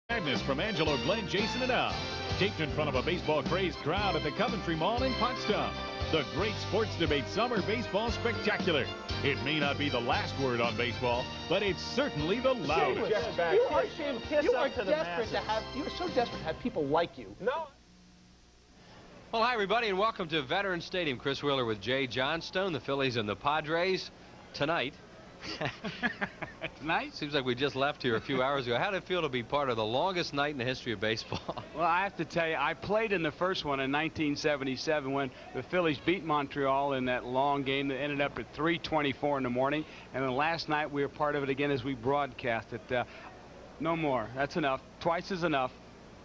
Madness from Angelo, Glenn, Jason, and Al. Taped in front of a baseball-crazed crowd at the Coventry Mall in Potsdam. The Great Sports Debate Summer Baseball Spectacular. It may not be the last word on baseball, but it's certainly the loudest. You are desperate to have people like you. No. Well, hi, everybody, and welcome to Veterans Stadium. Chris Wheeler with Jay Johnstone, the Phillies and the Padres tonight. Tonight? Seems like we just left here a few hours ago. How did it feel to be part of the longest night in the history of baseball? Well, I have to tell you, I played in the first one in 1977 when the Phillies beat Montreal in that long game that ended up at 3:24 in the morning. And then last night we were part of it again as we broadcast it. No more. That's enough. Twice is enough.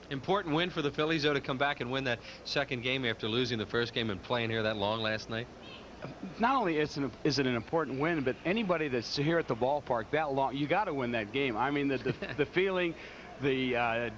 Important win for the Phillies, though, to come back and win that second game after losing the first game and playing here that long last night. Not only is it an important win, but anybody that's here at the ballpark that long, you got to win that game. I mean, the feeling, the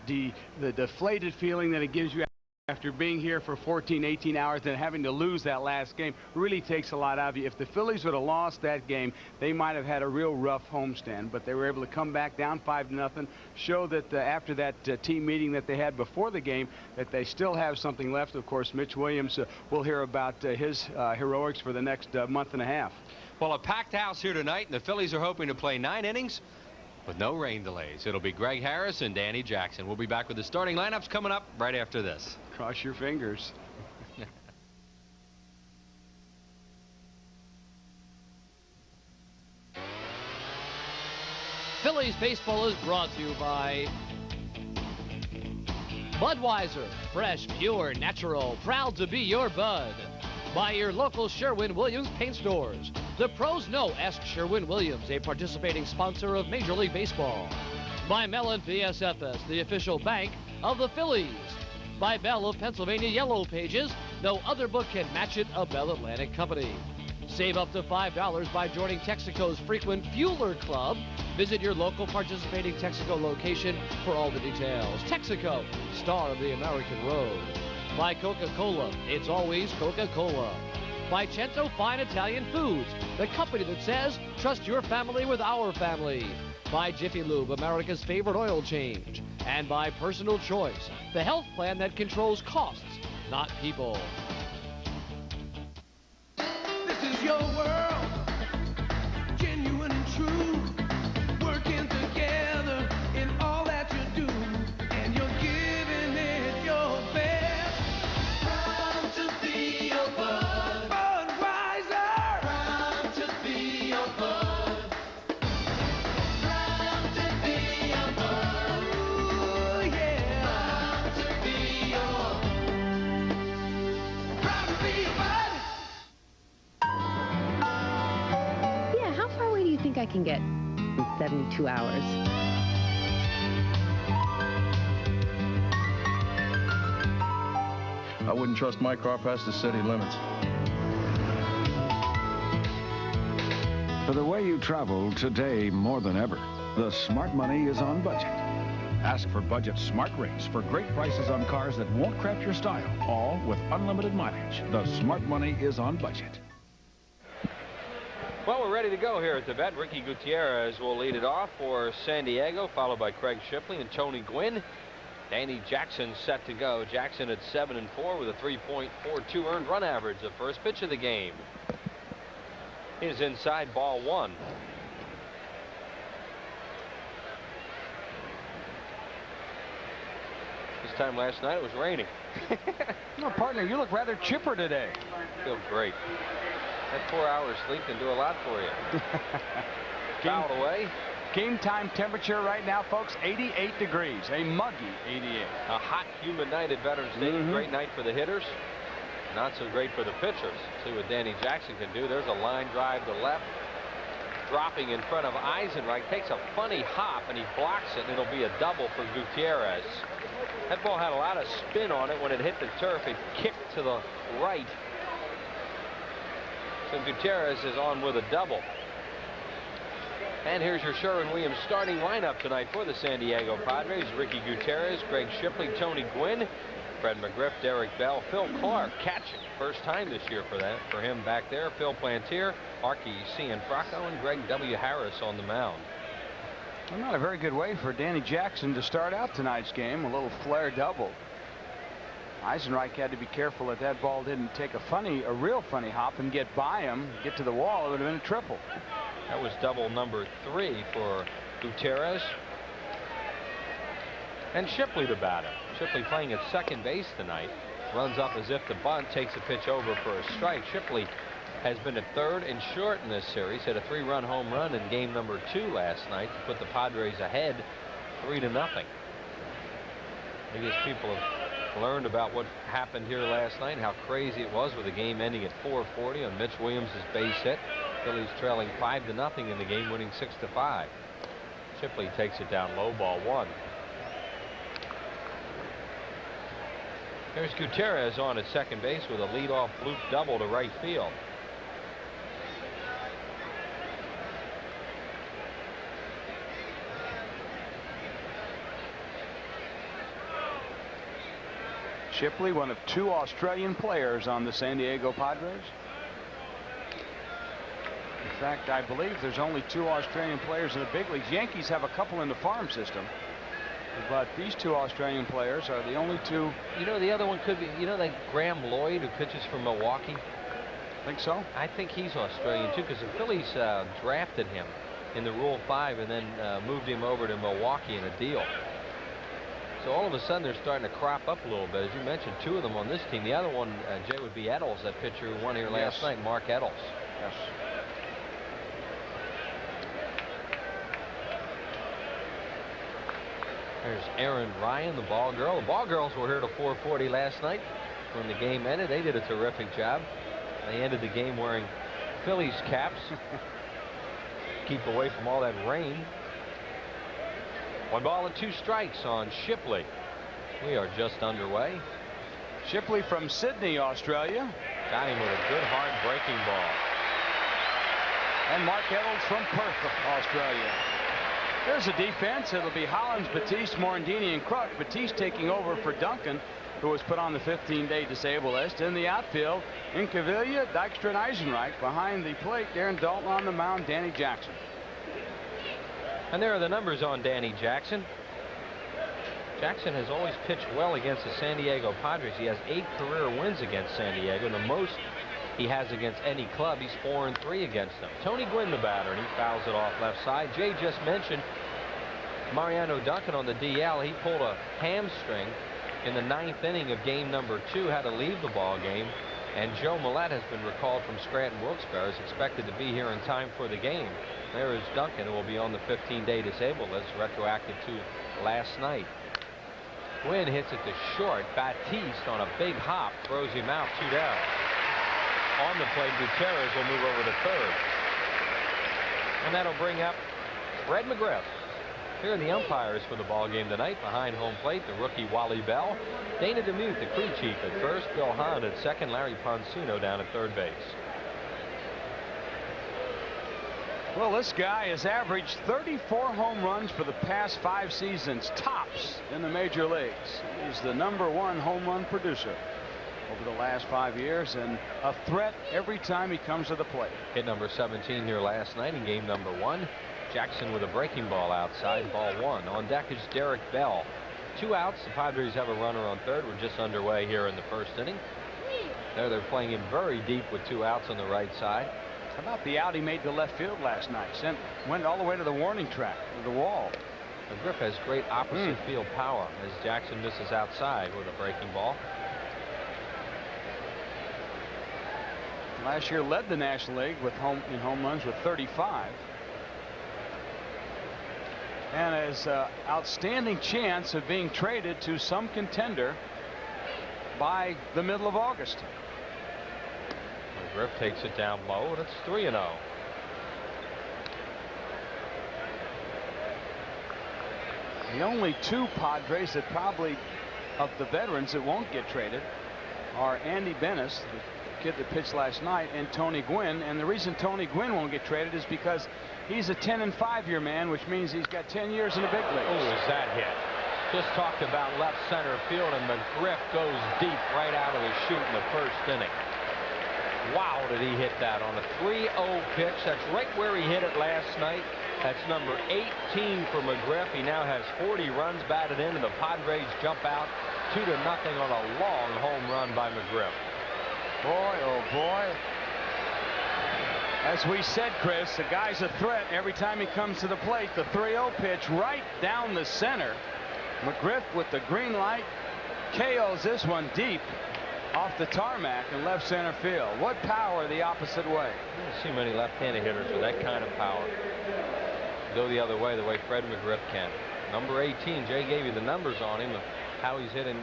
deflated feeling that it gives you after being here for 14, 18 hours and having to lose that last game really takes a lot out of you. If the Phillies would have lost that game, they might have had a real rough homestand, but they were able to come back down 5-0, show that after that team meeting that they had before the game, that they still have something left. Of course, Mitch Williams, we'll hear about his heroics for the next month and a half. Well, a packed house here tonight, and the Phillies are hoping to play 9 innings with no rain delays. It'll be Greg Harris and Danny Jackson. We'll be back with the starting lineups coming up right after this. Cross your fingers. Phillies baseball is brought to you by Budweiser, fresh, pure, natural, proud to be your Bud. By your local Sherwin-Williams paint stores. The pros know. Ask Sherwin-Williams, a participating sponsor of Major League Baseball. By Mellon PSFS, the official bank of the Phillies. By Bell of Pennsylvania Yellow Pages. No other book can match it, a Bell Atlantic company. Save up to $5 by joining Texaco's Frequent Fueler Club. Visit your local participating Texaco location for all the details. Texaco, star of the American road. By Coca-Cola, it's always Coca-Cola. By Cento Fine Italian Foods, the company that says, trust your family with our family. By Jiffy Lube, America's favorite oil change. And by Personal Choice, the health plan that controls costs, not people. This is your world, genuine and true, working together in all that you do, and you're giving it your best. Proud to be your bud. Budweiser. Proud to be your bud. Proud to be your bud. Ooh, yeah. Proud to be your bud. Proud to be your bud. Yeah, how far away do you think I can get in 72 hours? I wouldn't trust my car past the city limits. For the way you travel today more than ever, the smart money is on budget. Ask for budget smart rates for great prices on cars that won't craft your style, all with unlimited mileage. The smart money is on budget. Well, we're ready to go here at the vet. Ricky Gutierrez will lead it off for San Diego, followed by Craig Shipley and Tony Gwynn. Danny Jackson set to go. Jackson at 7-4 with a 3.42 earned run average. The first pitch of the game is inside, ball 1. This time last night it was raining. No, partner, you look rather chipper today. Feels great. That 4 hours sleep can do a lot for you. Fouled away. Game time temperature right now, folks, 88 degrees. A muggy 88. A hot, humid night at Veterans Stadium. Great night for the hitters. Not so great for the pitchers. See what Danny Jackson can do. There's a line drive to left. Dropping in front of Eisenreich. Takes a funny hop, and he blocks it, and it'll be a double for Gutierrez. That ball had a lot of spin on it when it hit the turf. It kicked to the right. So Gutierrez is on with a double. And here's your Sherwin-Williams starting lineup tonight for the San Diego Padres. Ricky Gutierrez, Greg Shipley, Tony Gwynn, Fred McGriff, Derek Bell, Phil Clark catching. First time this year for him back there. Phil Plantier, Archie Cianfrocco, and Greg W. Harris on the mound. Well, not a very good way for Danny Jackson to start out tonight's game. A little flare double. Eisenreich had to be careful that that ball didn't take a real funny hop and get by him, get to the wall. It would have been a triple. That was double number 3 for Gutierrez. And Shipley the batter. Shipley playing at second base tonight. Runs up as if to bunt, takes a pitch over for a strike. Shipley has been at third and short in this series. Hit a 3-run home run in game number 2 last night to put the Padres ahead 3-0. I guess people have learned about what happened here last night, how crazy it was with the game ending at 4:40 on Mitch Williams' base hit. Phillies trailing 5-0 in the game, winning 6-5. Shipley takes it down low, ball 1. There's Gutierrez on at second base with a leadoff bloop double to right field. Shipley, one of 2 Australian players on the San Diego Padres. In fact, I believe there's only 2 Australian players in the big leagues. Yankees have a couple in the farm system, but these 2 Australian players are the only 2. You know, the other one could be, you know, that Graham Lloyd who pitches for Milwaukee. Think so? I think he's Australian too, because the Phillies drafted him in the Rule 5 and then moved him over to Milwaukee in a deal. So all of a sudden they're starting to crop up a little bit. As you mentioned, 2 of them on this team. The other one, Jay, would be Eddles, that pitcher who won here last night, Mark Eddles. Yes. There's Aaron Ryan, the ball girl. The ball girls were here till 4:40 last night when the game ended. They did a terrific job. They ended the game wearing Phillies caps. Keep away from all that rain. 1 ball and 2 strikes on Shipley. We are just underway. Shipley from Sydney, Australia. Got him with a good hard breaking ball. And Mark Eddles from Perth, Australia. There's a defense. It'll be Hollins, Batiste, Morandini, and Kruk. Batiste taking over for Duncan, who was put on the 15-day disabled list. In the outfield, Incaviglia, Dykstra, and Eisenreich. Behind the plate, Darren Dalton on the mound, Danny Jackson. And there are the numbers on Danny Jackson. Jackson has always pitched well against the San Diego Padres. He has 8 career wins against San Diego, the most he has against any club. He's 4-3 against them. Tony Gwynn the batter, and he fouls it off left side. Jay just mentioned Mariano Duncan on the DL. He pulled a hamstring in the 9th inning of game number 2, had to leave the ball game. And Joe Millette has been recalled from Scranton Wilkes-Barre, is expected to be here in time for the game. There is Duncan, who will be on the 15-day disabled list, retroactive to last night. Gwynn hits it to short. Batiste on a big hop throws him out, 2 down. On the plate, Gutierrez will move over to third. And that'll bring up Fred McGriff. Here are the umpires for the ball game tonight. Behind home plate, the rookie Wally Bell. Dana DeMuth, the crew chief at first. Bill Hahn at second. Larry Ponsuno down at third base. Well, this guy has averaged 34 home runs for the past 5 seasons, tops in the major leagues. He's the #1 home run producer over the last 5 years, and a threat every time he comes to the plate. Hit number 17 here last night in game number 1. Jackson with a breaking ball outside, ball 1. On deck is Derek Bell. 2 outs. The Padres have a runner on third. We're just underway here in the first inning. There they're playing him very deep with 2 outs on the right side. How about the out he made to left field last night? Went all the way to the warning track, to the wall. McGriff has great opposite field power as Jackson misses outside with a breaking ball. Last year led the National League with home runs with 35. And has an outstanding chance of being traded to some contender by the middle of August. McGriff takes it down low, and it's 3-0. The only 2 Padres that probably, of the veterans that won't get traded, are Andy Benes, the kid that pitched last night, and Tony Gwynn. And the reason Tony Gwynn won't get traded is because he's a 10- and 5-year man, which means he's got 10 years in the big leagues. Oh, is that hit? Just talked about left center field, and McGriff goes deep right out of the chute in the first inning. Wow, did he hit that on a 3-0 pitch. That's right where he hit it last night. That's number 18 for McGriff. He now has 40 runs batted in, and the Padres jump out 2-0 on a long home run by McGriff. Boy, oh boy. As we said, Chris, the guy's a threat every time he comes to the plate. The 3-0 pitch right down the center. McGriff with the green light KOs this one deep off the tarmac in left center field. What power the opposite way. You don't see many left-handed hitters with that kind of power go the other way, the way Fred McGriff can. Number 18, Jay gave you the numbers on him of how he's hitting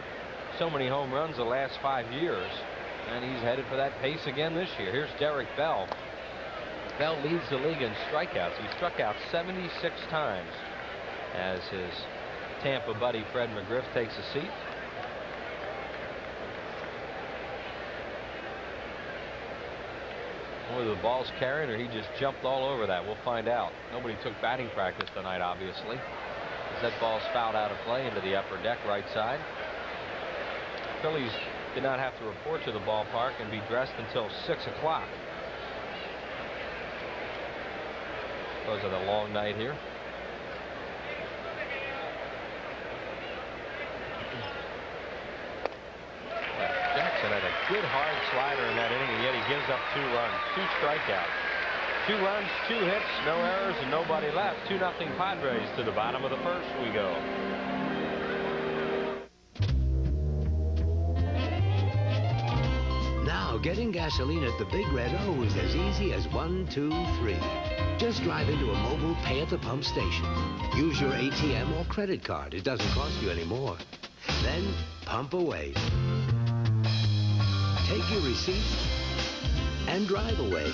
so many home runs the last 5 years, and he's headed for that pace again this year. Here's Derek Bell. Bell leads the league in strikeouts. He struck out 76 times as his Tampa buddy Fred McGriff takes a seat. Whether the ball's carrying or he just jumped all over that, we'll find out. Nobody took batting practice tonight, obviously, as that ball's fouled out of play into the upper deck right side. Phillies did not have to report to the ballpark and be dressed until 6 o'clock because of the long night here. Jackson had a good hard slider in that inning, and yet he gives up 2 runs, 2 strikeouts. 2 runs, 2 hits, no errors, and nobody left. 2-0 Padres. To the bottom of the first we go. Now getting gasoline at the Big Red O is as easy as 1, 2, 3. Just drive into a mobile pay-at-the-pump station. Use your ATM or credit card. It doesn't cost you any more. Then pump away. Take your receipt and drive away.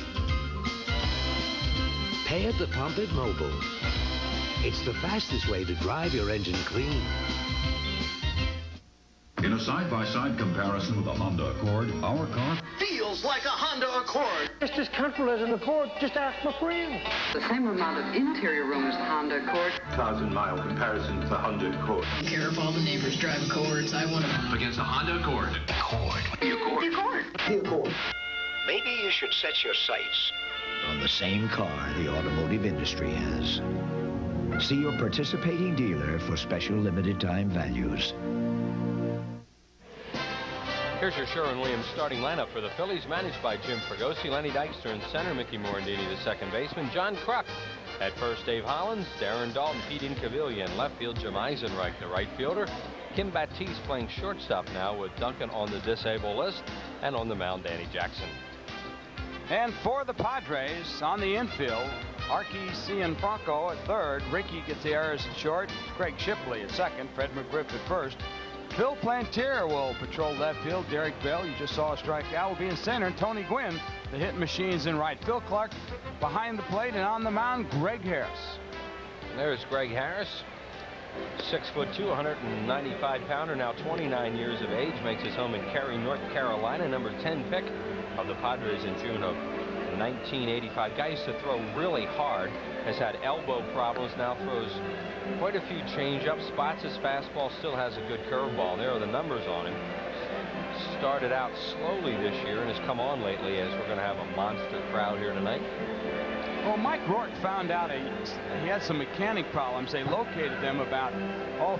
Pay at the pump at Mobile. It's the fastest way to drive your engine clean. In a side-by-side comparison with the Honda Accord, our car Feels like a Honda Accord. Just as comfortable as an Accord. Just ask my friend. The same amount of interior room as the Honda Accord. 1,000-mile comparison to the Honda Accord. I don't care if all the neighbors drive Accords. I want to. Against the Honda Accord. Accord. The Accord. The Accord. The Accord. Maybe you should set your sights On the same car the automotive industry has. See your participating dealer for special limited time values. Here's your Sherwin-Williams starting lineup for the Phillies, managed by Jim Fregosi. Lenny Dykstra in center, Mickey Morandini the second baseman, John Kruk at first, Dave Hollins, Darren Dalton, Pete Incaviglia in left field, Jim Eisenreich the right fielder, Kim Batiste playing shortstop now with Duncan on the disabled list, and on the mound Danny Jackson. And for the Padres on the infield, Archie Cianfranco at third, Ricky Gutierrez at short, Craig Shipley at second, Fred McGriff at first. Phil Plantier will patrol left field. Derek Bell, you just saw a strikeout, will be in center. And Tony Gwynn, the hit machine's in right. Phil Clark behind the plate, and on the mound, Greg Harris. And there's Greg Harris, 6'2", 195-pounder, now 29 years of age, makes his home in Cary, North Carolina, number 10 pick of the Padres in June of 1985. Guy used to throw really hard, has had elbow problems, now throws quite a few change-ups, spots his fastball, still has a good curveball. There are the numbers on him. Started out slowly this year and has come on lately, as we're going to have a monster crowd here tonight. Well, Mike Rourke found out he had some mechanic problems. They located them about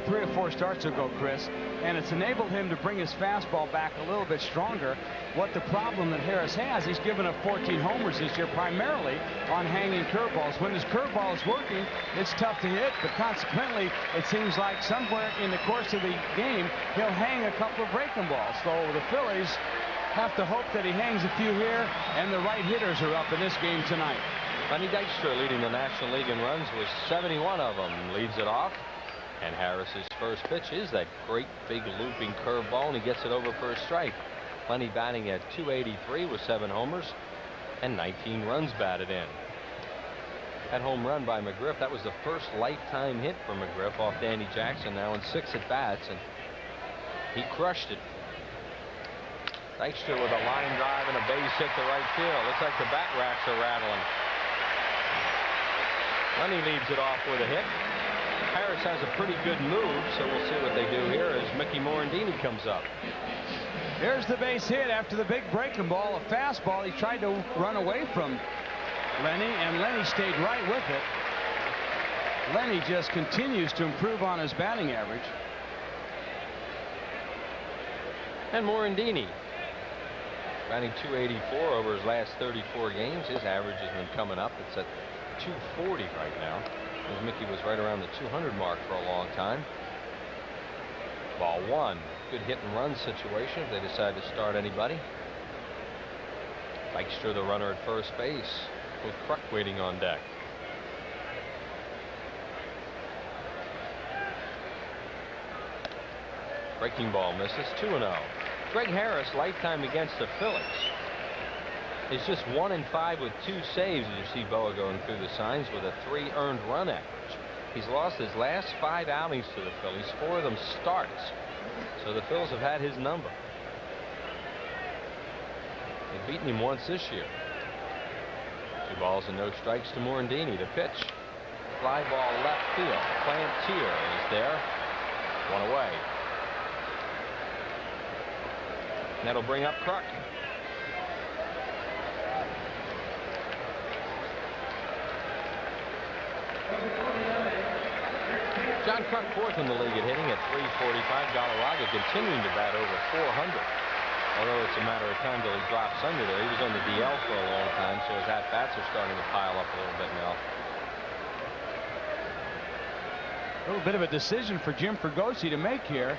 3 or 4 starts ago, Chris, and it's enabled him to bring his fastball back a little bit stronger. What the problem that Harris has, he's given up 14 homers this year, primarily on hanging curveballs. When his curveball is working, it's tough to hit, but consequently, it seems like somewhere in the course of the game, he'll hang a couple of breaking balls. So the Phillies have to hope that he hangs a few here, and the right hitters are up in this game tonight. Lenny Dykstra, leading the National League in runs, with 71 of them, leads it off. And Harris's first pitch is that great big looping curveball, and he gets it over for a strike. Lenny batting at .283 with 7 homers and 19 runs batted in. That home run by McGriff, that was the first lifetime hit for McGriff off Danny Jackson, now in 6 at-bats, and he crushed it. Dykstra with a line drive and a base hit to right field. Looks like the bat racks are rattling. Lenny leads it off with a hit. Harris has a pretty good move, so we'll see what they do here as Mickey Morandini comes up. Here's the base hit after the big breaking ball, a fastball. He tried to run away from Lenny, and Lenny stayed right with it. Lenny just continues to improve on his batting average. And Morandini batting .284 over his last 34 games. His average has been coming up. It's at .240 right now. As Mickey was right around the 200 mark for a long time. Ball one. Good hit and run situation if they decide to start anybody. Dykstra, the runner at first base, with Kruk waiting on deck. Breaking ball misses. 2-0. Greg Harris, lifetime against the Phillies, is just 1-5 with 2 saves. As you see Boa going through the signs with a 3 earned run average. He's lost his last 5 outings to the Phillies, 4 of them starts. So the Phils have had his number. They've beaten him once this year. 2 balls and no strikes to Morandini. The pitch. Fly ball left field. Plantier is there. 1 away. That'll bring up Kruk. John Kruk, 4th in the league at hitting at .345. Galarraga continuing to bat over .400. Although it's a matter of time till he drops under there. He was on the DL for a long time, so his at-bats are starting to pile up a little bit now. A little bit of a decision for Jim Fregosi to make here.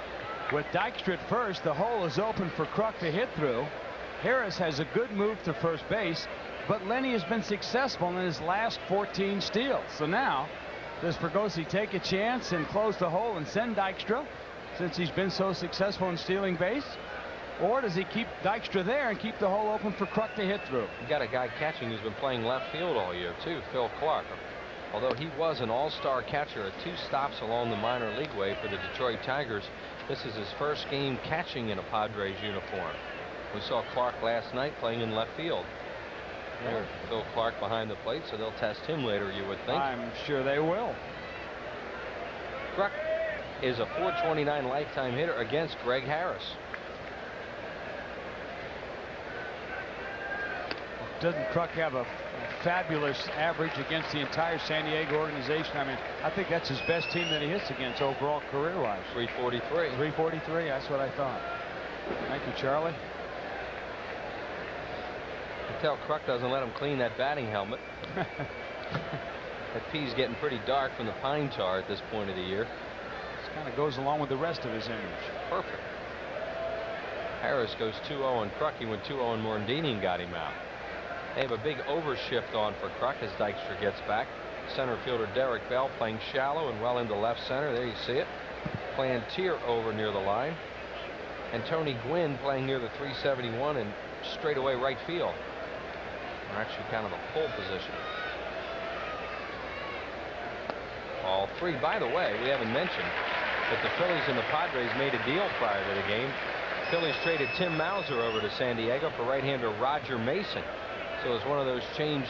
With Dykstra at first, the hole is open for Kruk to hit through. Harris has a good move to first base, but Lenny has been successful in his last 14 steals. So now, does Fregosi take a chance and close the hole and send Dykstra, since he's been so successful in stealing base? Or does he keep Dykstra there and keep the hole open for Kruk to hit through? You got a guy catching who's been playing left field all year, too, Phil Clark. Although he was an all-star catcher at 2 stops along the minor league way for the Detroit Tigers, this is his first game catching in a Padres uniform. We saw Clark last night playing in left field. There's Phil Clark behind the plate, so they'll test him later, you would think. I'm sure they will. Kruk is a .429 lifetime hitter against Greg Harris. Doesn't Kruk have a fabulous average against the entire San Diego organization? I mean, I think that's his best team that he hits against overall career-wise. .343. .343, that's what I thought. Thank you, Charlie. You can tell Kruk doesn't let him clean that batting helmet. That P's getting pretty dark from the pine tar at this point of the year. This kind of goes along with the rest of his image. Perfect. Harris goes 2-0 on Kruk. He went 2-0 on Morandini and got him out. They have a big overshift on for Kruk as Dykstra gets back. Center fielder Derek Bell playing shallow and well into left center. There you see it. Plantier over near the line. And Tony Gwynn playing near the 371 and straight away right field. Or actually kind of a pull position. All 3. By the way, we haven't mentioned that the Phillies and the Padres made a deal prior to the game. Phillies traded Tim Mauser over to San Diego for right-hander Roger Mason. So it's one of those change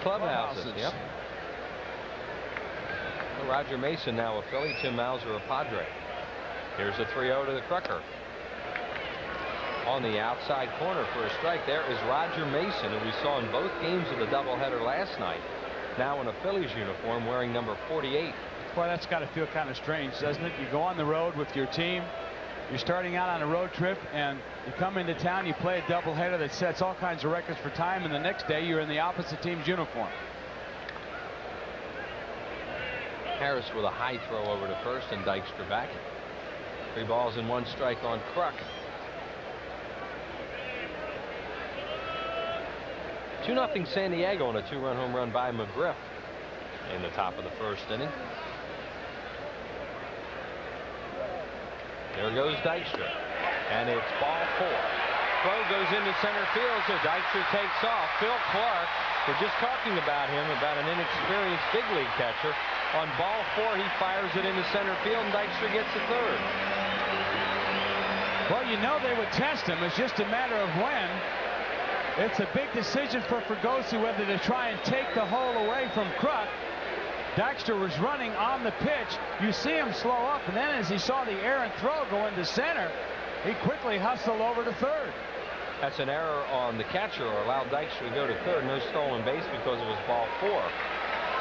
clubhouses. Yep. Well, Roger Mason now a Philly, Tim Mauser a Padre. Here's a 3-0 to the Krucker. On the outside corner for a strike there is Roger Mason, who we saw in both games of the doubleheader last night. Now in a Phillies uniform wearing number 48. Boy, that's got to feel kind of strange, doesn't it? You go on the road with your team. You're starting out on a road trip and you come into town, you play a doubleheader that sets all kinds of records for time, and the next day you're in the opposite team's uniform. Harris with a high throw over to first and Dykstra back. 3 balls and 1 strike on Kruk. 2-0 San Diego on a 2-run home run by McGriff in the top of the first inning. There goes Dykstra, and it's ball 4. Throw goes into center field, so Dykstra takes off. Phil Clark, we're just talking about him, about an inexperienced big league catcher. On ball 4, he fires it into center field, and Dykstra gets the 3rd. Well, you know they would test him. It's just a matter of when. It's a big decision for Fregosi whether to try and take the hole away from Kruk. Dykstra was running on the pitch. You see him slow up, and then as he saw the errant throw go into center, he quickly hustled over to 3rd. That's an error on the catcher, or allowed Dykstra to go to 3rd. No stolen base because it was ball 4.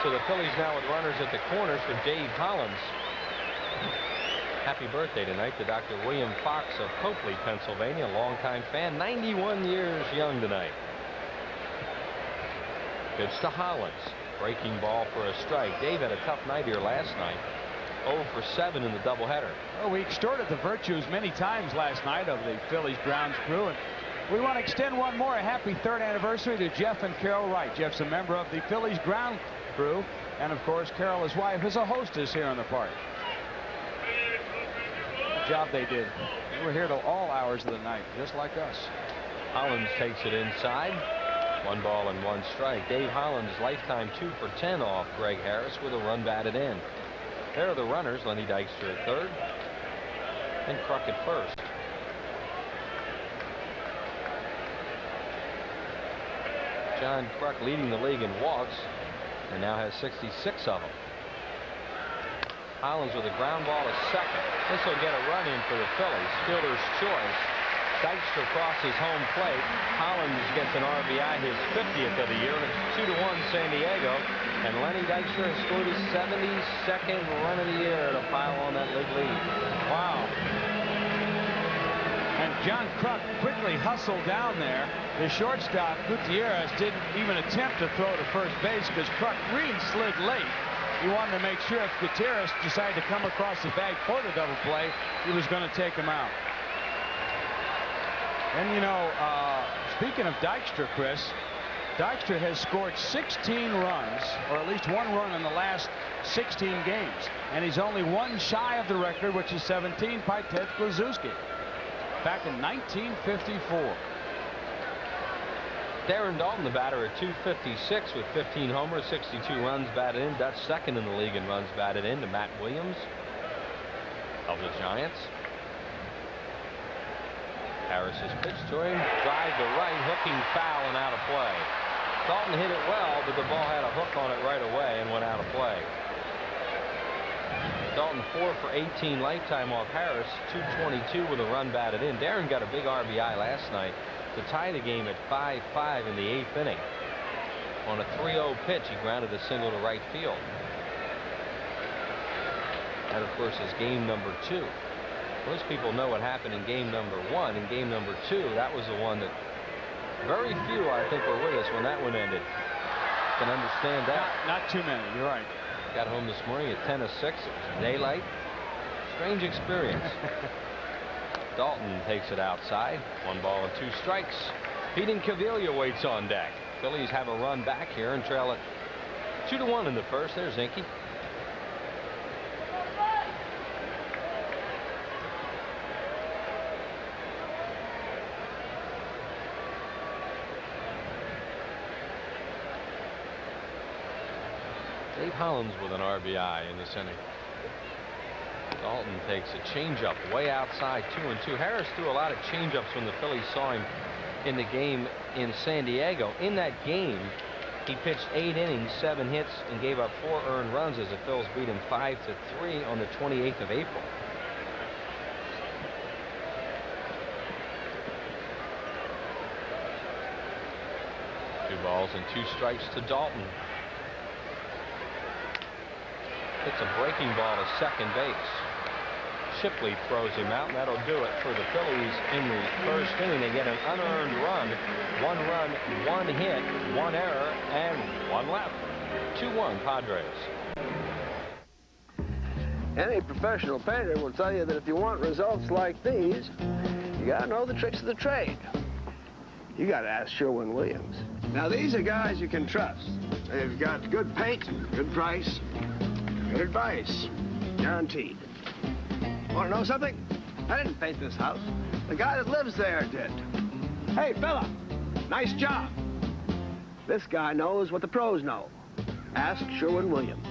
So the Phillies now with runners at the corners for Dave Hollins. Happy birthday tonight to Dr. William Fox of Copley, Pennsylvania, longtime fan, 91 years young tonight. Pitch to Hollins. Breaking ball for a strike. Dave had a tough night here last night. 0 for 7 in the doubleheader. Well, we extorted the virtues many times last night of the Phillies grounds crew, and we want to extend one more. A happy 3rd anniversary to Jeff and Carol Wright. Jeff's a member of the Phillies ground crew, and of course Carol, his wife, is a hostess here in the park. Good job they did. They were here till all hours of the night, just like us. Hollins takes it inside. 1 ball and 1 strike. Dave Hollins lifetime 2 for 10 off Greg Harris with a run batted in. There are the runners. Lenny Dykstra at 3rd and Kruk at 1st. John Kruk leading the league in walks and now has 66 of them. Hollins with a ground ball to second. This will get a run in for the Phillies. Fielder's choice. Dykstra crosses home plate. Hollins gets an RBI, his 50th of the year, and it's 2-1 San Diego. And Lenny Dykstra has scored his 72nd run of the year to pile on that league lead. Wow. And John Kruk quickly hustled down there. The shortstop, Gutierrez, didn't even attempt to throw to first base because Kruk really slid late. He wanted to make sure if Gutierrez decided to come across the bag for the double play, he was going to take him out. And, you know, speaking of Dykstra, Chris, Dykstra has scored 16 runs, or at least 1 run in the last 16 games. And he's only 1 shy of the record, which is 17 by Ted Kluszewski back in 1954. Darren Dalton, the batter, at 256 with 15 homers, 62 runs batted in. That's 2nd in the league in runs batted in to Matt Williams of the Giants. Harris's pitch to him. Drive to right, hooking foul and out of play. Dalton hit it well, but the ball had a hook on it right away and went out of play. Dalton 4 for 18 lifetime off Harris, 222 with a run batted in. Darren got a big RBI last night to tie the game at 5-5 in the 8th inning. On a 3-0 pitch, he grounded a single to right field. That, of course, is game number 2. Most people know what happened in game number 1. In game number 2, that was the one that very few, I think, were with us when that one ended. Can understand that. Not too many. You're right. Got home this morning at 10 to 6. It was daylight. Strange experience. Dalton takes it outside. 1 ball and 2 strikes. Pete Incaviglia waits on deck. Phillies have a run back here and trail it 2-1 in the first. There's Inky. Dave Hollins with an RBI in this inning. Dalton takes a changeup way outside, 2-2. Harris threw a lot of changeups when the Phillies saw him in the game in San Diego. In that game, he pitched 8 innings, 7 hits, and gave up 4 earned runs as the Phils beat him 5-3 on the 28th of April. Two balls and 2 strikes to Dalton. It's a breaking ball to second base. Shipley throws him out, and that'll do it for the Phillies in the first inning. They get an unearned run. 1 run, 1 hit, 1 error, and 1 left. 2-1 Padres. Any professional painter will tell you that if you want results like these, you gotta know the tricks of the trade. You gotta ask Sherwin-Williams. Now, these are guys you can trust. They've got good paint, good price, good advice, guaranteed. Want to know something? I didn't paint this house. The guy that lives there did. Hey, fella, nice job. This guy knows what the pros know. Ask Sherwin-Williams.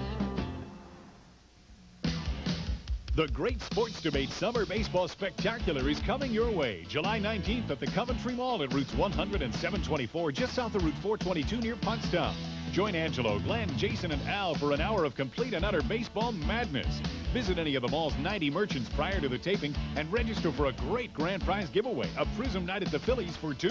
The Great Sports Debate Summer Baseball Spectacular is coming your way July 19th at the Coventry Mall at routes 100 and 724, just south of Route 422 near Pottstown. Join Angelo, Glenn, Jason, and Al for an hour of complete and utter baseball madness. Visit any of the mall's 90 merchants prior to the taping and register for a great grand prize giveaway, a Prism night at the Phillies for 2.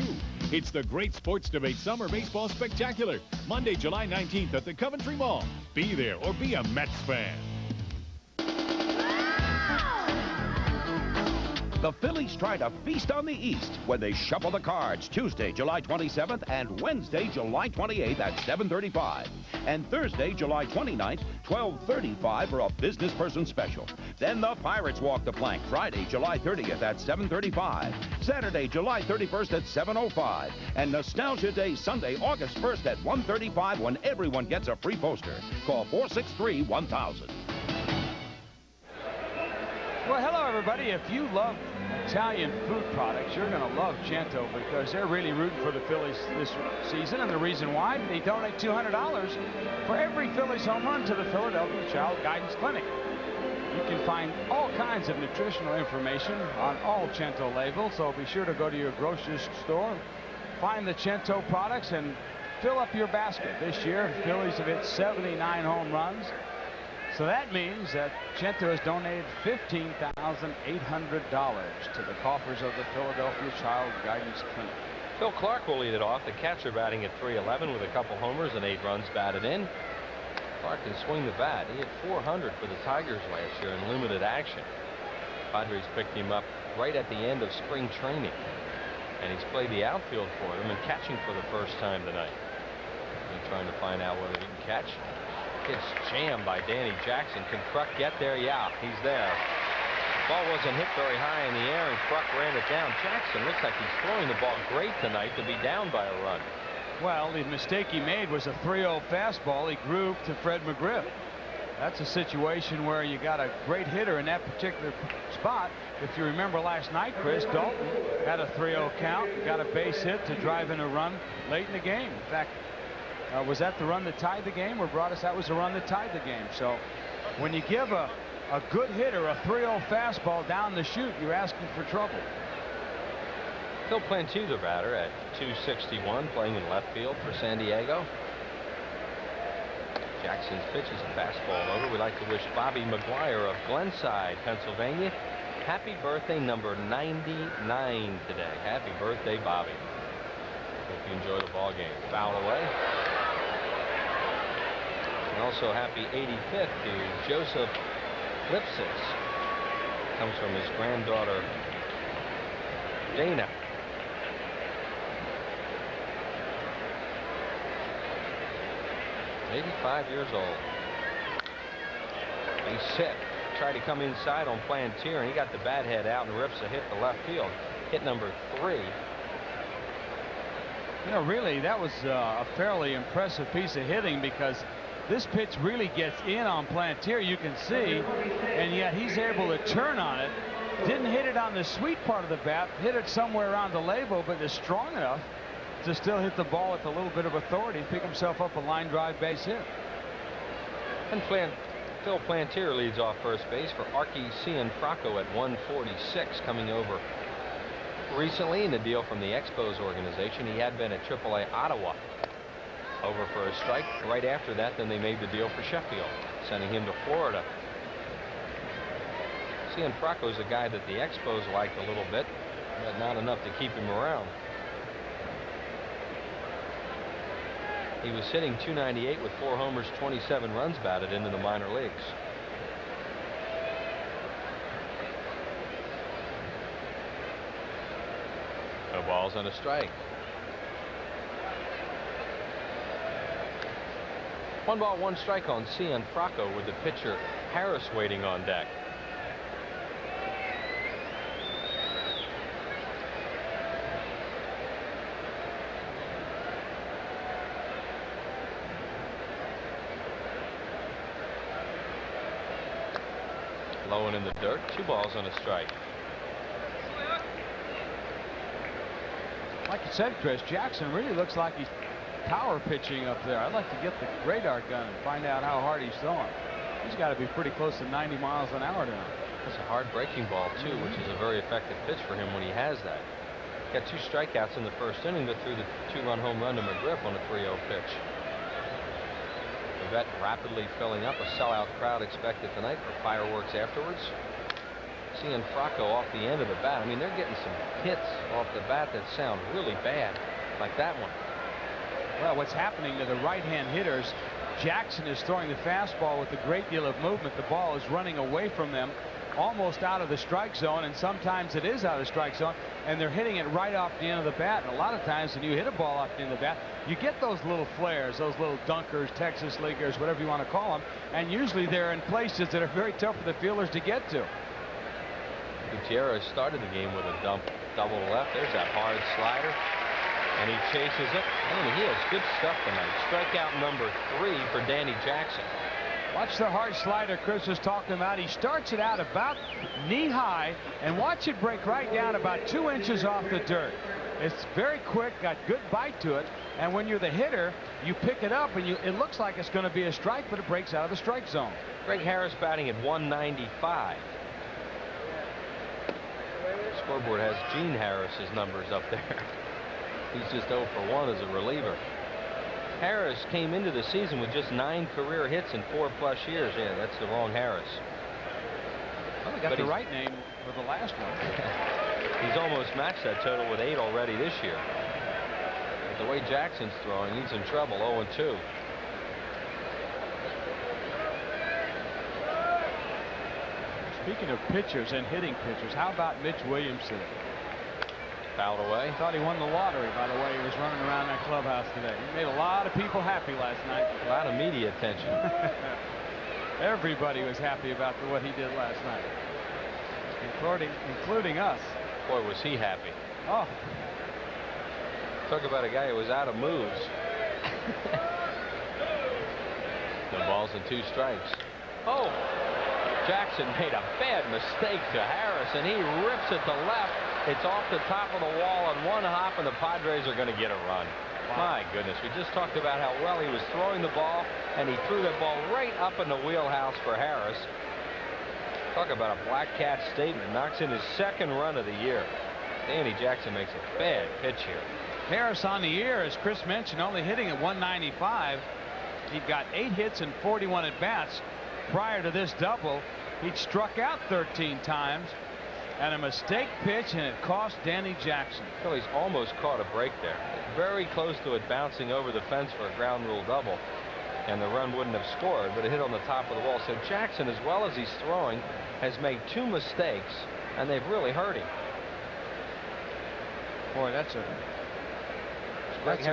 It's the Great Sports Debate Summer Baseball Spectacular, Monday, July 19th at the Coventry Mall. Be there or be a Mets fan. The Phillies try to feast on the East when they shuffle the cards Tuesday, July 27th and Wednesday, July 28th at 7:35. And Thursday, July 29th, 12:35 for a business person special. Then the Pirates walk the plank Friday, July 30th at 7:35. Saturday, July 31st at 7:05. And Nostalgia Day Sunday, August 1st at 1:35 when everyone gets a free poster. Call 463-1000. Well, hello, everybody. If you love Italian food products, you're going to love Cento because they're really rooting for the Phillies this season. And the reason why, they donate $200 for every Phillies home run to the Philadelphia Child Guidance Clinic. You can find all kinds of nutritional information on all Cento labels, so be sure to go to your grocery store, find the Cento products, and fill up your basket. This year, the Phillies have hit 79 home runs. So that means that Cento has donated $15,800 to the coffers of the Philadelphia Child Guidance Clinic. Phil Clark will lead it off. The catcher batting at .311 with a couple homers and 8 runs batted in. Clark can swing the bat. He hit .400 for the Tigers last year in limited action. Padres picked him up right at the end of spring training, and he's played the outfield for them and catching for the first time tonight. They're trying to find out whether he can catch. Gets jammed by Danny Jackson. Can Kruk get there? Yeah, he's there. Ball wasn't hit very high in the air, and Kruk ran it down. Jackson looks like he's throwing the ball great tonight to be down by a run. Well, the mistake he made was a 3-0 fastball. He grooved to Fred McGriff. That's a situation where you got a great hitter in that particular spot. If you remember last night, Chris, Dalton had a 3-0 count, got a base hit to drive in a run late in the game. In fact, was that the run that tied the game, or brought us? That was the run that tied the game. So when you give a good hitter a 3-0 fastball down the chute, you're asking for trouble. Phil Plantu, the batter, at .261, playing in left field for San Diego. Jackson's pitch is a fastball over. We'd like to wish Bobby McGuire of Glenside, Pennsylvania, happy birthday number 99 today. Happy birthday, Bobby. Hope you enjoy the ball game. Foul away. And also happy 85th to Joseph Lipsitz. Comes from his granddaughter Dana. '85 years old. He's hit. Tried to come inside on Plantier, and he got the bat head out and rips a hit to left field. Hit number 3. You know, really, that was a fairly impressive piece of hitting, because this pitch really gets in on Plantier, you can see, and yet he's able to turn on it. Didn't hit it on the sweet part of the bat, hit it somewhere around the label, but is strong enough to still hit the ball with a little bit of authority, pick himself up a line drive base hit. And Phil Plantier leads off first base for Archie Cianfrocco at 146, coming over recently in a deal from the Expos organization. He had been at AAA Ottawa, over for a strike. Right after that, then they made the deal for Sheffield, sending him to Florida. Cianfrocco's a guy that the Expos liked a little bit, but not enough to keep him around. He was hitting .298 with 4 homers, 27 runs batted into the minor leagues. No balls and a strike. 1 ball, 1 strike on Cianfrocco, with the pitcher Harris waiting on deck. Low and in the dirt. 2 balls and a strike. Like you said, Chris, Jackson really looks like he's power pitching up there. I'd like to get the radar gun and find out how hard he's throwing. He's got to be pretty close to 90 miles an hour tonight. It's a hard breaking ball, too, which is a very effective pitch for him when he has that. Got 2 strikeouts in the first inning, but threw the 2-run home run to McGriff on a 3-0 pitch. Corvette rapidly filling up. A sellout crowd expected tonight for fireworks afterwards. Seeing Fracco off the end of the bat. I mean, they're getting some hits off the bat that sound really bad, like that one. Well, what's happening to the right-hand hitters, Jackson is throwing the fastball with a great deal of movement. The ball is running away from them, almost out of the strike zone, and sometimes it is out of the strike zone, and they're hitting it right off the end of the bat. And a lot of times when you hit a ball off the end of the bat, you get those little flares, those little dunkers, Texas leaguers, whatever you want to call them, and usually they're in places that are very tough for the fielders to get to. Gutierrez started the game with a double to left. There's that hard slider, and he chases it. I mean, he has good stuff tonight. Strikeout number 3 for Danny Jackson. Watch the hard slider Chris was talking about. He starts it out about knee high, and watch it break right down about 2 inches off the dirt. It's very quick, got good bite to it, and when you're the hitter, you pick it up, and it looks like it's going to be a strike, but it breaks out of the strike zone. Greg Harris batting at 195. Scoreboard has Gene Harris's numbers up there. He's just 0 for 1 as a reliever. Harris came into the season with just 9 career hits in 4+ years. Yeah, that's the wrong Harris. Well, they got the right name for the last one. He's almost matched that total with 8 already this year. But the way Jackson's throwing, he's in trouble. 0-2. Speaking of pitchers and hitting pitchers, how about Mitch Williamson? Fouled away. Thought he won the lottery, by the way. He was running around that clubhouse today. He made a lot of people happy last night. A lot of media attention. Everybody was happy about what he did last night, including us. Boy, was he happy. Oh. Talk about a guy who was out of moves. No balls and 2 strikes. Oh! Jackson made a bad mistake to Harris, and he rips it to left. It's off the top of the wall on 1 hop, and the Padres are going to get a run. Wow. My goodness, we just talked about how well he was throwing the ball, and he threw that ball right up in the wheelhouse for Harris. Talk about a black cat statement. Knocks in his 2nd run of the year. Danny Jackson makes a bad pitch here. Harris on the year, as Chris mentioned, only hitting at 195. He got 8 hits and 41 at-bats. Prior to this double, he'd struck out 13 times, and a mistake pitch, and it cost Danny Jackson. Phillies almost caught a break there. Very close to it bouncing over the fence for a ground rule double, and the run wouldn't have scored, but it hit on the top of the wall. So Jackson, as well as he's throwing, has made 2 mistakes, and they've really hurt him. Boy, that's a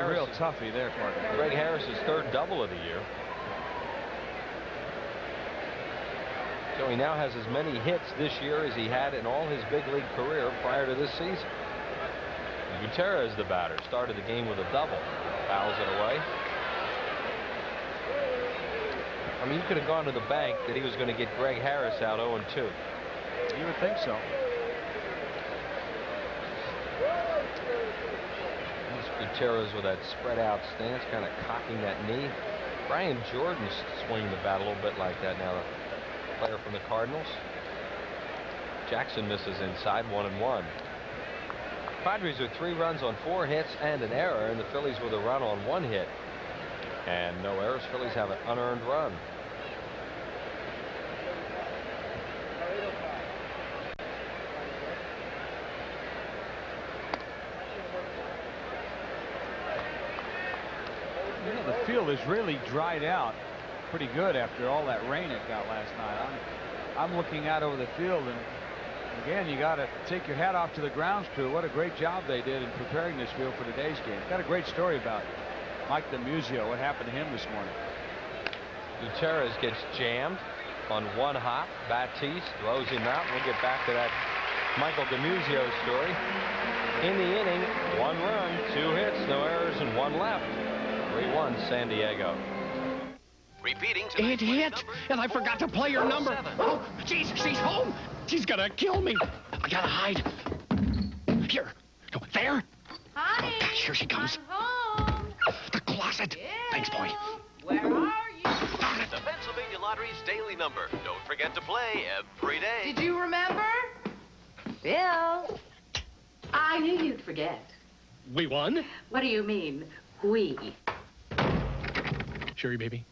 real toughie there, partner. Greg Harris's 3rd double of the year. So he now has as many hits this year as he had in all his big league career prior to this season. Gutierrez, the batter, started the game with a double. Fouls it away. I mean, you could have gone to the bank that he was going to get Greg Harris out 0-2. You would think so. Gutierrez with that spread out stance, kind of cocking that knee. Brian Jordan's swinging the bat a little bit like that now. The player from the Cardinals. Jackson misses inside, 1-1. Padres are 3 runs on 4 hits and an error, and the Phillies with a run on 1 hit and no errors. Phillies have an unearned run. You know, the field is really dried out pretty good after all that rain it got last night. I'm looking out over the field, and again, you got to take your hat off to the grounds crew. What a great job they did in preparing this field for today's game. Got a great story about Mike DiMuzio, what happened to him this morning. Gutierrez gets jammed on 1 hop. Batiste throws him out. We'll get back to that Michael DiMuzio story. In the inning, 1 run, 2 hits, no errors, and 1 left. 3-1 San Diego. Repeating it hit, and I forgot to play your number. Oh, jeez, she's home. She's gonna kill me. I gotta hide. Here. There. Honey. Oh, here she comes. I'm home. The closet. Yeah. Thanks, boy. Where are you? The Pennsylvania Lottery's daily number. Don't forget to play every day. Did you remember? Bill. I knew you'd forget. We won? What do you mean, we? Sherry, baby.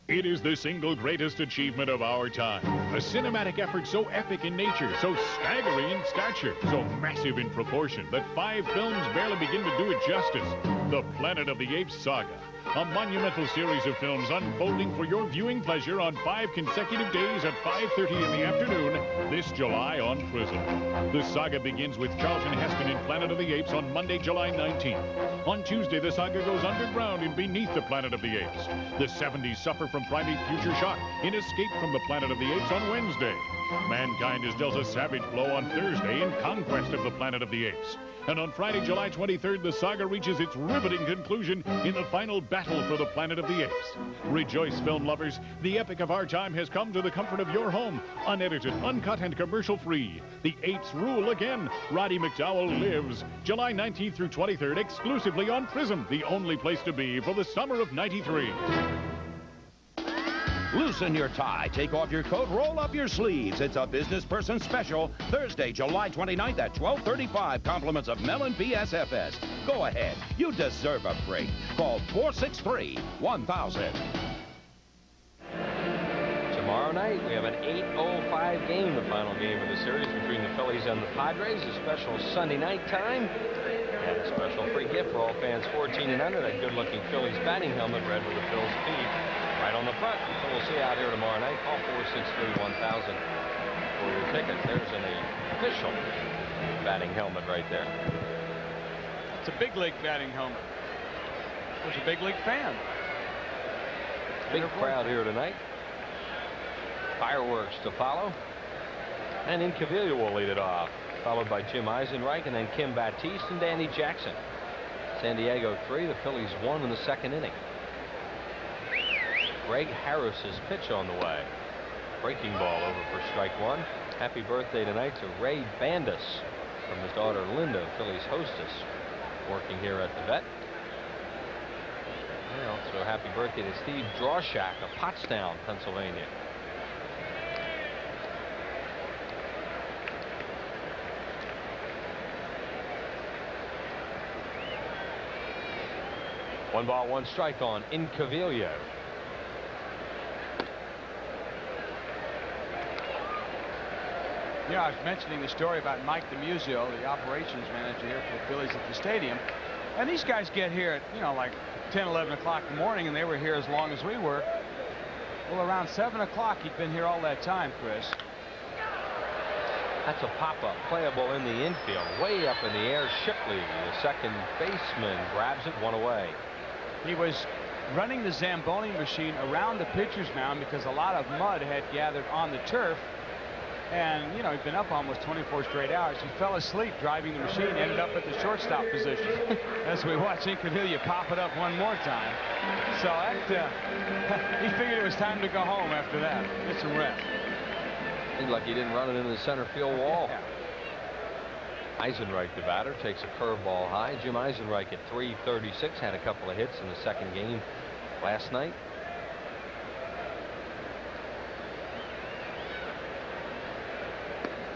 It is the single greatest achievement of our time. A cinematic effort so epic in nature, so staggering in stature, so massive in proportion that 5 films barely begin to do it justice. The Planet of the Apes saga. A monumental series of films unfolding for your viewing pleasure on 5 consecutive days at 5:30 in the afternoon this July on Prism. The saga begins with Charlton Heston in Planet of the Apes on Monday, July 19th. On Tuesday, the saga goes underground in Beneath the Planet of the Apes. The 70s suffer from primate future shock in Escape from the Planet of the Apes on Wednesday. Mankind is dealt a savage blow on Thursday in Conquest of the Planet of the Apes. And on Friday, July 23rd, the saga reaches its riveting conclusion in the final battle for the Planet of the Apes. Rejoice, film lovers. The epic of our time has come to the comfort of your home. Unedited, uncut, and commercial-free. The Apes rule again. Roddy McDowell lives. July 19th through 23rd, exclusively on Prism, the only place to be for the summer of '93. Loosen your tie, take off your coat, roll up your sleeves. It's a business person special, Thursday, July 29th at 12:35. Compliments of Mellon BSFS. Go ahead. You deserve a break. Call 463-1000. Tomorrow night, we have an 8:05 game, the final game of the series between the Phillies and the Padres. A special Sunday night time. And a special free gift for all fans 14 and under. That good-looking Phillies batting helmet, red with the Phil's P right on the front. So we'll see you out here tomorrow night. Call 463-1000 for your ticket. There's an official batting helmet right there. It's a big league batting helmet. There's a big league fan. Big crowd here tonight. Fireworks to follow. And Incaviglia will lead it off, followed by Jim Eisenreich and then Kim Baptiste and Danny Jackson. San Diego 3, the Phillies 1 in the second inning. Greg Harris's pitch on the way. Breaking ball over for strike 1. Happy birthday tonight to Ray Bandus from his daughter Linda, Phillies hostess, working here at the vet. And also happy birthday to Steve Drawshack of Pottstown, Pennsylvania. One ball, one strike on Incaviglia. Yeah, I was mentioning the story about Mike DeMuzio, the operations manager here for the Phillies at the stadium. And these guys get here at, you know, like 10, 11 o'clock in the morning, and they were here as long as we were. Well, around 7 o'clock, he'd been here all that time, Chris. That's a pop-up playable in the infield. Way up in the air, Shipley, the second baseman, grabs it, one away. He was running the Zamboni machine around the pitcher's mound because a lot of mud had gathered on the turf. And, you know, he'd been up almost 24 straight hours. He fell asleep driving the machine, ended up at the shortstop position. As we watch Incaviglia pop it up one more time. So that, he figured it was time to go home after that. Get some rest. Seemed like he didn't run it into the center field wall. Yeah. Eisenreich, the batter, takes a curveball high. Jim Eisenreich at 336 had a couple of hits in the second game last night.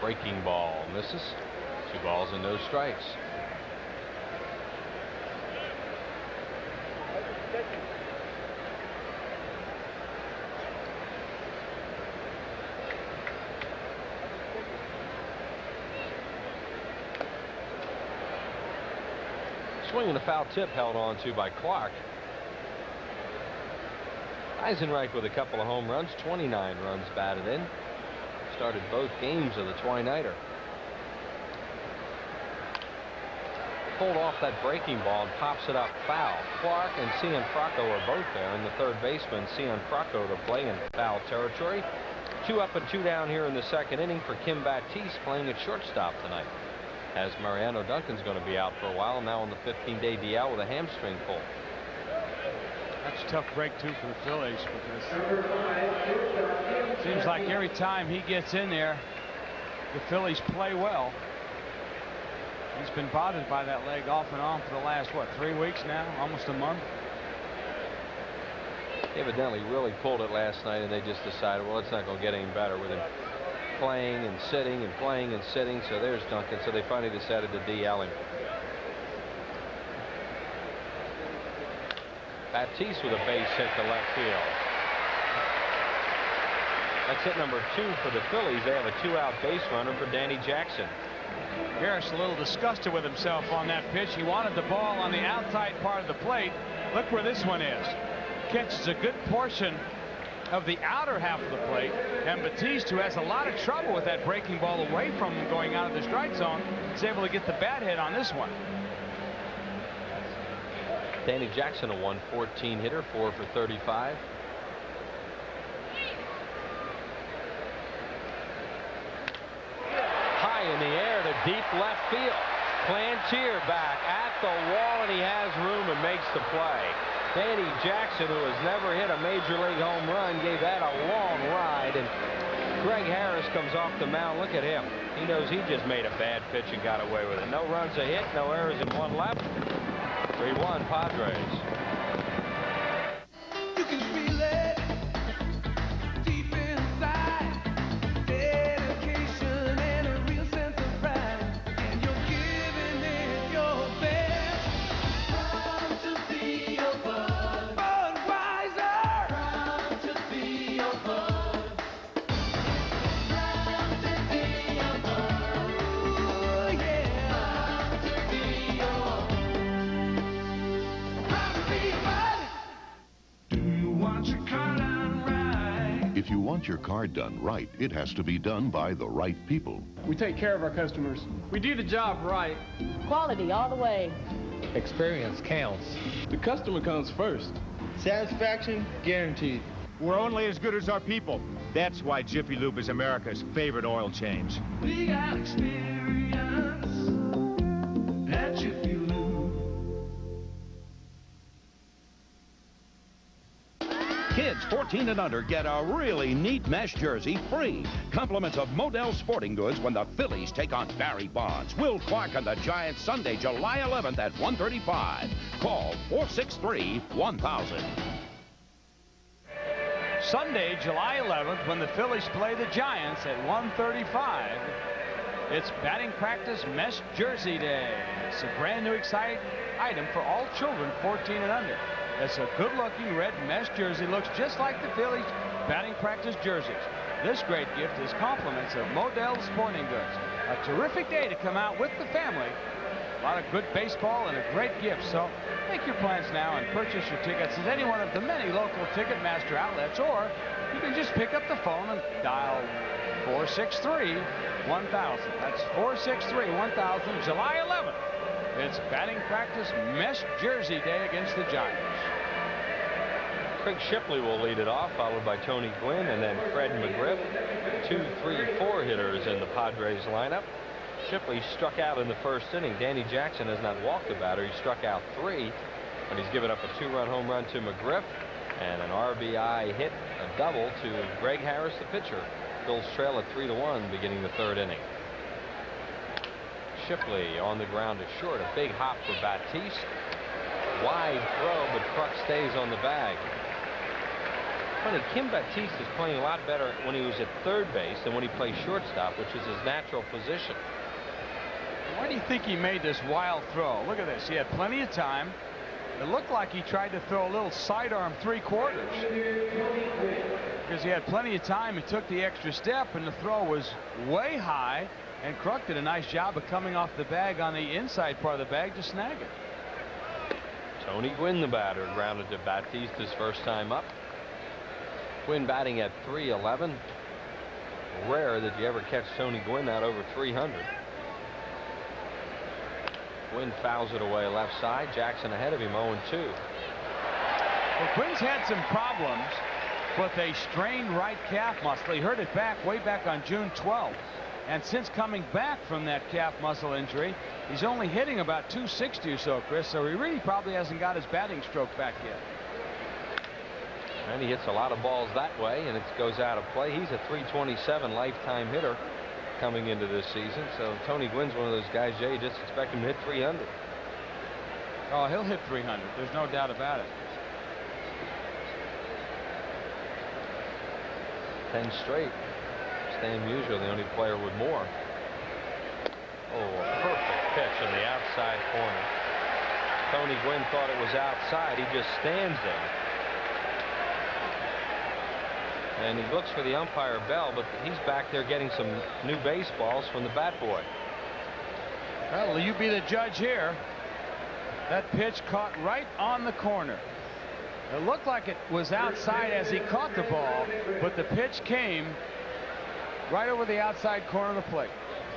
Breaking ball misses. 2 balls and no strikes. Swing and a foul tip held on to by Clark. Eisenreich with a couple of home runs, 29 runs batted in. Started both games of the Twilighter. Pulled off that breaking ball and pops it up foul. Clark and Cianfrocco are both there, and the third baseman, Cianfrocco, to play in foul territory. 2 up and 2 down here in the second inning for Kim Baptiste, playing at shortstop tonight, as Mariano Duncan's going to be out for a while, now on the 15-day DL with a hamstring pull. That's a tough break, too, for the Phillies, because it seems like every time he gets in there, the Phillies play well. He's been bothered by that leg off and on for the last, what, 3 weeks now? Almost a month. Evidently really pulled it last night, and they just decided, well, it's not going to get any better with him playing and sitting and playing and sitting. So there's Duncan. So they finally decided to DL him. Baptiste with a base hit to left field. That's hit number 2 for the Phillies. They have a 2-out base runner for Danny Jackson. Harris a little disgusted with himself on that pitch. He wanted the ball on the outside part of the plate. Look where this one is. Catches a good portion of the outer half of the plate, and Batiste, who has a lot of trouble with that breaking ball away from him going out of the strike zone, is able to get the bat hit on this one. Danny Jackson, a 114 hitter, 4 for 35. High in the air to deep left field. Plantier back at the wall, and he has room and makes the play. Danny Jackson, who has never hit a major league home run, gave that a long ride, and Greg Harris comes off the mound. Look at him. He knows he just made a bad pitch and got away with it. No runs a hit, no errors, and 1 left. 3-1 Padres. You can feel it deep inside. Dedication and a real sense of pride. And you're giving it your best. Proud to be your bud. Budweiser. Proud to be your bud. Proud to be your bud. Ooh, yeah. Proud to be your bud. If you want your car done right, it has to be done by the right people. We take care of our customers. We do the job right. Quality all the way. Experience counts. The customer comes first. Satisfaction guaranteed. We're only as good as our people. That's why Jiffy Lube is America's favorite oil change. We got experience at Jiffy Lube. Kids 14 and under get a really neat mesh jersey free. Compliments of Modell Sporting Goods when the Phillies take on Barry Bonds. Will Clark and the Giants Sunday, July 11th at 1:35. Call 463-1000. Sunday, July 11th, when the Phillies play the Giants at 1:35. It's batting practice mesh jersey day. It's a brand new exciting item for all children 14 and under. It's a good-looking red mesh jersey. Looks just like the Phillies batting practice jerseys. This great gift is compliments of Modell Sporting Goods. A terrific day to come out with the family. A lot of good baseball and a great gift. So make your plans now and purchase your tickets at any one of the many local Ticketmaster outlets, or you can just pick up the phone and dial 463-1000. That's 463-1000, July 11th. It's batting practice mesh jersey day against the Giants. Craig Shipley will lead it off, followed by Tony Gwynn and then Fred McGriff. 2, 3, 4 hitters in the Padres lineup. Shipley struck out in the first inning. Danny Jackson has not walked a batter. He struck out 3, but he's given up a 2-run home run to McGriff and an RBI hit, a double to Greg Harris, the pitcher. Phil's trail at 3-1 beginning the 3rd inning. Shipley on the ground to short. A big hop for Batiste. Wide throw, but Kruk stays on the bag. Funny, Kim Batiste is playing a lot better when he was at third base than when he plays shortstop, which is his natural position. Why do you think he made this wild throw? Look at this. He had plenty of time. It looked like he tried to throw a little sidearm 3/4. Because he had plenty of time. He took the extra step, and the throw was way high. And Kruk did a nice job of coming off the bag on the inside part of the bag to snag it. Tony Gwynn, the batter, grounded to Batiste his first time up. Gwynn batting at .311. Rare that you ever catch Tony Gwynn out over 300. Gwynn fouls it away left side. Jackson ahead of him, 0-2. Well, Gwynn's had some problems with a strained right calf muscle. He hurt it way back on June 12th. And since coming back from that calf muscle injury, he's only hitting about .260 or so, Chris. So he really probably hasn't got his batting stroke back yet. And he hits a lot of balls that way, and it goes out of play. He's a .327 lifetime hitter coming into this season. So Tony Gwynn's one of those guys, Jay, you just expect him to hit 300. Oh, he'll hit 300. There's no doubt about it. 10 straight. Stan Musial, the only player with more. Oh, a perfect pitch in the outside corner. Tony Gwynn thought it was outside. He just stands there. And he looks for the umpire, Bell, but he's back there getting some new baseballs from the bat boy. Well, you be the judge here. That pitch caught right on the corner. It looked like it was outside as he caught the ball, but the pitch came right over the outside corner of the plate.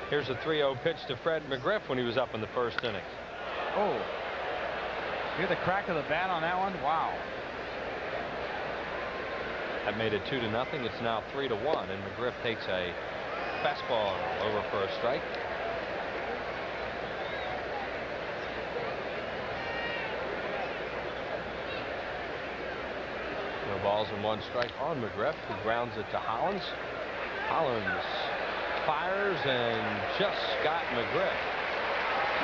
Here's a 3-0 pitch to Fred McGriff when he was up in the first inning. Oh, hear the crack of the bat on that one? Wow. That made it 2-0. It's now 3-1, and McGriff takes a fastball over for a strike. No balls and 1 strike on McGriff, who grounds it to Hollins. Hollins fires and just got McGriff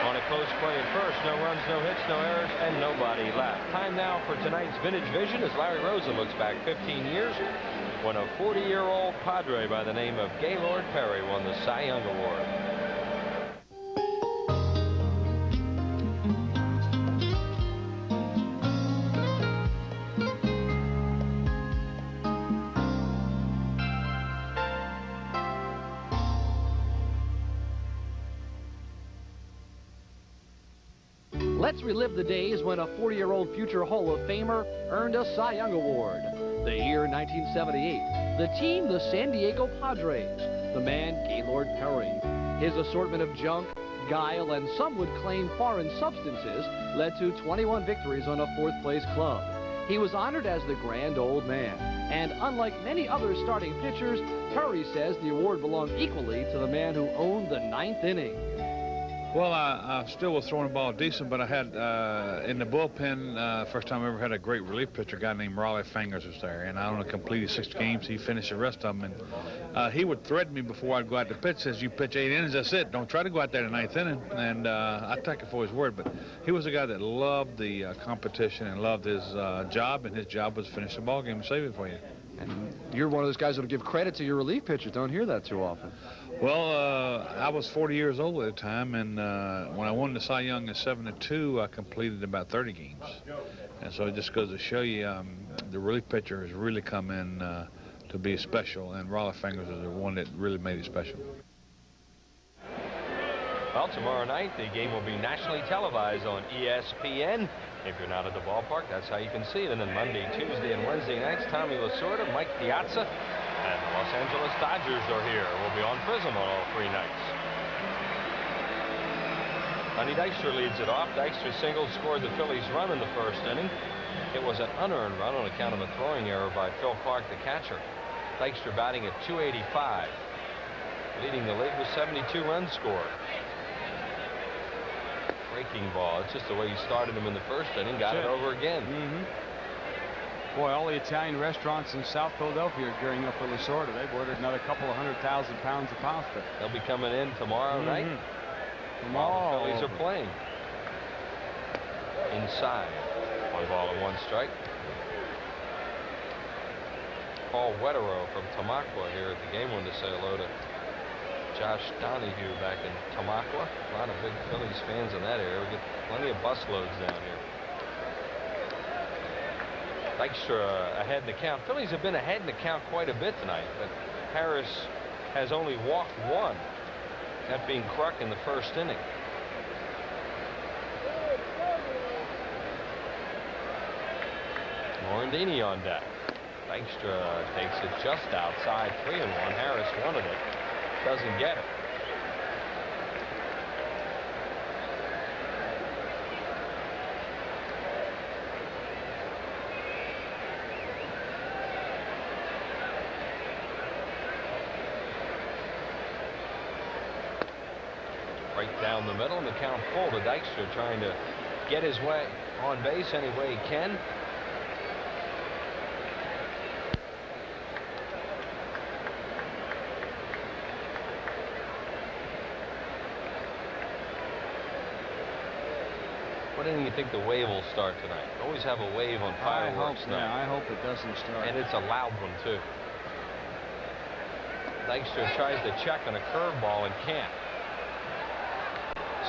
on a close play at first. No runs, no hits, no errors, and nobody left. Time now for tonight's Vintage Vision as Larry Rosa looks back 15 years when a 40-year-old Padre by the name of Gaylord Perry won the Cy Young Award. Let's relive the days when a 40-year-old future Hall of Famer earned a Cy Young Award. The year 1978. The team, the San Diego Padres. The man, Gaylord Perry. His assortment of junk, guile, and some would claim foreign substances led to 21 victories on a 4th-place club. He was honored as the grand old man. And unlike many other starting pitchers, Perry says the award belonged equally to the man who owned the 9th inning. Well, I still was throwing the ball decent, but I had in the bullpen, first time I ever had a great relief pitcher, a guy named Raleigh Fingers was there, and I only completed 6 games. He finished the rest of them, and he would threaten me before I'd go out to pitch. Says, "You pitch 8 innings, that's it. Don't try to go out there in the 9th inning." And I take it for his word, but he was a guy that loved the competition and loved his job, and his job was to finish the ball game and save it for you. And you're one of those guys that'll give credit to your relief pitchers. Don't hear that too often. Well, I was 40 years old at the time, and when I won the Cy Young in '72, I completed about 30 games. And so it just goes to show you the relief pitcher has really come in to be special, and Raleigh Fingers is the one that really made it special. Well, tomorrow night, the game will be nationally televised on ESPN. If you're not at the ballpark, that's how you can see it. And then Monday, Tuesday, and Wednesday nights, Tommy Lasorda, Mike Piazza, and the Los Angeles Dodgers are here. We'll be on Prism on all 3 nights. Sonny Dykstra leads it off. Dykstra single scored the Phillies' run in the first inning. It was an unearned run on account of a throwing error by Phil Clark, the catcher. Dykstra batting at .285, leading the league with 72 runs scored. Breaking ball. It's just the way he started him in the first inning. Got it over again. Boy, all the Italian restaurants in South Philadelphia are gearing up for Lasorda. They've ordered another couple of 100,000 pounds of pasta. They'll be coming in tomorrow night. While the Phillies are playing. Inside. 1 ball and 1 strike. Paul Wetterow from Tamaqua here at the game wanted to say hello to Josh Donahue back in Tamaqua. A lot of big Phillies fans in that area. We get plenty of bus loads down here. Dykstra ahead in the count. Phillies have been ahead in the count quite a bit tonight, but Harris has only walked 1, that being Kruk in the first inning. Morandini on deck. Dykstra takes it just outside, 3-1. Harris wanted it. Doesn't get it. Right down the middle, and the count full to Dykstra, trying to get his way on base any way he can. What inning do you think the wave will start tonight? Always have a wave on fireworks night. Yeah, I hope it doesn't start. And it's a loud one, too. Dykstra tries to check on a curveball and can't.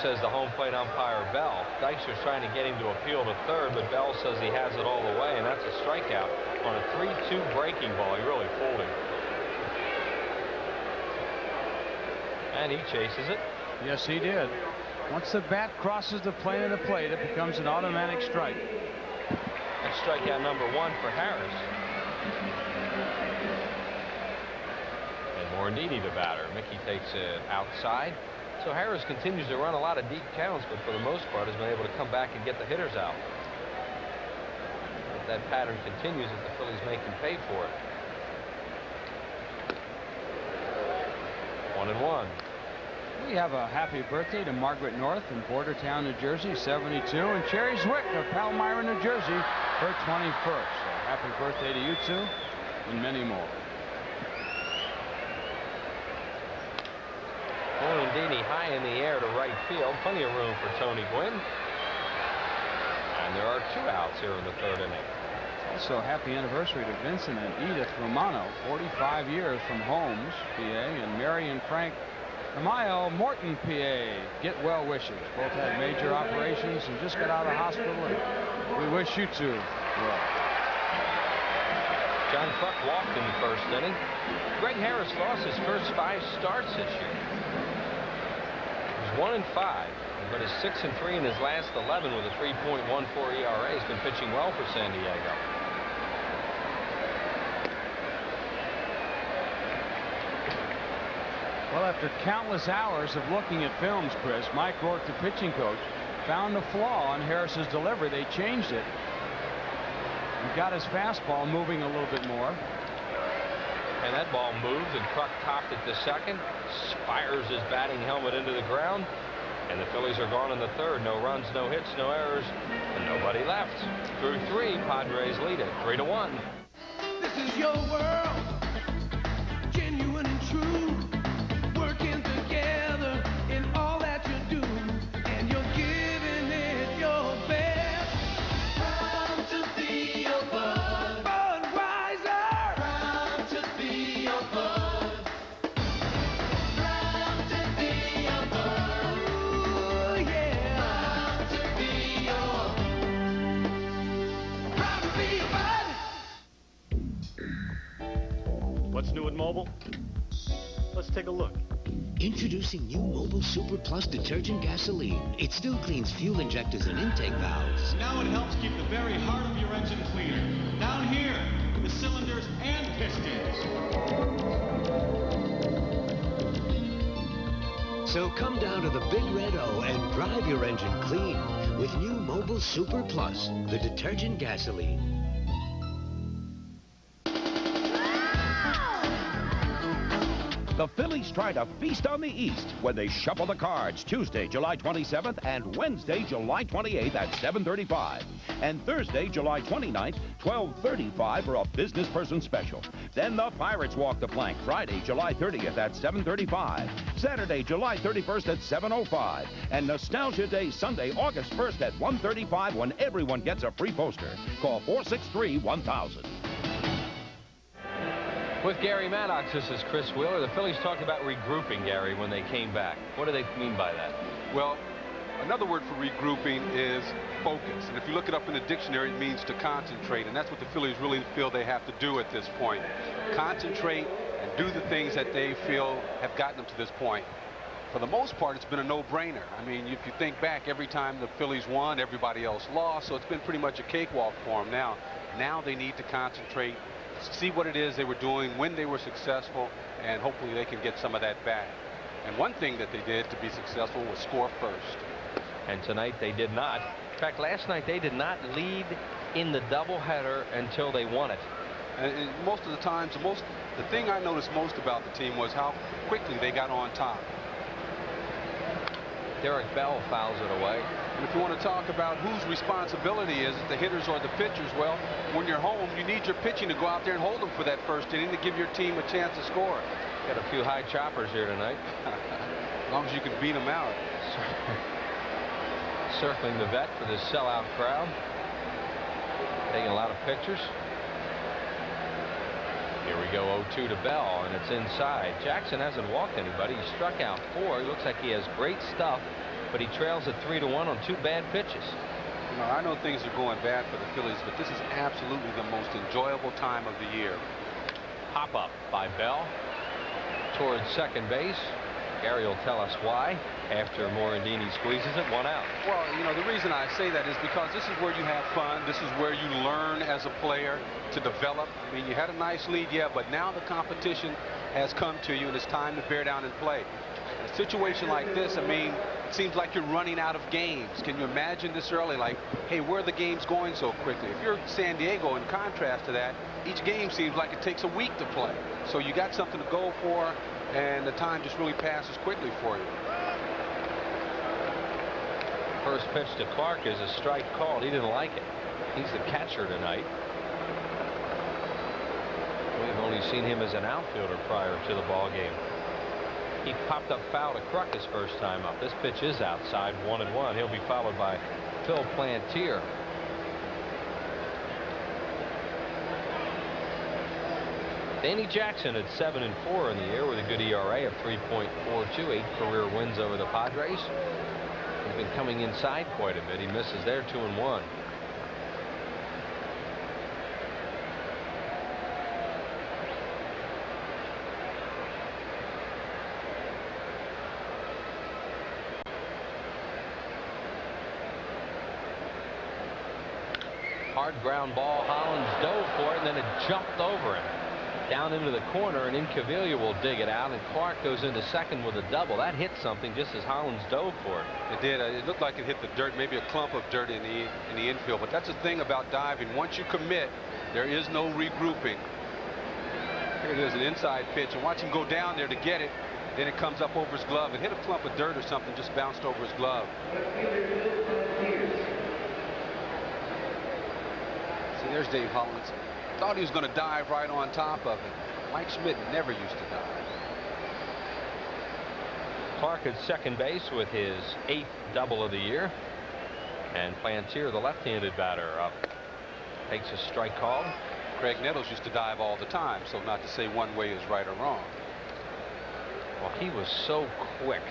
Says the home plate umpire, Bell. Dykstra's trying to get him to appeal to third, but Bell says he has it all the way, and that's a strikeout. on a 3-2 breaking ball. He really fooled him. And he chases it. Yes, he did. Once the bat crosses the plane of the plate, it becomes an automatic strike. That's strikeout number 1 for Harris. And Morandini, the batter. Mickey takes it outside. So Harris continues to run a lot of deep counts, but for the most part has been able to come back and get the hitters out. If that pattern continues, if the Phillies make him pay for it. 1-1. We have a happy birthday to Margaret North in Bordertown, New Jersey, 72, and Cherry Zwick of Palmyra, New Jersey, her 21st. So happy birthday to you two and many more. Morandini high in the air to right field. Plenty of room for Tony Gwynn. And there are 2 outs here in the 3rd inning. Also, happy anniversary to Vincent and Edith Romano, 45 years from Holmes, PA, and Mary and Frank Amayo, Morton, PA. Get well wishes. Both had major operations and just got out of hospital, and we wish you two well. John Kruk walked in the 1st inning. Greg Harris lost his first 5 starts this year. He's 1-5, but is 6-3 in his last 11 with a 3.14 ERA. He's been pitching well for San Diego. Well, after countless hours of looking at films, Chris, Mike Rourke, the pitching coach, found a flaw in Harris's delivery. They changed it. He got his fastball moving a little bit more. And that ball moved, and Kruk topped it to second. Fires his batting helmet into the ground. And the Phillies are gone in the 3rd. No runs, no hits, no errors, and nobody left. Through 3, Padres lead it 3-1. This is your world, genuine and true, working together in all that you do, and you're giving it your best. Proud to be your bud, Budweiser. Proud to be your bud. Proud to be your bud. Ooh, yeah. Proud to be your. Proud to be your bud. What's new at Mobile? Let's take a look. Introducing new Mobile Super Plus detergent gasoline. It still cleans fuel injectors and intake valves. Now it helps keep the very heart of your engine cleaner. Down here, the cylinders and pistons. So come down to the Big Red O and drive your engine clean with new Mobile Super Plus, the detergent gasoline. The Phillies try to feast on the East when they shuffle the cards Tuesday, July 27th and Wednesday, July 28th at 7:35. And Thursday, July 29th, 12:35 for a business person special. Then the Pirates walk the plank Friday, July 30th at 7:35. Saturday, July 31st at 7:05. And Nostalgia Day Sunday, August 1st at 1:35 when everyone gets a free poster. Call 463-1000. With Gary Maddox, this is Chris Wheeler. The Phillies talked about regrouping, Gary, when they came back. What do they mean by that? Well, another word for regrouping is focus. And if you look it up in the dictionary, it means to concentrate. And that's what the Phillies really feel they have to do at this point. Concentrate and do the things that they feel have gotten them to this point. For the most part, it's been a no-brainer. I mean, if you think back, every time the Phillies won, everybody else lost. So it's been pretty much a cakewalk for them now. Now they need to concentrate, see what it is they were doing when they were successful, and hopefully they can get some of that back. And one thing that they did to be successful was score first. And tonight they did not. In fact, last night they did not lead in the doubleheader until they won it. And most of the times, the thing I noticed most about the team was how quickly they got on top. Derek Bell fouls it away. And if you want to talk about whose responsibility is it, the hitters or the pitchers, well, when you're home, you need your pitching to go out there and hold them for that first inning to give your team a chance to score. Got a few high choppers here tonight. As long as you can beat them out. Circling the vet for this sellout crowd. Taking a lot of pictures. Here we go, 0-2 to Bell, and it's inside. Jackson hasn't walked anybody. He struck out 4. He looks like he has great stuff, but he trails at 3-1 on 2 bad pitches. You know, I know things are going bad for the Phillies, but this is absolutely the most enjoyable time of the year. Pop up by Bell towards second base. Gary will tell us why after Morandini squeezes it, 1 out. Well, you know, the reason I say that is because this is where you have fun. This is where you learn as a player to develop. I mean, you had a nice lead, yeah, but now the competition has come to you and it's time to bear down and play. In a situation like this, I mean, it seems like you're running out of games. Can you imagine this early? Like, hey, where are the games going so quickly? If you're San Diego, in contrast to that, each game seems like it takes a week to play. So you got something to go for, and the time just really passes quickly for you. First pitch to Clark is a strike called. He didn't like it. He's the catcher tonight. We've only seen him as an outfielder prior to the ball game. He popped up foul to Kruk his first time up. This pitch is outside, 1-1. He'll be followed by Phil Plantier. Danny Jackson at 7-4 in the year with a good ERA of 3.42, 8 career wins over the Padres. He's been coming inside quite a bit. He misses there, 2-1. Hard ground ball. Hollins dove for it, and then it jumped over him down into the corner, and Incaviglia will dig it out, and Clark goes into second with a double. That hit something just as Hollins dove for it. It did. It looked like it hit the dirt, maybe a clump of dirt in the infield. But that's the thing about diving. Once you commit, there is no regrouping. Here it is, an inside pitch, and watch him go down there to get it. Then it comes up over his glove. It hit a clump of dirt or something, just bounced over his glove. See, there's Dave Hollins. Thought he was going to dive right on top of it. Mike Schmidt never used to dive. Clark at second base with his 8th double of the year. And Plantier, the left-handed batter, up. Takes a strike call. Craig Nettles used to dive all the time, so not to say one way is right or wrong. Well, he was so quick.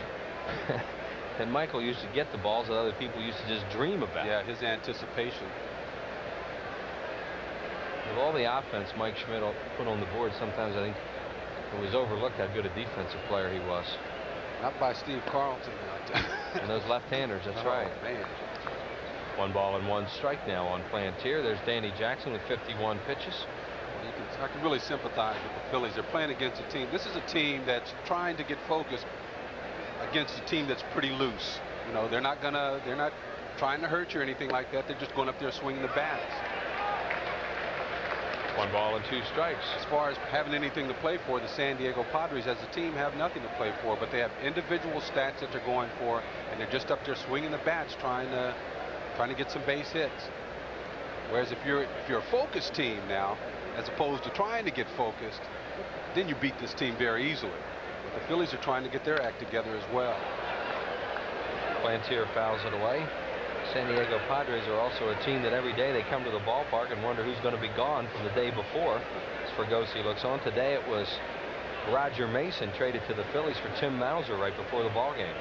And Michael used to get the balls that other people used to just dream about. Yeah, his anticipation. With all the offense Mike Schmidt put on the board, sometimes I think it was overlooked how good a defensive player he was. Not by Steve Carlton. And those left-handers, that's right. Man. 1 ball and 1 strike now on Plantier. There's Danny Jackson with 51 pitches. I can really sympathize with the Phillies. They're playing against a team. This is a team that's trying to get focused against a team that's pretty loose. You know, they're not trying to hurt you or anything like that. They're just going up there swinging the bats. 1 ball and 2 strikes. As far as having anything to play for, the San Diego Padres as a team have nothing to play for, but they have individual stats that they're going for, and they're just up there swinging the bats, trying to get some base hits. Whereas if you're a focused team now, as opposed to trying to get focused, then you beat this team very easily. But the Phillies are trying to get their act together as well. Plantier fouls it away. San Diego Padres are also a team that every day they come to the ballpark and wonder who's going to be gone from the day before. As Fregosi looks on, today it was Roger Mason traded to the Phillies for Tim Mauser right before the ball game.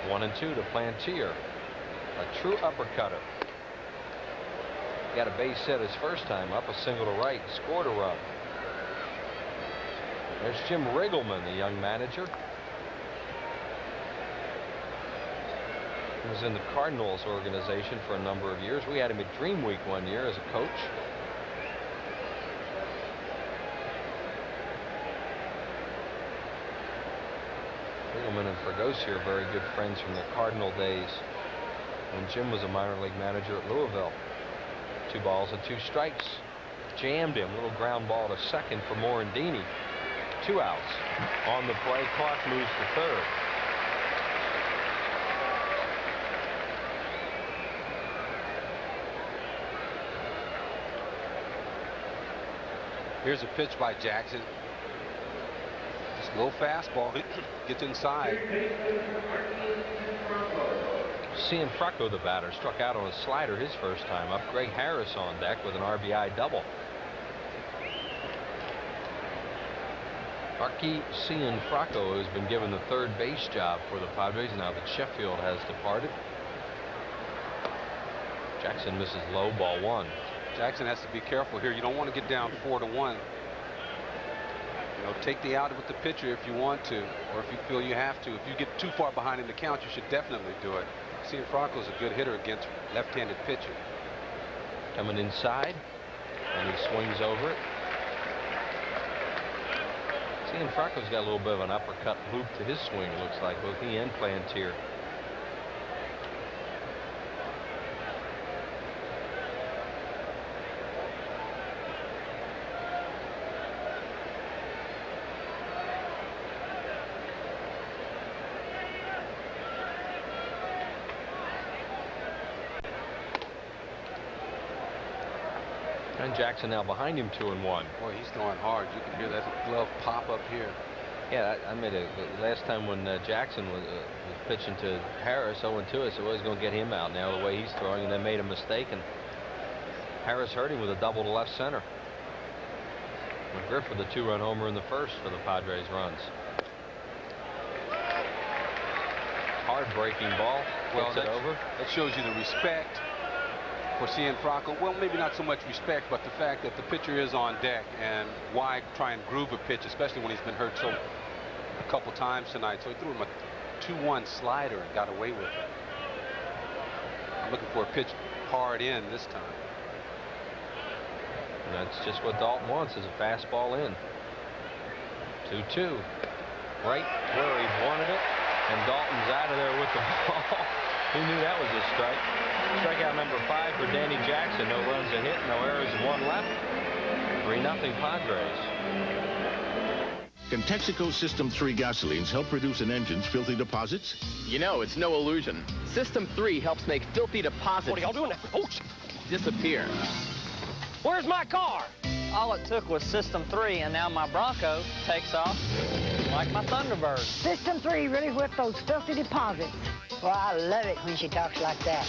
One and 2 to Plantier. A true uppercutter. Got a base hit his first time up, a single to right, scored a run. There's Jim Riggleman, the young manager. He was in the Cardinals organization for a number of years. We had him at Dream Week one year as a coach. Riggleman and Fregosi are very good friends from the Cardinal days when Jim was a minor league manager at Louisville. 2 balls and 2 strikes. Jammed him. Little ground ball to second for Morandini. 2 outs. On the play, Clark moves to third. Here's a pitch by Jackson. Just a little fastball. Gets inside. Cianfrocco, the batter, struck out on a slider his first time up. Greg Harris on deck with an RBI double. Marquis Cianfrocco has been given the third base job for the Padres now that Sheffield has departed. Jackson misses low, ball 1. Jackson has to be careful here. You don't want to get down 4-1. You know, take the out with the pitcher if you want to, or if you feel you have to. If you get too far behind in the count, you should definitely do it. Cianfrocco is a good hitter against left-handed pitching. Coming inside, and he swings over it. Cianfrocco's got a little bit of an uppercut loop to his swing, it looks like, both he and Plantier. And Jackson now behind him 2-1. Boy, he's throwing hard. You can hear that glove pop up here. Yeah, I made a last time when Jackson was pitching to Harris 0-2. I said, well, he's going to get him out now the way he's throwing, and they made a mistake, and Harris hurt him with a double to left center. McGriff with a 2-run homer in the first for the Padres runs. Hard breaking ball. Well, Gets it over. That shows you the respect for Cianfrocco. Well, maybe not so much respect, but the fact that the pitcher is on deck, and why try and groove a pitch, especially when he's been hurt a couple times tonight. So he threw him a 2-1 slider and got away with it. I'm looking for a pitch hard in this time. And that's just what Dalton wants, is a fastball in. 2-2. Right where he wanted it, and Dalton's out of there with the ball. Who knew that was a strike? Strikeout number 5 for Danny Jackson. No runs a hit, no errors, 1 left. 3-0 Padres. Can Texaco System 3 gasolines help reduce an engine's filthy deposits? You know, it's no illusion. System 3 helps make filthy deposits. What are y'all doing? Oh, disappear. Where's my car? All it took was System 3, and now my Bronco takes off like my Thunderbird. System 3 really whipped those filthy deposits. Well, I love it when she talks like that.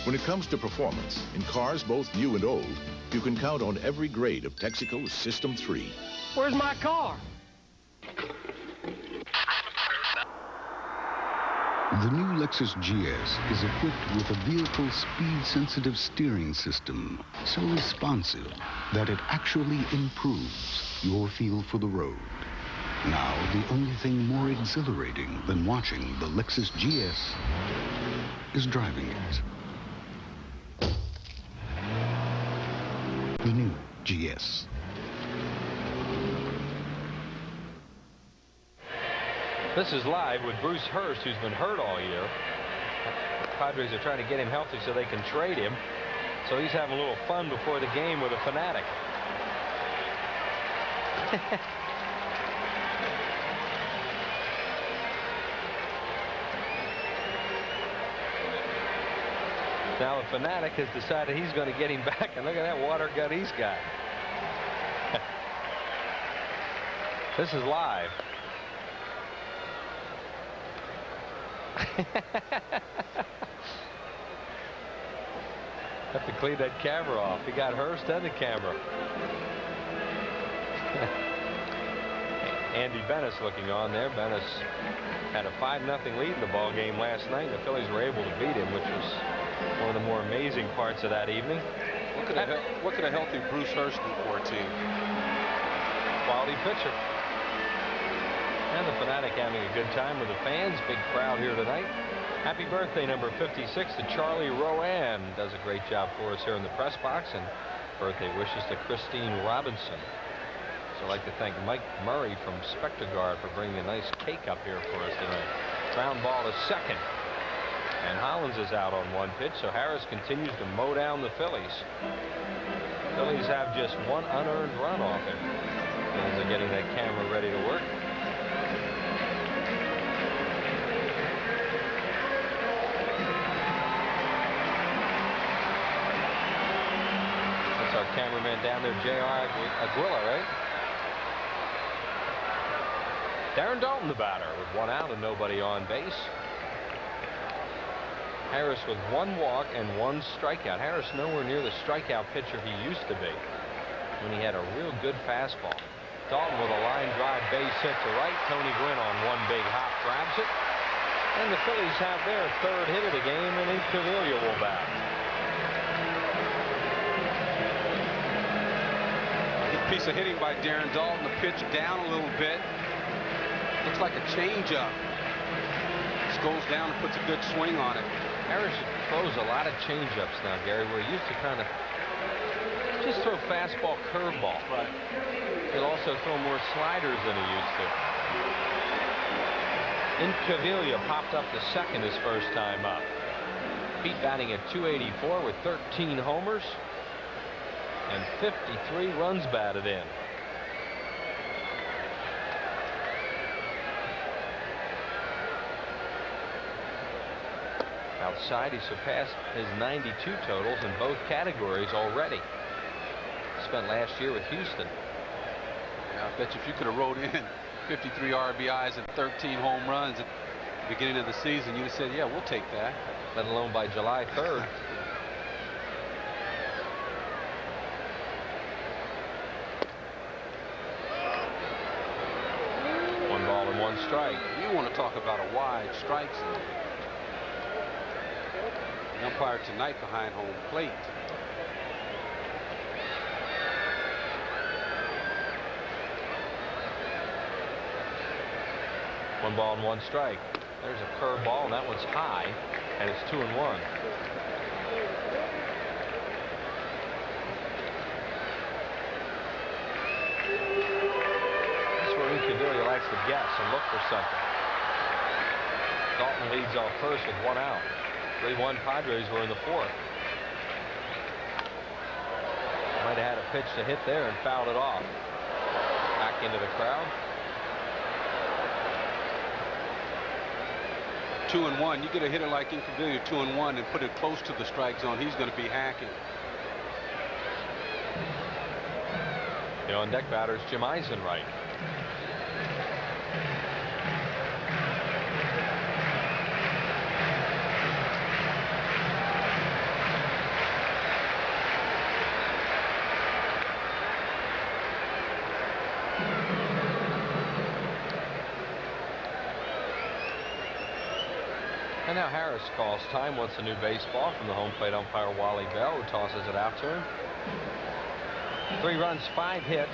When it comes to performance, in cars both new and old, you can count on every grade of Texaco System 3. Where's my car? The new Lexus GS is equipped with a vehicle speed-sensitive steering system so responsive that it actually improves your feel for the road. Now, the only thing more exhilarating than watching the Lexus GS is driving it. The new GS. This is live with Bruce Hurst, who's been hurt all year. The Padres are trying to get him healthy so they can trade him. So he's having a little fun before the game with a fanatic. Now the fanatic has decided he's going to get him back, and look at that water gun he's got. This is live. Have to clean that camera off. He got Hurst and the camera. Andy Bennis looking on there. Bennis had a 5-0 lead in the ball game last night. The Phillies were able to beat him, which was one of the more amazing parts of that evening. What could a healthy Bruce Hurst do for a team? Quality pitcher. And the fanatic having a good time with the fans. Big crowd here tonight. Happy birthday, number 56, to Charlie Rowan. Does a great job for us here in the press box. And birthday wishes to Christine Robinson. So I'd like to thank Mike Murray from Spectagard for bringing a nice cake up here for us tonight. Ground ball to second. And Hollins is out on 1 pitch, so Harris continues to mow down the Phillies. Phillies have just 1 unearned run off him. Phillies are getting that camera ready to work. That's our cameraman down there, J.R. Aguila, right? Darren Dalton, the batter, with 1 out and nobody on base. Harris with 1 walk and 1 strikeout. Harris nowhere near the strikeout pitcher he used to be when he had a real good fastball. Dalton with a line drive base hit to right. Tony Gwynn on one big hop grabs it. And the Phillies have their third hit of the game, and Incaviglia will bat. Good piece of hitting by Darren Dalton. The pitch down a little bit. Looks like a changeup. Just goes down and puts a good swing on it. Harris throws a lot of changeups now, Gary, where he used to kind of just throw fastball, curveball. Right. He'll also throw more sliders than he used to. Incaviglia popped up to second his first time up. Pete batting at .284 with 13 homers and 53 runs batted in. Outside, he surpassed his 92 totals in both categories already. Spent last year with Houston. Yeah, I bet you if you could have wrote in 53 RBIs and 13 home runs at the beginning of the season, you'd have said, yeah, we'll take that. Let alone by July 3rd. One ball and one strike. You want to talk about a wide strike zone. The umpire tonight behind home plate. One ball and one strike. There's a curveball, and that one's high, and it's 2-1. That's where Incaviglia likes to guess and look for something. Dalton leads off first with one out. 3-1 Padres were in the fourth. Might have had a pitch to hit there and fouled it off. Back into the crowd. 2-1. You get a hitter like Incaviglia 2-1 and put it close to the strike zone, he's going to be hacking. The on deck batter is Jim Eisenreich. And now Harris calls time, wants a new baseball from the home plate umpire Wally Bell, who tosses it out to him. 3 runs, 5 hits,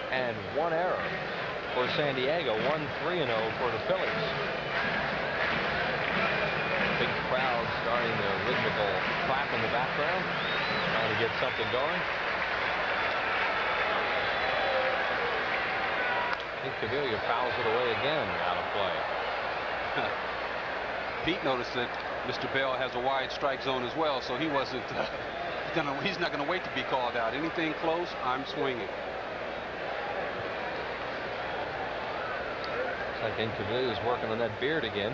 and 1 error for San Diego. 1-3-0 for the Phillies. Big crowd starting the rhythmical clap in the background, trying to get something going. Incaviglia fouls it away again, out of play. Pete noticed that Mr. Bell has a wide strike zone as well, so he wasn't he's not going to wait to be called out. Anything close, I'm swinging. Looks like Incaviglia is working on that beard again.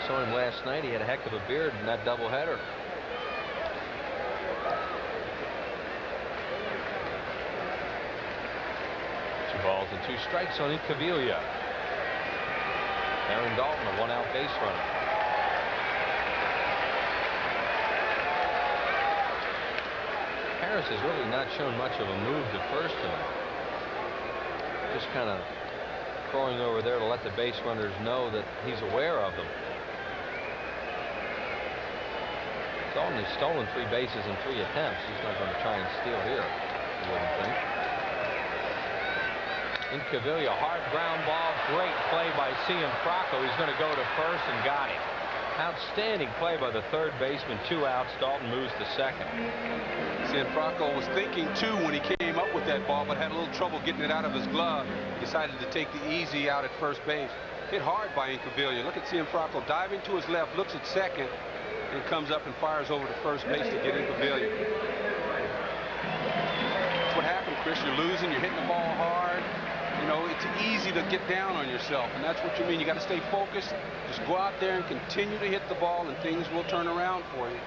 Saw him last night. He had a heck of a beard in that doubleheader. Two balls and 2 strikes on Incaviglia. Aaron Dalton, a 1-out base runner. Harris has really not shown much of a move to first tonight. Just kind of throwing over there to let the base runners know that he's aware of them. Dalton has stolen 3 bases in 3 attempts. He's not going to try and steal here, I wouldn't think. Incaviglia, hard ground ball, great play by Cianfrocco. He's going to go to first and got him. Outstanding play by the third baseman. 2 outs. Dalton moves to second. Cianfrocco was thinking too when he came up with that ball, but had a little trouble getting it out of his glove. He decided to take the easy out at first base. Hit hard by Incaviglia. Look at Cianfrocco diving to his left, looks at second, and comes up and fires over to first base to get Incaviglia. That's what happened, Chris. You're losing. You're hitting the ball hard. You know, it's easy to get down on yourself, and that's what you mean. You got to stay focused. Just go out there and continue to hit the ball, and things will turn around for you.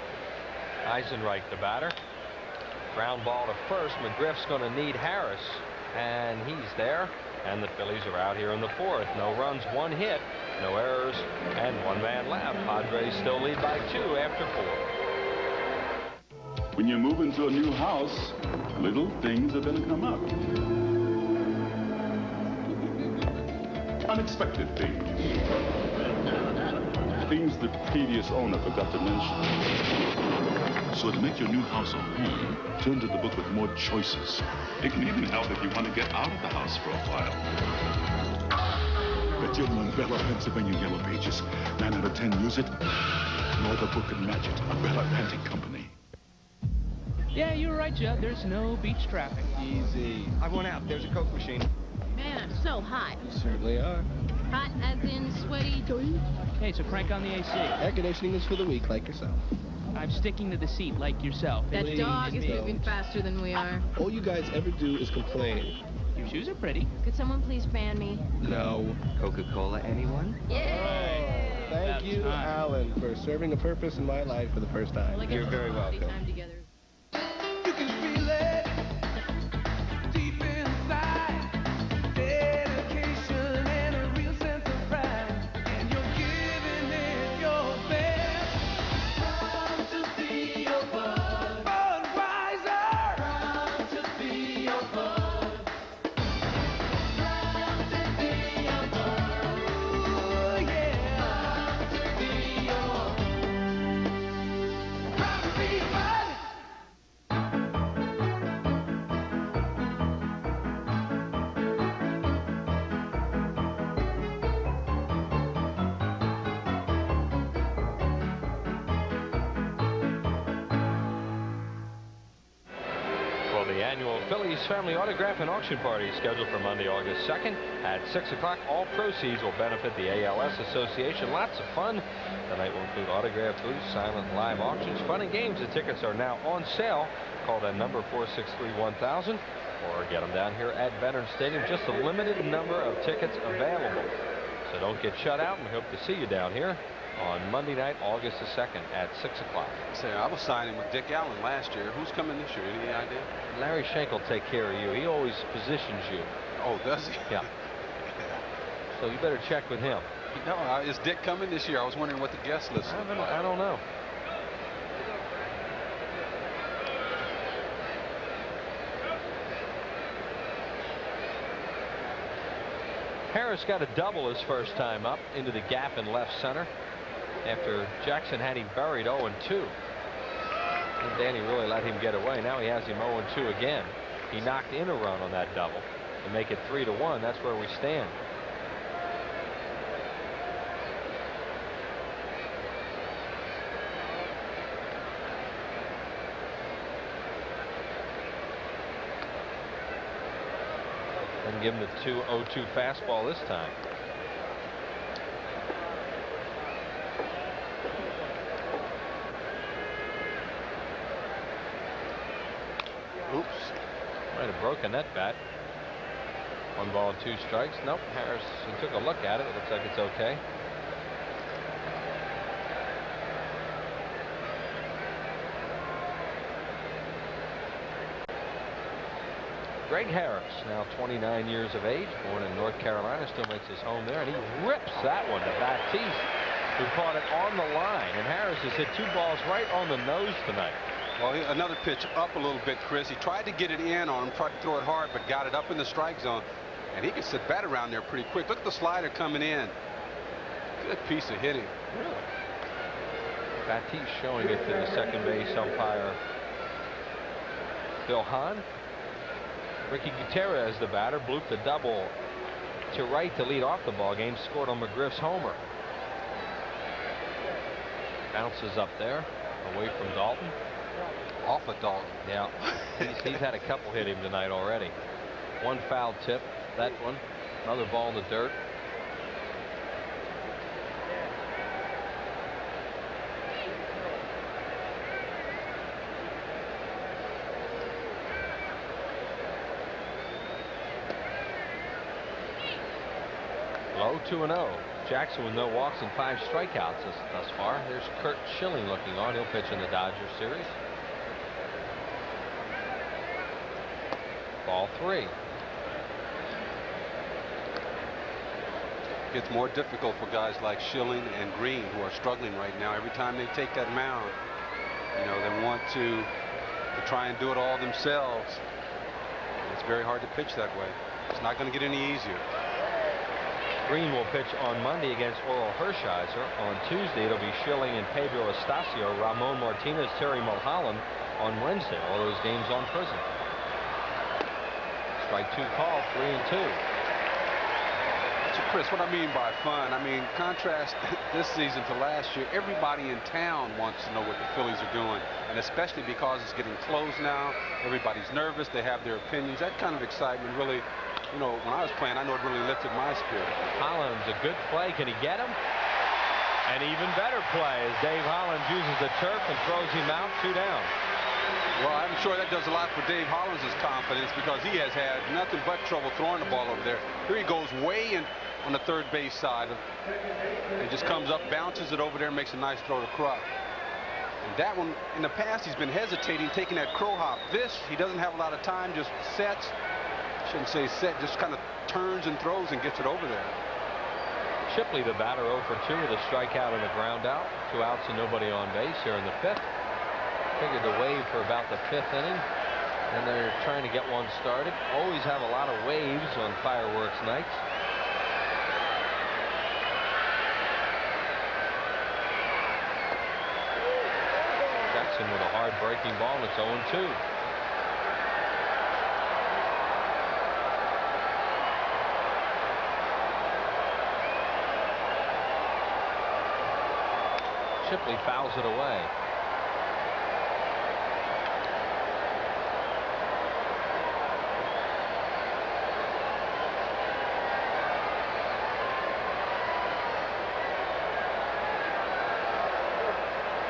Eisenreich, the batter. Ground ball to first. McGriff's going to need Harris, and he's there. And the Phillies are out here in the fourth. No runs, 1 hit, no errors, and 1 man left. Padres still lead by 2 after 4. When you move into a new house, little things are going to come up. Unexpected things. Things the previous owner forgot to mention. So to make your new house a home, turn to the book with more choices. It can even help if you want to get out of the house for a while. The Gentleman Bella Pennsylvania Yellow Pages. 9 out of 10 use it. No other book can match it. A Bella Atlantic Company. Yeah, you're right, Judd. There's no beach traffic. Easy. I want out. There's a Coke machine. Man, I'm so hot. You certainly are. Hot as in sweaty. Hey, so crank on the AC. Air conditioning is for the weak, like yourself. I'm sticking to the seat like yourself. That Please dog is don't. moving faster than we are. All you guys ever do is complain. Your shoes are pretty. Could someone please fan me? No. Coca-Cola, anyone? Yay! Thank you, Alan, for serving a purpose in my life for the first time. Well, You're very welcome. Time together. You can feel it deep inside. Dedication and a real sense of pride. And you're giving it your best. Proud to be your bud. Budweiser. Proud to be your bud. Proud to be your bud. Ooh, yeah. Proud to be your proud to be your bud. Well, the annual Phillies Family Autograph and Auction Party is scheduled for Monday, August 2nd at 6 o'clock. All proceeds will benefit the ALS Association. Lots of fun. The night will include autograph booths, silent live auctions, fun and games. The tickets are now on sale. Call that number 463-1000 or get them down here at Veterans Stadium. Just a limited number of tickets available. So don't get shut out, and we hope to see you down here on Monday night, August the 2nd at 6 o'clock. Say, I was signing with Dick Allen last year. Who's coming this year? Any idea? Larry Schenk will take care of you. He always positions you. Oh, does he? Yeah. So you better check with him. No, is Dick coming this year? I was wondering what the guest list is. I don't know. Harris got a double his first time up into the gap in left center after Jackson had him buried 0-2. And Danny really let him get away. Now he has him 0-2 again. He knocked in a run on that double to make it 3-1. That's where we stand. And give him the 2-0-2 fastball this time. Oops. Might have broken that bat. 1 ball and 2 strikes. Nope. Harris, he took a look at it. It looks like it's okay. Greg Harris, now 29 years of age, born in North Carolina, still makes his home there, and he rips that one to Batiste, who caught it on the line. And Harris has hit 2 balls right on the nose tonight. Well, another pitch up a little bit, Chris. He tried to get it in on him, tried to throw it hard, but got it up in the strike zone. And he can sit bat around there pretty quick. Look at the slider coming in. Good piece of hitting. Really? Batiste showing it to the second base umpire, Bill Hahn. Ricky Gutierrez, the batter, blooped the double to right to lead off the ball game, scored on McGriff's homer. Bounces up there, away from Dalton. Off of Dalton. Yeah, he's had a couple hit him tonight already. 1 foul tip, that one. Another ball in the dirt. Low 2-0. Jackson with no walks and 5 strikeouts thus far. There's Kurt Schilling looking on. He'll pitch in the Dodgers series. Ball 3. Gets more difficult for guys like Schilling and Green, who are struggling right now. Every time they take that mound, you know, they want to to try and do it all themselves. It's very hard to pitch that way. It's not going to get any easier. Green will pitch on Monday against Oral Hershiser. On Tuesday, it'll be Schilling and Pedro Estacio, Ramon Martinez, Terry Mulholland on Wednesday. All those games on Prism. Strike 2 call, 3-2. So Chris, what I mean by fun, I mean contrast this season to last year. Everybody in town wants to know what the Phillies are doing, and especially because it's getting close now. Everybody's nervous. They have their opinions. That kind of excitement really, you know, when I was playing, I know it really lifted my spirit. Hollins, a good play. Can he get him? An even better play as Dave Hollins uses the turf and throws him out, 2 down. Well, I'm sure that does a lot for Dave Hollins' confidence because he has had nothing but trouble throwing the ball over there. Here he goes way in on the third base side. It just comes up, bounces it over there, and makes a nice throw to Kruk. And that one, in the past, he's been hesitating, taking that crow hop. This, he doesn't have a lot of time, just sets. Shouldn't say set, just kind of turns and throws and gets it over there. Shipley, the batter, 0 for 2 with a strikeout and a ground out. 2 outs and nobody on base here in the 5th. Figured to wave for about the 5th inning, and they're trying to get one started. Always have a lot of waves on fireworks nights. Jackson with a hard breaking ball, and it's 0-2. Shipley fouls it away.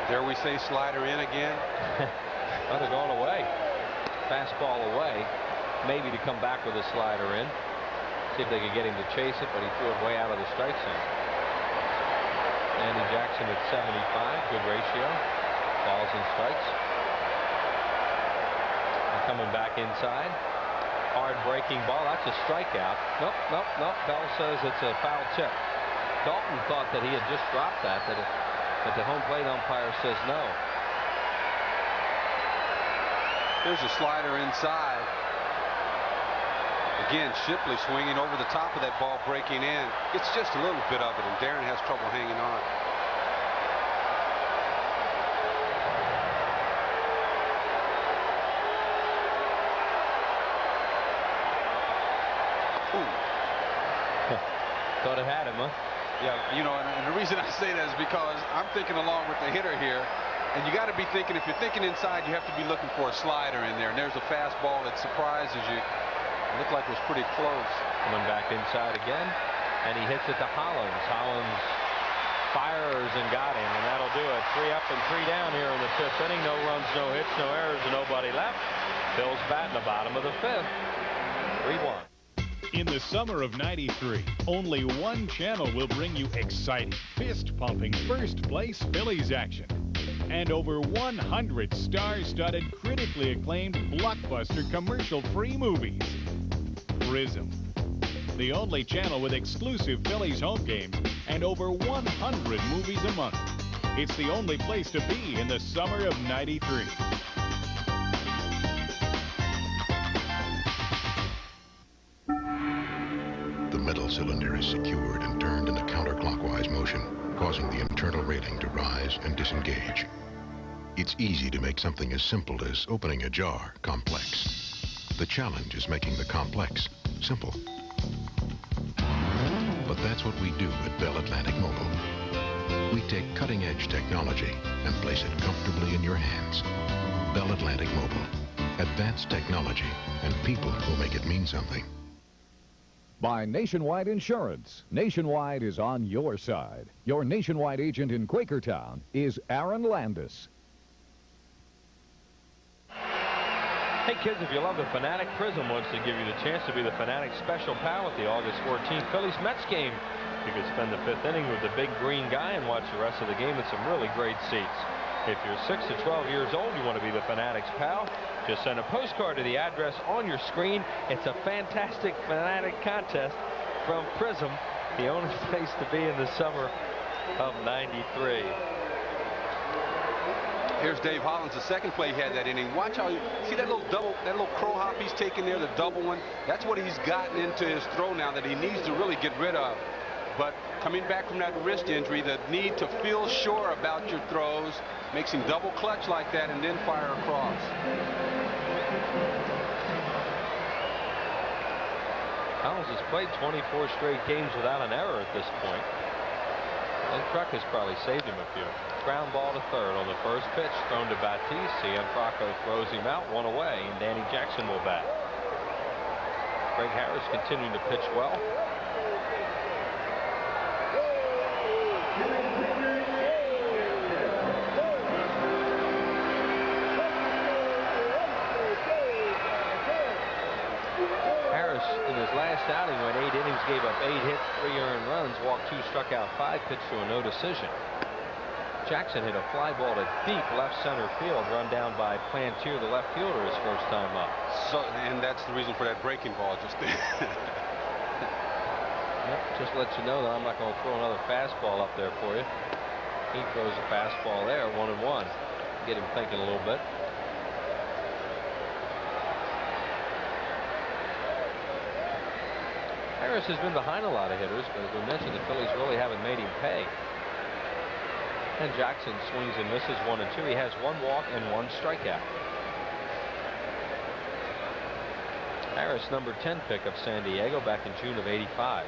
There we say slider in again. Well, they're going away. Fastball away. Maybe to come back with a slider in. See if they could get him to chase it, but he threw it way out of the strike zone. Andy Jackson at 75. Good ratio. Balls and strikes. And coming back inside. Hard breaking ball. That's a strikeout. Nope, nope, nope. Bell says it's a foul tip. Dalton thought that he had just dropped that. But the home plate umpire says no. Here's a slider inside. Again, Shipley swinging over the top of that ball, breaking in. It's just a little bit of it, and Darren has trouble hanging on. Thought it had him, huh? Yeah, you know, and the reason I say that is because I'm thinking along with the hitter here, and you got to be thinking, if you're thinking inside, you have to be looking for a slider in there, and there's a fastball that surprises you. It looked like it was pretty close. Coming back inside again, and he hits it to Hollins. Hollins fires and got him, and that'll do it. 3 up and 3 down here in the 5th inning. No runs, no hits, no errors, and nobody left. Phil's bat in the bottom of the 5th. 3-1. In the summer of '93, only one channel will bring you exciting, fist-pumping, first-place Phillies action. And over 100 star-studded, critically acclaimed, blockbuster, commercial-free movies. Prism. The only channel with exclusive Phillies home games and over 100 movies a month. It's the only place to be in the summer of '93. The metal cylinder is secured and turned in a counterclockwise motion, causing the internal railing to rise and disengage. It's easy to make something as simple as opening a jar complex. The challenge is making the complex simple. But that's what we do at Bell Atlantic Mobile. We take cutting-edge technology and place it comfortably in your hands. Bell Atlantic Mobile. Advanced technology and people who make it mean something. By Nationwide Insurance. Nationwide is on your side. Your Nationwide agent in Quakertown is Aaron Landis. Hey kids, if you love the Fanatic, Prism wants to give you the chance to be the Fanatic special pal at the August 14th Phillies-Mets game. You can spend the 5th inning with the big green guy and watch the rest of the game in some really great seats. If you're 6 to 12 years old, you want to be the Fanatic's pal, just send a postcard to the address on your screen. It's a fantastic Fanatic contest from Prism, the only place to be in the summer of '93. Here's Dave Hollins, the second play he had that inning. Watch how see that little crow hop he's taking there, the double one. That's what he's gotten into his throw now that he needs to really get rid of. But coming back from that wrist injury, the need to feel sure about your throws makes him double clutch like that and then fire across. Hollins has played 24 straight games without an error at this point. And Truck has probably saved him a few. Ground ball to third on the first pitch, thrown to Batiste, and Franco throws him out, one away, and Danny Jackson will bat. Greg Harris continuing to pitch well. Harris in his last outing went 8 innings, gave up 8 hits, 3 earned runs, walked 2, struck out 5, pitched to a no decision. Jackson hit a fly ball to deep left center field, run down by Plantier, the left fielder, his first time up. So, and that's the reason for that breaking ball just there. Yep, just let you know that I'm not going to throw another fastball up there for you. He throws a fastball there, 1-1. Get him thinking a little bit. Harris has been behind a lot of hitters, but as we mentioned, the Phillies really haven't made him pay. And Jackson swings and misses 1 and 2. He has 1 walk and 1 strikeout. Harris, number 10 pick of San Diego back in June of '85.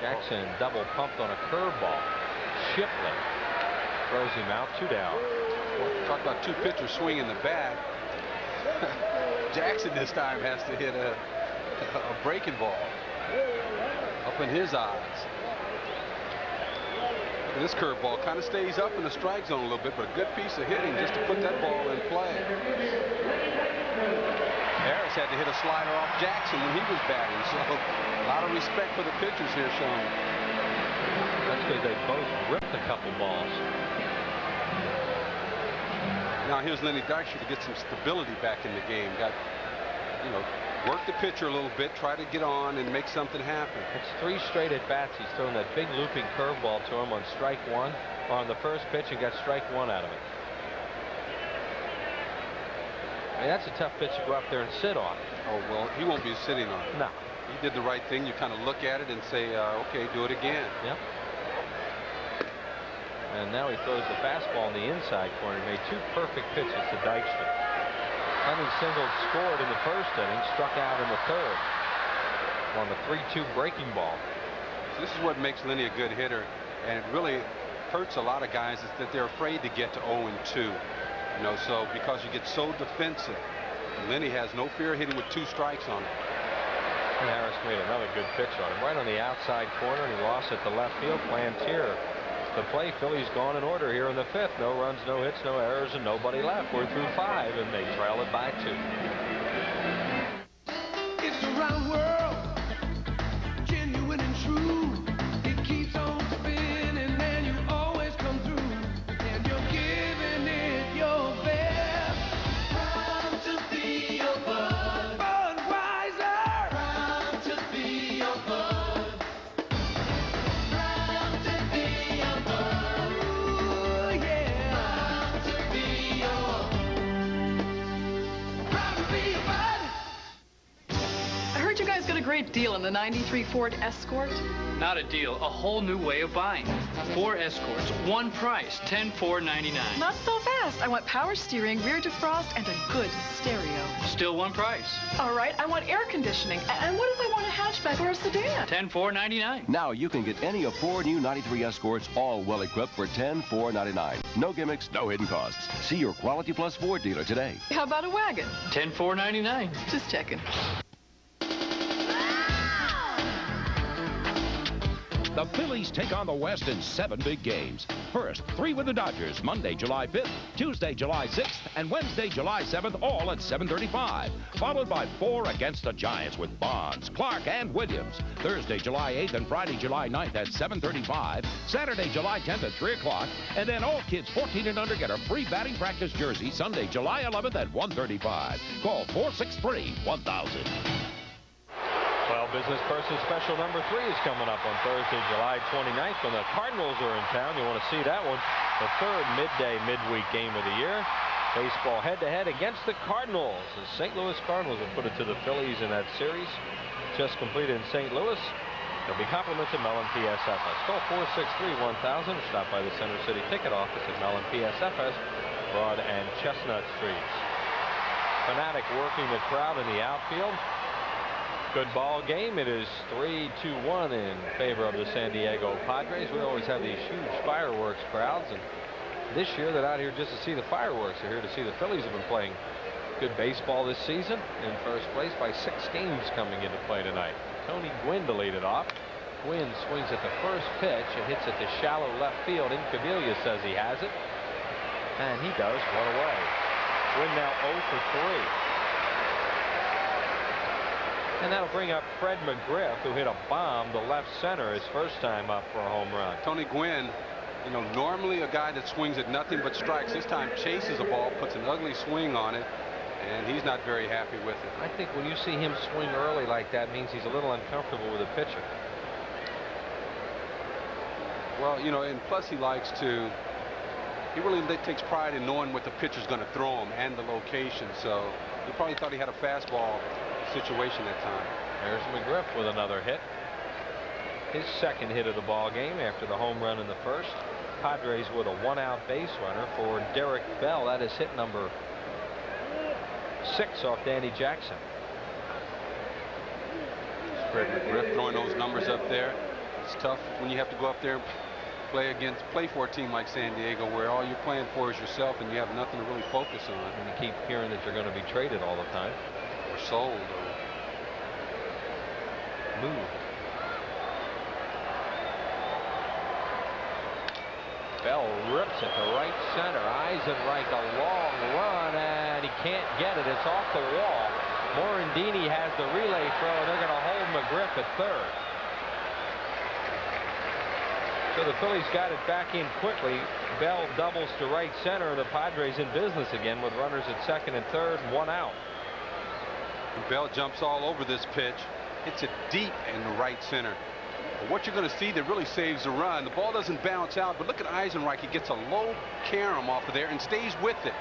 Jackson double pumped on a curveball. Shipley throws him out, 2 down. Well, talk about 2 pitchers swinging the bat. Jackson this time has to hit a breaking ball. Up in his eyes. And this curveball kind of stays up in the strike zone a little bit, but a good piece of hitting just to put that ball in play. Harris had to hit a slider off Jackson when he was batting, so a lot of respect for the pitchers here shown. That's because they both ripped a couple balls. Now here's Lenny Dykstra to get some stability back in the game. Got, you know, work the pitcher a little bit, try to get on and make something happen. It's 3 straight at bats. He's thrown that big looping curveball to him on strike 1, or on the first pitch, and got strike 1 out of it. I mean, that's a tough pitch to go up there and sit on. Oh, well, he won't be sitting on it. No. He did the right thing. You kind of look at it and say, okay, do it again. Yep. And now he throws the fastball in the inside corner. He made 2 perfect pitches to Dykstra. Fleming singled, scored in the first inning, struck out in the third on the 3-2 breaking ball. So this is what makes Lenny a good hitter, and it really hurts a lot of guys is that they're afraid to get to 0-2. You know, so because you get so defensive, Lenny has no fear of hitting with 2 strikes on it. And Harris made another good pitch on him, right on the outside corner, and he lost it to left field. Plantier to play. Phillies gone in order here in the 5th. No runs, no hits, no errors, and nobody left. We're through 5, and they trail it by 2. It's a round world, genuine and true. It keeps on spinning, and you always come through, and you're giving it your best. Proud to be your bud, Budweiser. Proud to be your bud. Proud to be your bud. Ooh, yeah. Proud to be your. Proud to be your bud. I heard you guys got a great deal on the '93 Ford Escort. Not a deal, a whole new way of buying. 4 Escorts, one price, $10,499. Not so fast. I want power steering, rear defrost, and a good stereo. Still one price. All right, I want air conditioning. And what if I want a hatchback or a sedan? $10,499. Now you can get any of 4 new '93 Escorts, all well equipped for $10,499. No gimmicks, no hidden costs. See your Quality Plus Ford dealer today. How about a wagon? $10,499. Just checking. The Phillies take on the West in 7 big games. First, 3 with the Dodgers, Monday, July 5th, Tuesday, July 6th, and Wednesday, July 7th, all at 7:35. Followed by 4 against the Giants with Bonds, Clark, and Williams. Thursday, July 8th, and Friday, July 9th at 7:35. Saturday, July 10th at 3 o'clock. And then all kids 14 and under get a free batting practice jersey Sunday, July 11th at 1:35. Call 463-1000. Well, business person special number 3 is coming up on Thursday, July 29th when the Cardinals are in town. You want to see that one. The third midweek game of the year. Baseball head-to-head against the Cardinals. The St. Louis Cardinals will put it to the Phillies in that series. Just completed in St. Louis. There'll be compliments at Mellon PSFS. Call 463-1000 or stop by the Center City ticket office at Mellon PSFS, Broad and Chestnut Streets. Fanatic working the crowd in the outfield. Good ball game. It is 3-1 in favor of the San Diego Padres. We always have these huge fireworks crowds, and this year they're not here just to see the fireworks. They're here to see the Phillies have been playing good baseball this season. In first place by 6 games coming into play tonight. Tony Gwynn to lead it off. Gwynn swings at the first pitch and hits it to shallow left field. Incaviglia says he has it, and he does. One away. Gwynn now 0 for 3. And that'll bring up Fred McGriff, who hit a bomb to left center his first time up for a home run. Tony Gwynn, you know, normally a guy that swings at nothing but strikes. This time chases a ball, puts an ugly swing on it, and he's not very happy with it. I think when you see him swing early like that means he's a little uncomfortable with the pitcher. Well, you know, and plus he likes to, he really takes pride in knowing what the pitcher's going to throw him and the location. So he probably thought he had a fastball situation that time. There's McGriff with another hit. His second hit of the ball game after the home run in the first. Padres with a 1-out base runner for Derek Bell. That is hit number 6 off Danny Jackson. Fred McGriff throwing those numbers up there. It's tough when you have to go up there and play for a team like San Diego, where all you're playing for is yourself and you have nothing to really focus on. And you keep hearing that you're going to be traded all the time. Or sold or moved. Bell rips it to right center. Eisenreich a long run, and he can't get it. It's off the wall. Morandini has the relay throw, and they're going to hold McGriff at third. So the Phillies got it back in quickly. Bell doubles to right center, and the Padres in business again with runners at second and third and 1 out. Bell jumps all over this pitch, hits it deep in the right center. But what you're going to see that really saves the run, the ball doesn't bounce out, but look at Eisenreich. He gets a low carom off of there and stays with it.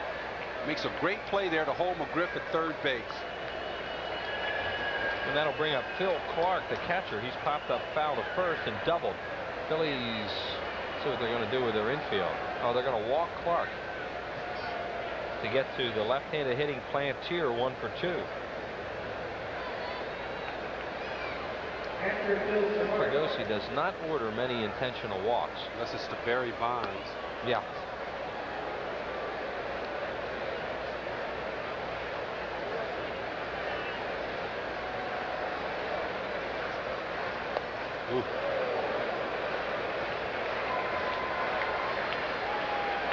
Makes a great play there to hold McGriff at third base. And that'll bring up Phil Clark, the catcher. He's popped up foul to first and doubled. Phillies, see what they're going to do with their infield. Oh, they're going to walk Clark to get to the left-handed hitting Plantier, 1 for 2. Fregosi does not order many intentional walks. Unless it's to Barry Bonds. Yeah. Ooh.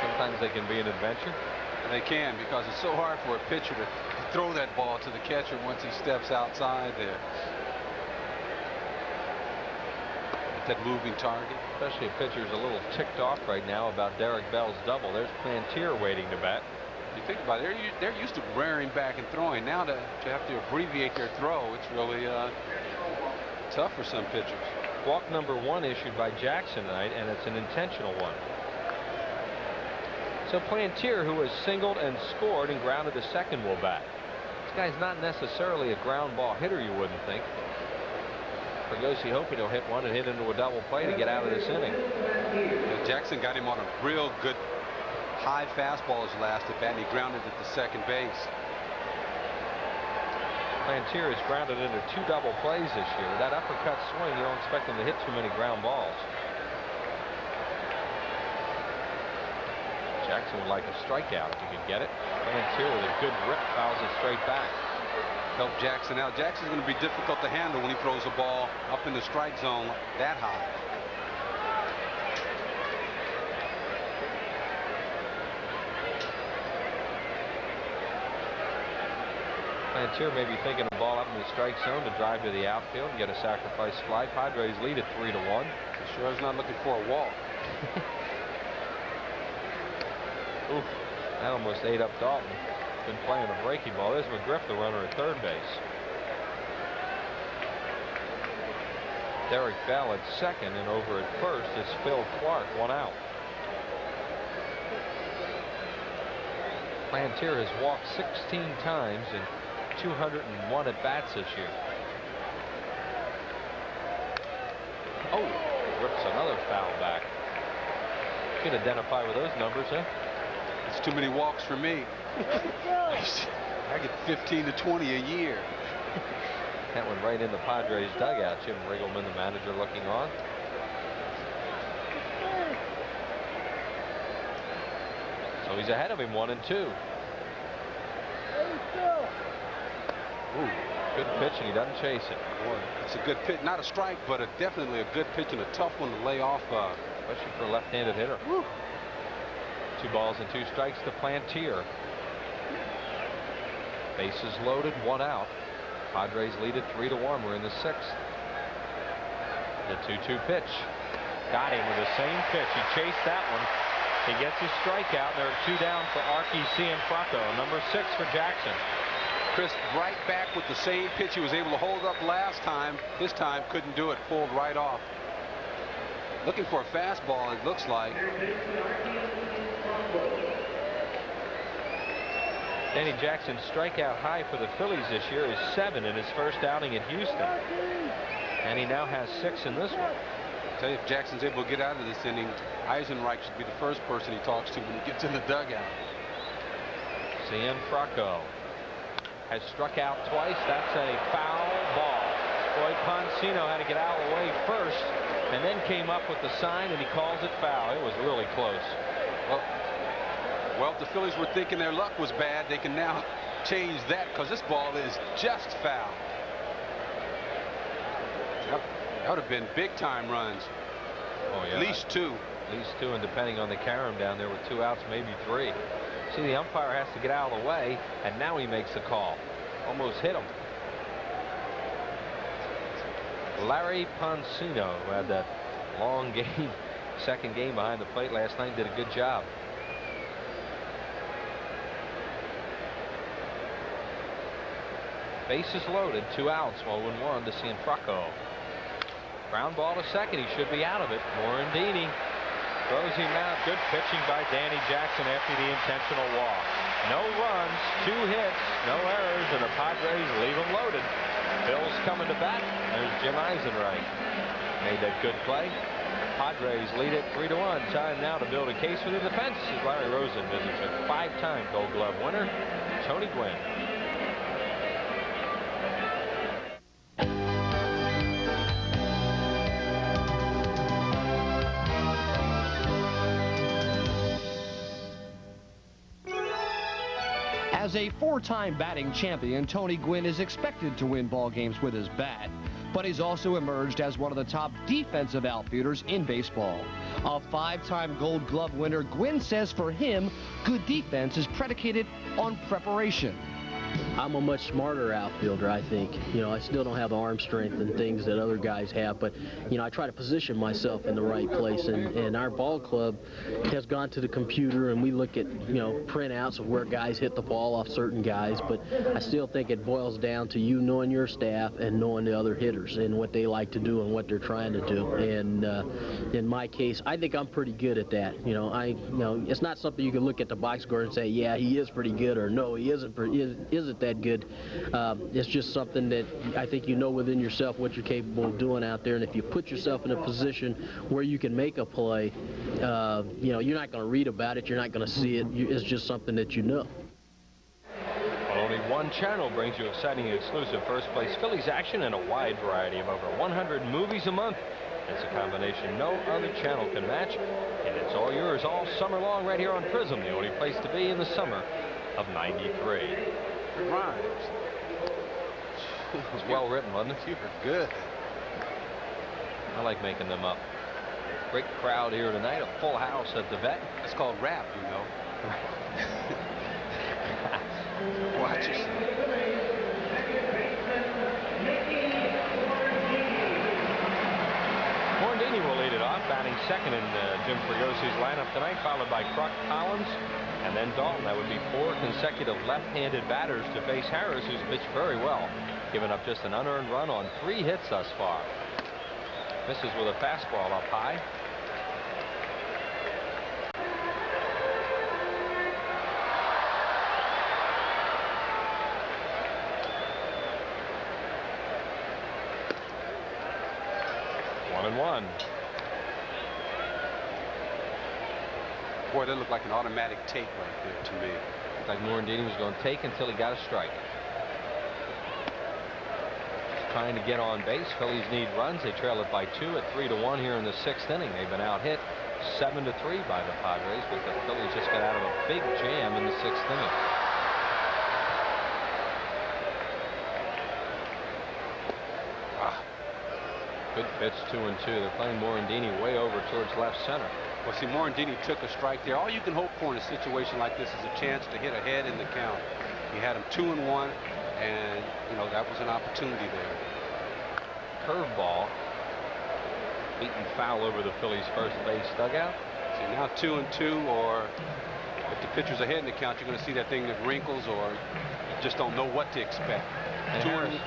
Sometimes they can be an adventure. And they can, because it's so hard for a pitcher to throw that ball to the catcher once he steps outside there. That moving target. Especially a pitcher's a little ticked off right now about Derek Bell's double. There's Plantier waiting to bat. You think about it, they're used to rearing back and throwing. Now to have to abbreviate their throw, it's really tough for some pitchers. Walk number 1 issued by Jackson tonight, and it's an intentional one. So Plantier, who has singled and scored and grounded to second, will bat. This guy's not necessarily a ground ball hitter, you wouldn't think. Fregosi hoping he'll hit one and hit into a double play to get out of this inning. Yeah, Jackson got him on a real good high fastball his last at bat, and he grounded it to second base. Plantier has grounded into 2 double plays this year. With that uppercut swing, you don't expect him to hit too many ground balls. Jackson would like a strikeout if he could get it. Plantier with a good rip fouls it straight back. Help Jackson out. Jackson's going to be difficult to handle when he throws a ball up in the strike zone that high. Plantier may be thinking a ball up in the strike zone to drive to the outfield and get a sacrifice fly. Padres lead at 3-1. He sure is not looking for a walk. Oof, that almost ate up Dalton. Been playing a breaking ball. There's McGriff, the runner at third base. Derek Bell at second, and over at first is Phil Clark, 1 out. Plantier has walked 16 times in 201 at-bats this year. Oh, rips another foul back. Could identify with those numbers, huh? It's too many walks for me. I get 15 to 20 a year. That went right in the Padres dugout. Jim Riggleman, the manager, looking on. So he's ahead of him, 1-2. Ooh, good pitch, and he doesn't chase it. Boy, it's a good pitch. Not a strike, but definitely a good pitch and a tough one to lay off. Especially for a left-handed hitter. Woo. 2 balls and 2 strikes to Plantier. Bases loaded, 1 out. Padres lead it 3-1. We're in the 6th. The 2-2 pitch. Got him with the same pitch. He chased that one. He gets his strikeout. There are 2 down for Arky Cianfrocco. Number 6 for Jackson. Chris, right back with the same pitch he was able to hold up last time. This time couldn't do it. Pulled right off. Looking for a fastball, it looks like. Danny Jackson's strikeout high for the Phillies this year is 7 in his first outing at Houston. And he now has 6 in this one. I'll tell you, if Jackson's able to get out of this inning, Eisenreich should be the first person he talks to when he gets in the dugout. Cianfrocco has struck out twice. That's a foul ball. Boy, Poncino had to get out of the way first and then came up with the sign, and he calls it foul. It was really close. Well, if the Phillies were thinking their luck was bad, they can now change that, because this ball is just foul. That would have been big-time runs. Oh, yeah. At least 2. At least 2, and depending on the carom down there with 2 outs, maybe 3. See, the umpire has to get out of the way, and now he makes the call. Almost hit him. Larry Poncino, who had that long game, second game behind the plate last night, did a good job. Bases loaded, 2 outs, 0-1 to Cianfrocco. Ground ball to second. He should be out of it. Morandini throws him out. Good pitching by Danny Jackson after the intentional walk. No runs, 2 hits, no errors, and the Padres leave him loaded. Bill's coming to bat. There's Jim Eisenreich. Made that good play. Padres lead it 3-1. Time now to build a case for the defense as Larry Rosen visits with 5-time Gold Glove winner Tony Gwynn. As a 4-time batting champion, Tony Gwynn is expected to win ball games with his bat, but he's also emerged as one of the top defensive outfielders in baseball. A 5-time Gold Glove winner, Gwynn says for him, good defense is predicated on preparation. I'm a much smarter outfielder, I think. You know, I still don't have the arm strength and things that other guys have, but, you know, I try to position myself in the right place, and our ball club has gone to the computer, and we look at, you know, printouts of where guys hit the ball off certain guys, but I still think it boils down to you knowing your staff and knowing the other hitters and what they like to do and what they're trying to do. And in my case, I think I'm pretty good at that. You know, it's not something you can look at the box score and say, yeah, he is pretty good, or no, he isn't that good. It's just something that I think you know within yourself what you're capable of doing out there, and if you put yourself in a position where you can make a play, you know, you're not going to read about it, you're not going to see it, it's just something that you know. Well, only one channel brings you exciting and exclusive first place Phillies action and a wide variety of over 100 movies a month. It's a combination no other channel can match, and it's all yours all summer long right here on Prism, the only place to be in the summer of '93. Rhymes. It was well written, wasn't it? You were good. I like making them up. Great crowd here tonight. A full house at the Vet. It's called rap, you know. Watch yourself. Morandini will lead it off, batting second in Jim Fragosi's lineup tonight, followed by Kruk, Collins, and then Dalton. That would be 4 consecutive left-handed batters to face Harris, who's pitched very well, giving up just an unearned run on 3 hits thus far. Misses with a fastball up high. One and one. Boy, that looked like an automatic take right there to me. Looked like Morandini was going to take until he got a strike. Trying to get on base. Phillies need runs. They trail it by 2 at 3-1 here in the 6th inning. They've been out hit 7-3 by the Padres, but the Phillies just got out of a big jam in the 6th inning. Good pitch, 2-2. They're playing Morandini way over towards left center. Well, see, Morandini took a strike there. All you can hope for in a situation like this is a chance to hit ahead in the count. You had him 2-1, and you know that was an opportunity there. Curveball, beaten foul over the Phillies' first base dugout. See, now 2-2, or if the pitcher's ahead in the count, you're going to see that thing that wrinkles, or you just don't know what to expect. And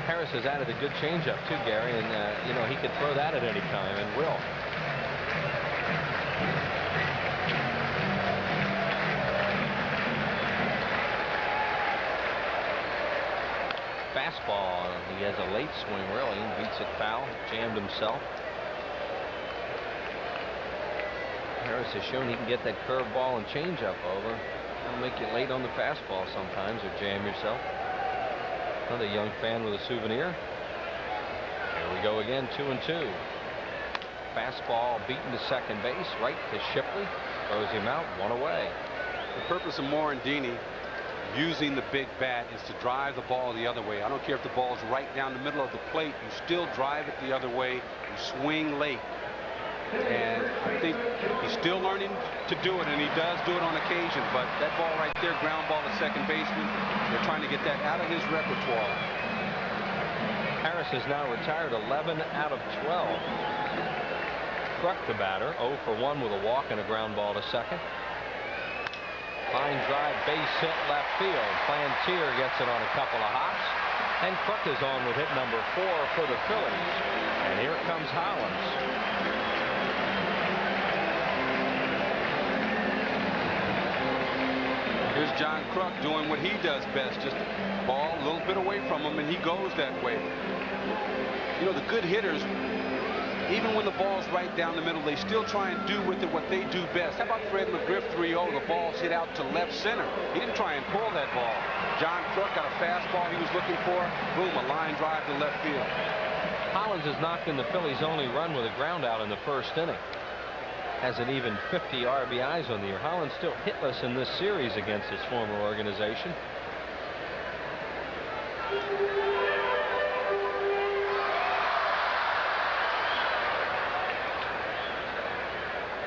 Harris has added a good changeup too, Gary, and you know he could throw that at any time and will. Fastball. He has a late swing, really. Beats it foul. Jammed himself. Harris has shown he can get that curveball and changeup over. That'll make you late on the fastball sometimes, or jam yourself. Another young fan with a souvenir. Here we go again, 2-2. Fastball beaten to second base, right to Shipley. Throws him out, 1 away. The purpose of Morandini using the big bat is to drive the ball the other way. I don't care if the ball's right down the middle of the plate. You still drive it the other way. You swing late. And I think he's still learning to do it, and he does do it on occasion. But that ball right there, ground ball to second baseman, they're trying to get that out of his repertoire. Harris has now retired 11 out of 12. Kruk, the batter, 0 for 1 with a walk and a ground ball to second. Line drive, base hit, left field. Plantier gets it on a couple of hops. And Kruk is on with hit number 4 for the Phillies. And here comes Hollins. Here's John Kruk doing what he does best. Just ball a little bit away from him, and he goes that way. You know, the good hitters, even when the ball's right down the middle, they still try and do with it what they do best. How about Fred McGriff 3-0? The ball's hit out to left center. He didn't try and pull that ball. John Kruk got a fastball he was looking for. Boom, a line drive to left field. Hollins has knocked in the Phillies' only run with a ground out in the first inning. Has an even 50 RBIs on the year. Hollins still hitless in this series against his former organization.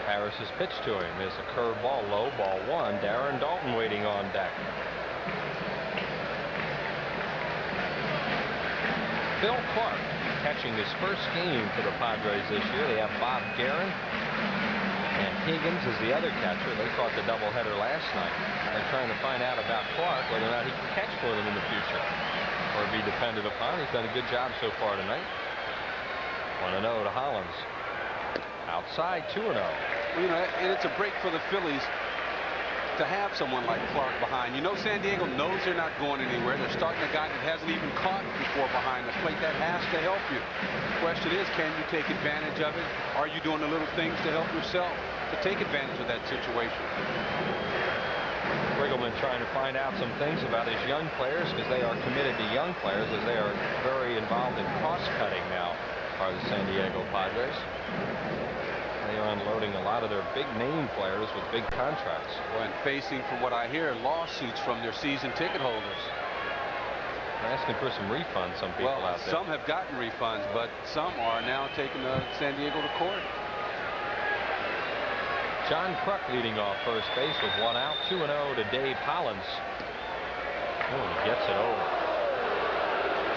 Harris's pitch to him is a curveball, low, ball 1. Darren Dalton waiting on deck. Phil Clark catching his first game for the Padres this year. They have Bob Guerin, and Higgins is the other catcher. They caught the doubleheader last night. They're trying to find out about Clark, whether or not he can catch for them in the future or be depended upon. He's done a good job so far tonight. 1-0 to Hollins. Outside, 2-0. You know, and it's a break for the Phillies to have someone like Clark behind. You know, San Diego knows they're not going anywhere. They're starting a guy that hasn't even caught before behind the plate. That has to help you. The question is, can you take advantage of it? Are you doing the little things to help yourself to take advantage of that situation? Riggleman trying to find out some things about his young players, because they are committed to young players, as they are very involved in cost-cutting now, are the San Diego Padres. They are unloading a lot of their big-name players with big contracts. Well, and facing, from what I hear, lawsuits from their season ticket holders. They're asking for some refunds, some people out there. Some have gotten refunds, but some are now taking San Diego to court. John Kruk leading off first base with 1 out. 2-0 to Dave Hollins. Oh, he gets it over.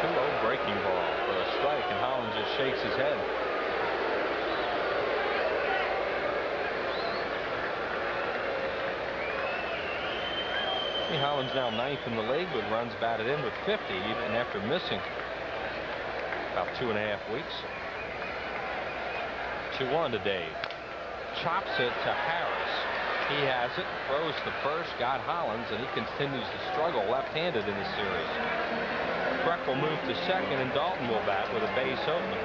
2-0 breaking ball for a strike, and Hollins just shakes his head. Hollins now 9th in the league with runs batted in with 50, even after missing about 2.5 weeks. 2-1 to Dave. Chops it to Harris. He has it, throws to first, got Hollins, and he continues to struggle left-handed in the series. Breck will move to second, and Dalton will bat with a base open.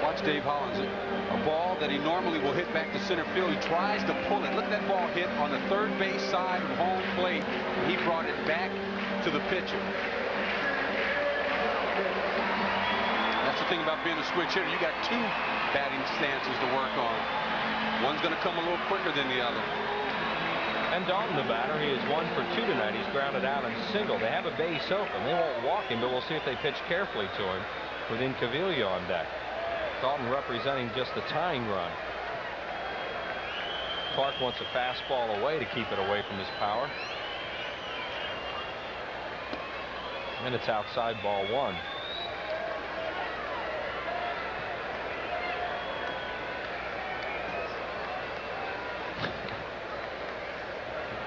Watch Dave Hollins. A ball that he normally will hit back to center field. He tries to pull it. Look at that ball hit on the third base side of home plate. He brought it back to the pitcher. That's the thing about being a switch hitter. You got two batting stances to work on. One's going to come a little quicker than the other. And Dalton, the batter, he is 1 for 2 tonight. He's grounded out and single. They have a base open. They won't walk him, but we'll see if they pitch carefully to him with Incaviglia on deck. Dalton representing just the tying run. Clark wants a fastball away to keep it away from his power. And it's outside, ball 1.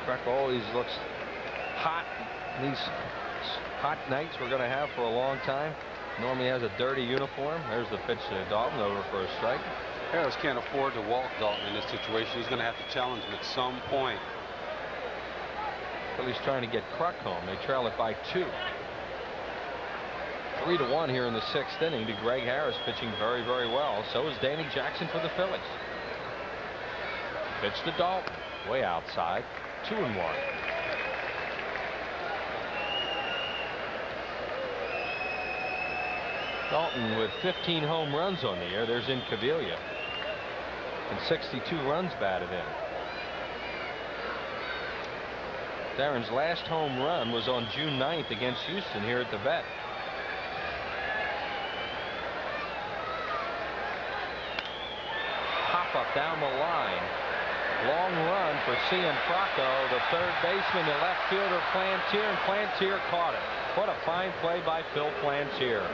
Breck always looks hot. These hot nights we're going to have for a long time. Normally has a dirty uniform. There's the pitch to Dalton, over for a strike. Harris can't afford to walk Dalton in this situation. He's going to have to challenge him at some point. Phillies trying to get Kruk home. They trail it by 2. 3-1 here in the 6th inning to Greg Harris, pitching very, very well. So is Danny Jackson for the Phillies. Pitch to Dalton, way outside. 2-1. Dalton with 15 home runs on the year. There's Incaviglia. And 62 runs batted in. Darren's last home run was on June 9th against Houston here at the Vet. Pop up down the line. Long run for Cianfrocco, the third baseman, the left fielder Plantier, and Plantier caught it. What a fine play by Phil Plantier.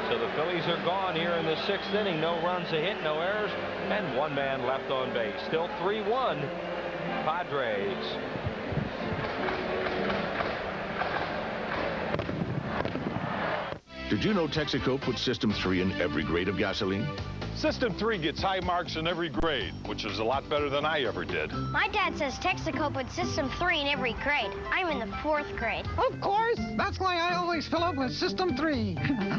So the Phillies are gone here in the 6th inning. No runs, a hit, no errors, and 1 man left on base. Still 3-1 Padres. Did you know Texaco puts System 3 in every grade of gasoline? System 3 gets high marks in every grade, which is a lot better than I ever did. My dad says Texaco puts System 3 in every grade. I'm in the 4th grade. Of course. That's why I always fill up with System 3.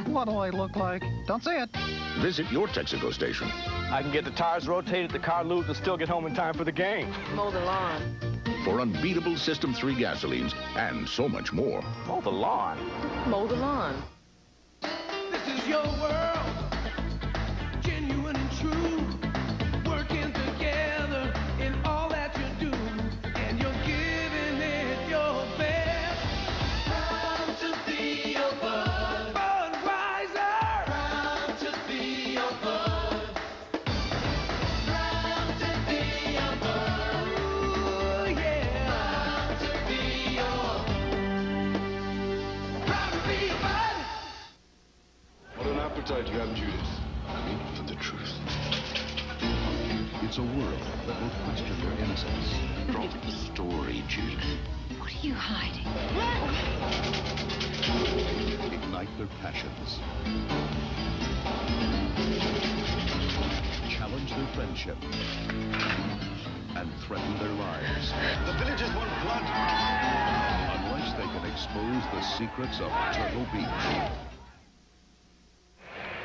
What do I look like? Don't say it. Visit your Texaco station. I can get the tires rotated, the car lubed, and still get home in time for the game. Mow the lawn. For unbeatable System 3 gasolines and so much more. Mow the lawn. Mow the lawn. This is your world. Genuine and true, working together in all that you do, and you're giving it your best. Proud to be your bud, Budweiser. Proud to be your bud. Proud to be your bud. Ooh, yeah. Proud to be your bud. What an appetite you have, Judas. For the truth. It's a world that will question your innocence. Drop the story, Judy. What are you hiding? Ignite their passions. Challenge their friendship. And threaten their lives. The villagers want blood. Unless they can expose the secrets of Turtle Beach.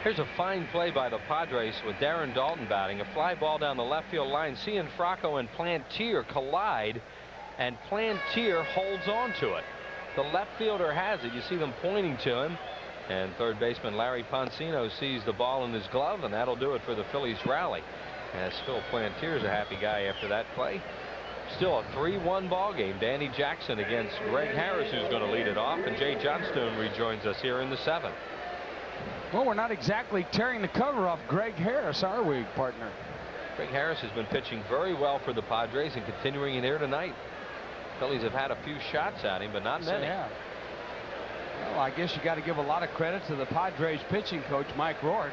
Here's a fine play by the Padres with Darren Dalton batting. A fly ball down the left field line. Cianfrocco and Plantier collide, and Plantier holds on to it. The left fielder has it. You see them pointing to him. And third baseman Larry Poncino sees the ball in his glove, and that'll do it for the Phillies rally. As Phil Plantier's a happy guy after that play. Still a 3-1 ball game. Danny Jackson against Greg Harris, who's going to lead it off, and Jay Johnstone rejoins us here in the 7th. Well, we're not exactly tearing the cover off Greg Harris, are we, partner? Greg Harris has been pitching very well for the Padres and continuing in here tonight. Phillies have had a few shots at him, but not many. Yeah. Well, I guess you got to give a lot of credit to the Padres pitching coach, Mike Rourke,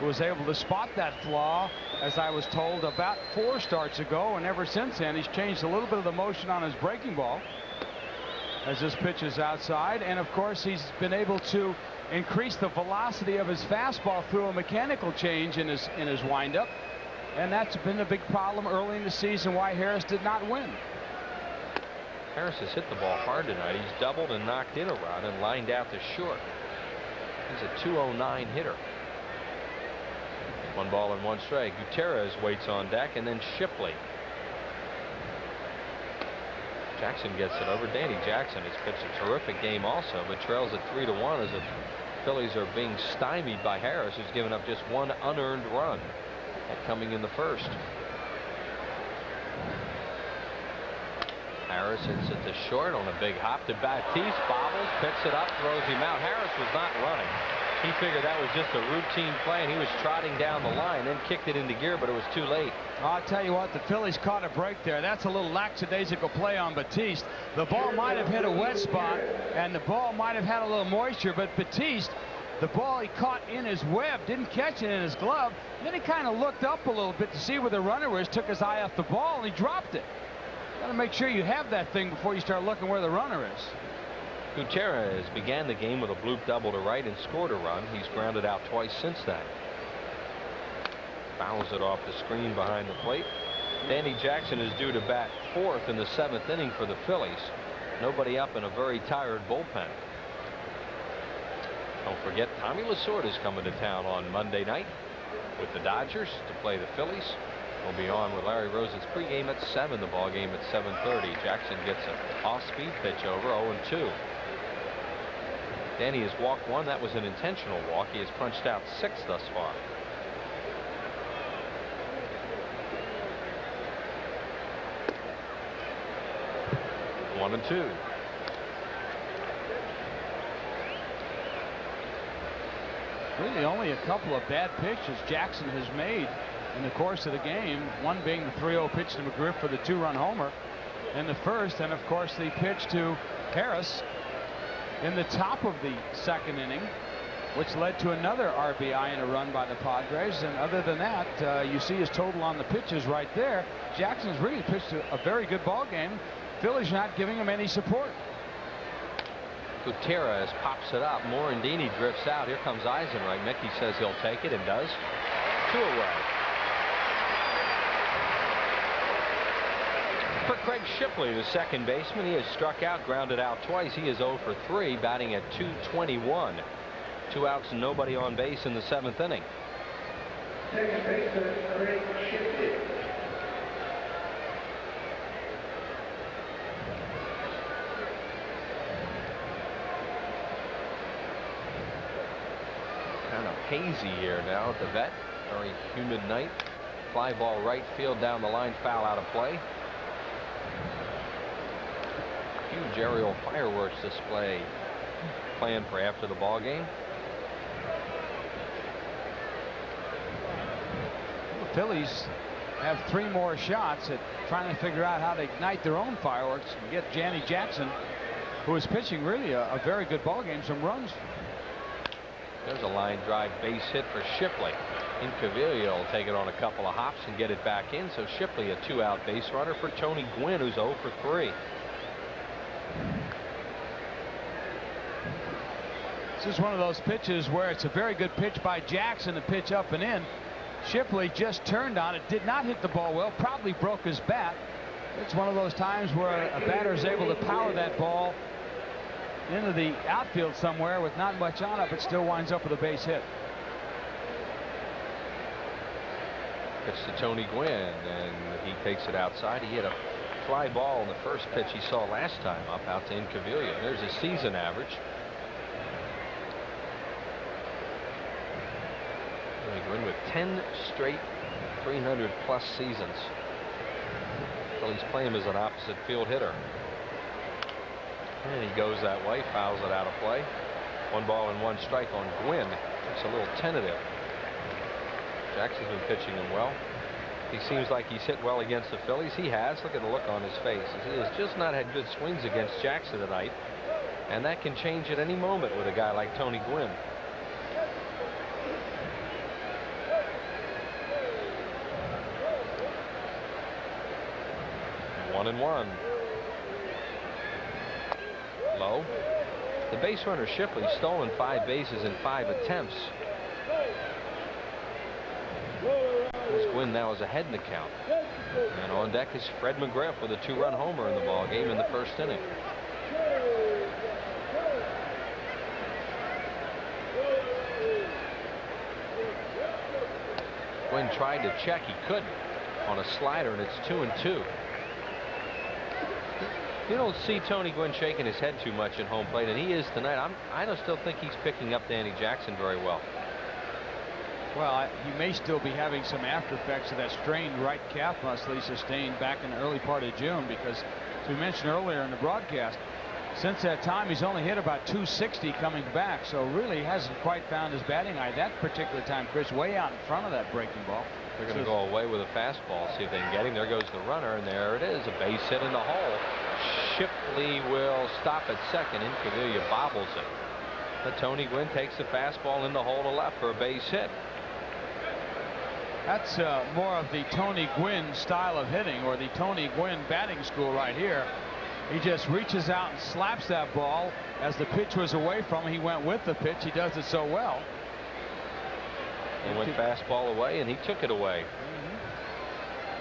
who was able to spot that flaw, as I was told, about 4 starts ago, and ever since then he's changed a little bit of the motion on his breaking ball as this pitch is outside, and of course he's been able to increase the velocity of his fastball through a mechanical change in his windup. And that's been a big problem early in the season why Harris did not win. Harris has hit the ball hard tonight. He's doubled and knocked in a run and lined out to short. He's a 209 hitter. 1 ball and 1 strike. Gutierrez waits on deck, and then Shipley. Jackson gets it over. Danny Jackson has pitched a terrific game also, but trails at 3-1 as the Phillies are being stymied by Harris, who's given up just 1 unearned run coming in the first. Harris hits it to short on a big hop to Batiste. Bobbles, picks it up, throws him out. Harris was not running. He figured that was just a routine play, and he was trotting down the line, then kicked it into gear, but it was too late. I'll tell you what, the Phillies caught a break there. That's a little lackadaisical play on Batiste. The ball might have hit a wet spot, and the ball might have had a little moisture, but Batiste, the ball he caught in his web, didn't catch it in his glove. Then he kind of looked up a little bit to see where the runner was, took his eye off the ball, and he dropped it. Got to make sure you have that thing before you start looking where the runner is. Gutierrez began the game with a bloop double to right and scored a run. He's grounded out twice since then. Fouls it off the screen behind the plate. Danny Jackson is due to bat 4th in the 7th inning for the Phillies. Nobody up in a very tired bullpen. Don't forget, Tommy Lasorda is coming to town on Monday night with the Dodgers to play the Phillies. We'll be on with Larry Rosen's pregame at 7, the ball game at 7:30. Jackson gets an off-speed pitch over, 0-2. Danny has walked 1. That was an intentional walk. He has punched out 6 thus far. One and 2. Really only a couple of bad pitches Jackson has made in the course of the game. One being the 3-0 pitch to McGriff for the 2-run homer in the first, and of course the pitch to Harris in the top of the 2nd inning, which led to another RBI and a run by the Padres. And other than that, you see his total on the pitches right there. Jackson's really pitched a very good ball game. Phillies not giving him any support. Gutierrez pops it up. Morandini drifts out. Here comes Eisenreich. Mickey says he'll take it and does. 2 away. For Craig Shipley, the second baseman, he has struck out, grounded out twice. He is 0 for 3, batting at .221. 2 outs and nobody on base in the 7th inning. Second baseman, Craig Shipley. Kind of hazy here now at the vet. Very humid night. Fly ball right field down the line, foul out of play. Huge aerial fireworks display planned for after the ball game. The Phillies have 3 more shots at trying to figure out how to ignite their own fireworks and get Danny Jackson, who is pitching really a very good ball game, some runs. There's a line drive base hit for Shipley. Incaviglia will take it on a couple of hops and get it back in. So Shipley a 2-out base runner for Tony Gwynn, who's 0 for 3. This is one of those pitches where it's a very good pitch by Jackson to pitch up and in. Shipley just turned on it, did not hit the ball well, probably broke his bat. It's one of those times where a batter is able to power that ball into the outfield somewhere with not much on it, but still winds up with a base hit. Pitch to Tony Gwynn, and he takes it outside. He hit a fly ball in the first pitch he saw last time up out to Incaviglia. There's his season average. Tony Gwynn with 10 straight 300-plus seasons. Phillies play him as an opposite field hitter. And he goes that way, fouls it out of play. 1 ball and 1 strike on Gwynn. It's a little tentative. Jackson's been pitching him well. He seems like he's hit well against the Phillies. He has. Look at the look on his face. He has just not had good swings against Jackson tonight. And that can change at any moment with a guy like Tony Gwynn. One and 1. Low. The base runner Shipley stolen 5 bases in 5 attempps. Here's Gwynn Gwynn now is ahead in the count. And on deck is Fred McGriff with a 2-run homer in the ball game in the first inning. Gwynn tried to check, he couldn't on a slider, and it's 2-2. You don't see Tony Gwynn shaking his head too much at home plate, and he is tonight. I don't still think he's picking up Danny Jackson very well. Well, he may still be having some after effects of that strained right calf muscle he sustained back in the early part of June, because as we mentioned earlier in the broadcast, since that time he's only hit about 260 coming back, so really hasn't quite found his batting eye that particular time. Chris, way out in front of that breaking ball. They're going to go away with a fastball, see if they can get him. There goes the runner, and there it is, a base hit in the hole. Shipley will stop at second. Incaviglia bobbles it. But Tony Gwynn takes the fastball in the hole to left for a base hit. That's more of the Tony Gwynn style of hitting, or the Tony Gwynn batting school right here. He just reaches out and slaps that ball. As the pitch was away from him, he went with the pitch. He does it so well. He went fastball away, and he took it away.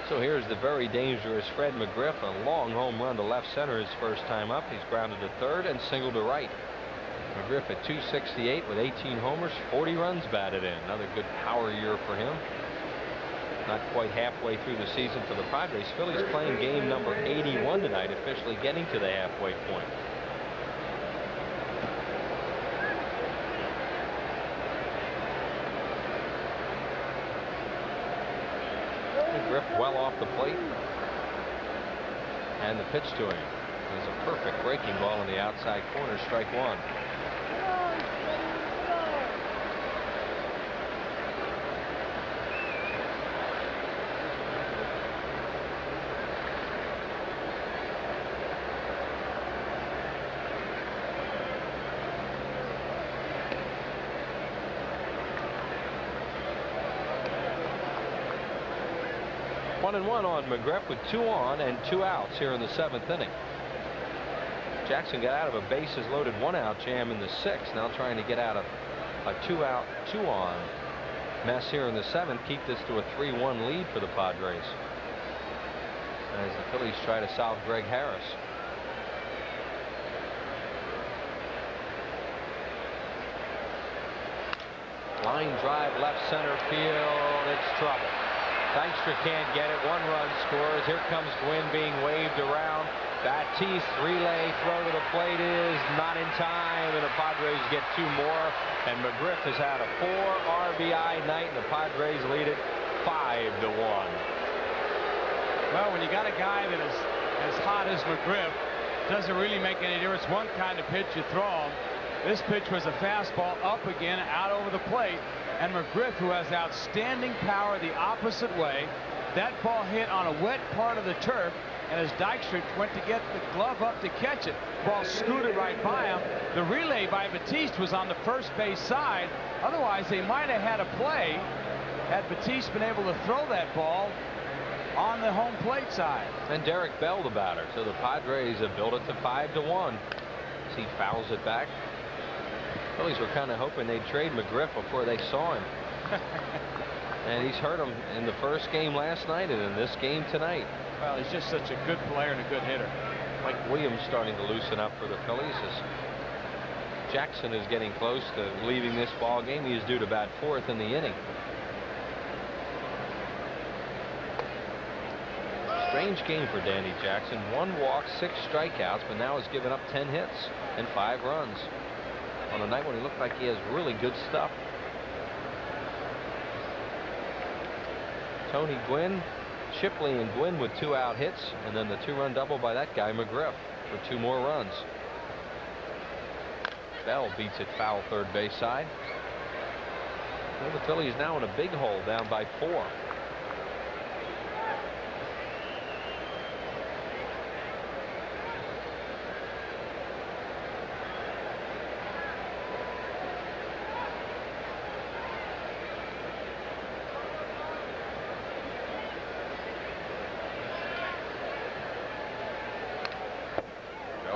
So here's the very dangerous Fred McGriff. A long home run to left center his first time up. He's grounded to third and singled to right. McGriff at 268 with 18 homers, 40 runs batted in. Another good power year for him. Not quite halfway through the season for the Padres. Phillies playing game number 81 tonight, officially getting to the halfway point. McGriff well off the plate. And the pitch to him is a perfect breaking ball in the outside corner, strike one. One and one on McGriff with 2 on and 2 outs here in the 7th inning. Jackson got out of a bases loaded 1-out jam in the 6th. Now trying to get out of a 2-out 2-on mess here in the 7th. Keep this to a 3-1 lead for the Padres as the Phillies try to solve Greg Harris. Line drive left center field. It's trouble. Dykstra can't get it. 1 run scores. Here comes Gwynn being waved around. Batiste relay throw to the plate is not in time, and the Padres get 2 more. And McGriff has had a 4 RBI night, and the Padres lead it 5-1. Well, when you got a guy that is as hot as McGriff, doesn't really make any difference one kind of pitch you throw him. This pitch was a fastball up again, out over the plate. And McGriff, who has outstanding power the opposite way, that ball hit on a wet part of the turf, and as Dykstra went to get the glove up to catch it, ball scooted right by him. The relay by Batiste was on the first base side. Otherwise, they might have had a play had Batiste been able to throw that ball on the home plate side. And Derek Bell the batter. So the Padres have built it to 5-1. As he fouls it back. Phillies were kind of hoping they'd trade McGriff before they saw him. And he's hurt him in the first game last night and in this game tonight. Well, he's just such a good player and a good hitter. Mike Williams starting to loosen up for the Phillies as Jackson is getting close to leaving this ball game. He is due to bat 4th in the inning. Strange game for Danny Jackson. 1 walk, 6 strikeouts, but now has given up 10 hits and 5 runs on a night when he looked like he has really good stuff. Tony Gwynn, Shipley and Gwynn with 2 out hits, and then the 2-run double by that guy McGriff for 2 more runs. Bell beats it foul third base side. Well, the Phillies now in a big hole, down by 4.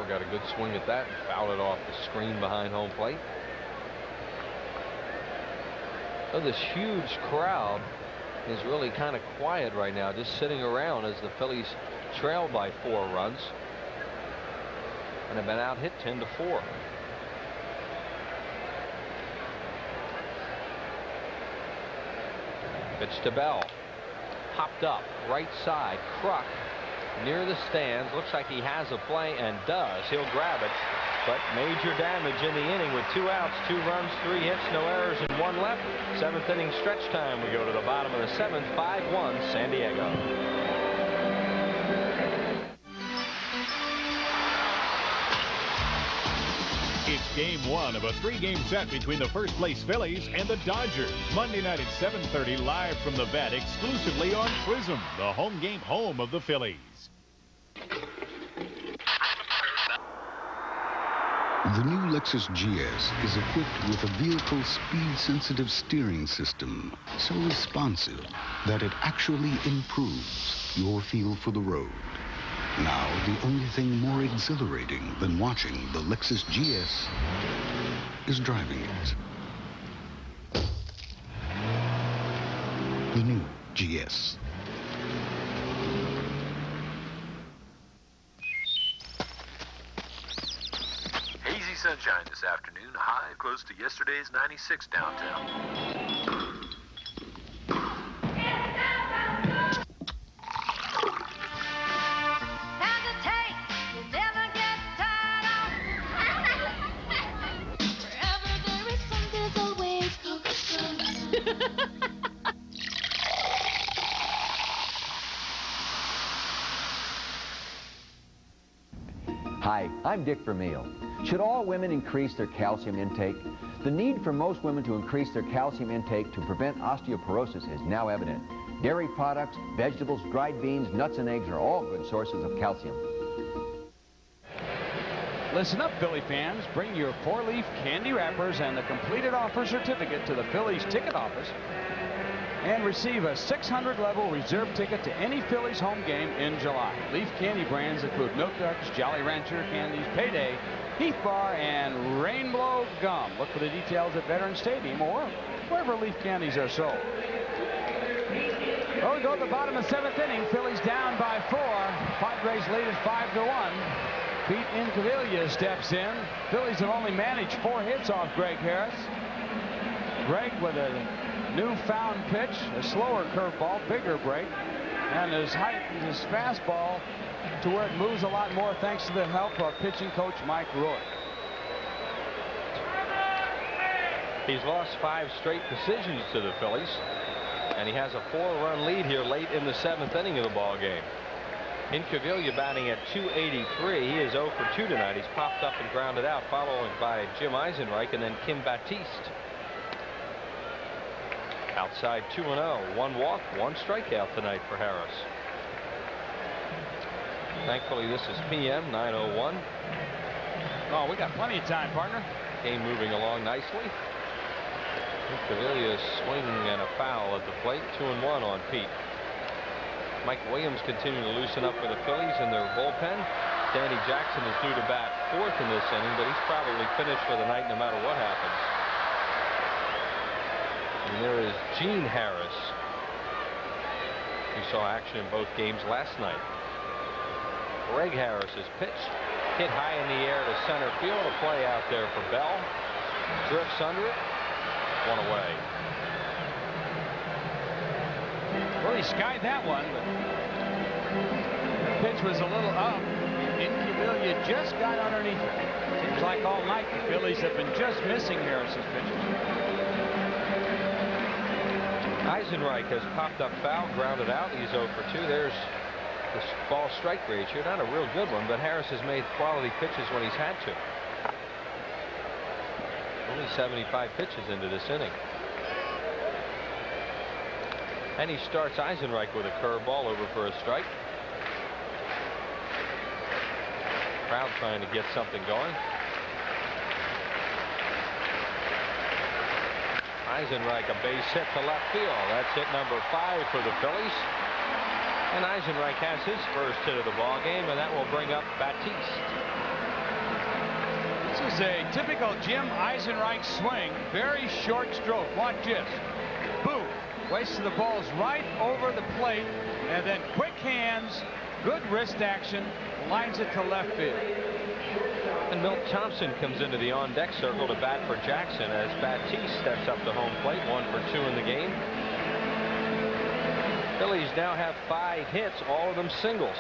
Got a good swing at that and fouled it off the screen behind home plate. So this huge crowd is really kind of quiet right now, just sitting around as the Phillies trail by 4 runs and have been out hit 10-4. Pitch to Bell. Popped up right side. Kruk near the stands. Looks like he has a play and does. He'll grab it. But major damage in the inning with 2 outs, 2 runs, 3 hits, no errors, and 1 left. 7th inning stretch time. We go to the bottom of the 7th. 5-1 San Diego. It's game 1 of a 3-game set between the first-place Phillies and the Dodgers. Monday night at 7:30, live from the vet, exclusively on Prism, the home game home of the Phillies. The new Lexus GS is equipped with a vehicle speed-sensitive steering system so responsive that it actually improves your feel for the road. Now, the only thing more exhilarating than watching the Lexus GS is driving it. The new GS. Hazy sunshine this afternoon, a high close to yesterday's 96 downtown. Hi, I'm Dick Vermeil. Should all women increase their calcium intake? The need for most women to increase their calcium intake to prevent osteoporosis is now evident. Dairy products, vegetables, dried beans, nuts, and eggs are all good sources of calcium. Listen up, Philly fans. Bring your 4-leaf candy wrappers and the completed offer certificate to the Phillies ticket office and receive a 600-level reserve ticket to any Phillies home game in July. Leaf candy brands include Milk Ducks, Jolly Rancher candies, Payday, Heath Bar, and Rainbow Gum. Look for the details at Veterans Stadium or wherever Leaf candies are sold. Well, we go to the bottom of the 7th inning. Phillies down by 4. Padres lead at 5-1. Pete Incaviglia steps in. Phillies have only managed 4 hits off Greg Harris. Greg with a newfound pitch, a slower curveball, bigger break, and his fastball to where it moves a lot more thanks to the help of pitching coach Mike Roy. He's lost 5 straight decisions to the Phillies, and he has a 4-run lead here late in the 7th inning of the ball game. Incaviglia batting at .283. He is 0 for 2 tonight. He's popped up and grounded out, followed by Jim Eisenreich and then Kim Batiste. Outside 2-0, 1 walk, 1 strikeout tonight for Harris. Thankfully, this is PM 9:01. Oh, we got plenty of time, partner. Game moving along nicely. Incaviglia swing and a foul at the plate. 2-1 on Pete. Mike Williams continuing to loosen up for the Phillies in their bullpen. Danny Jackson is due to bat 4th in this inning, but he's probably finished for the night no matter what happens. And there is Gene Harris, who saw action in both games last night. Greg Harris is pitched, hit high in the air to center field. A play out there for Bell. Drifts under it. 1 away. Well, he skied that one, but the pitch was a little up. Incaviglia just got underneath it. Seems like all night the Phillies have been just missing Harris's pitches. Eisenreich has popped up foul, grounded out. He's 0 for 2. There's the ball strike ratio. Not a real good one, but Harris has made quality pitches when he's had to. Only 75 pitches into this inning. And he starts Eisenreich with a curveball over for a strike. Crowd trying to get something going. Eisenreich a base hit to left field. That's hit number 5 for the Phillies. And Eisenreich has his first hit of the ball game, and that will bring up Batiste. This is a typical Jim Eisenreich swing. Very short stroke. Watch this. Boom. wastes the balls right over the plate, and then quick hands, good wrist action, lines it to left field. And Milt Thompson comes into the on-deck circle to bat for Jackson as Batiste steps up to home plate, 1 for 2 in the game. Phillies now have 5 hits, all of them singles.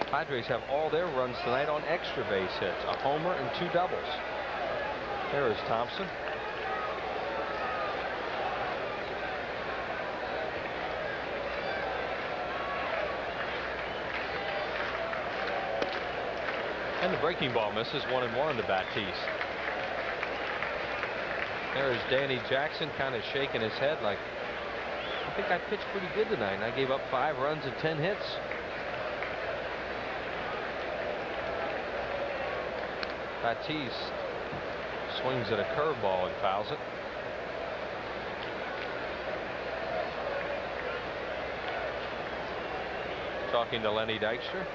Padres have all their runs tonight on extra base hits, a homer and 2 doubles. There is Thompson. And the breaking ball misses, 1-1 to Batiste. There's Danny Jackson kind of shaking his head like, I think I pitched pretty good tonight, and I gave up 5 runs and 10 hits. Batiste swings at a curveball and fouls it. Talking to Lenny Dykstra.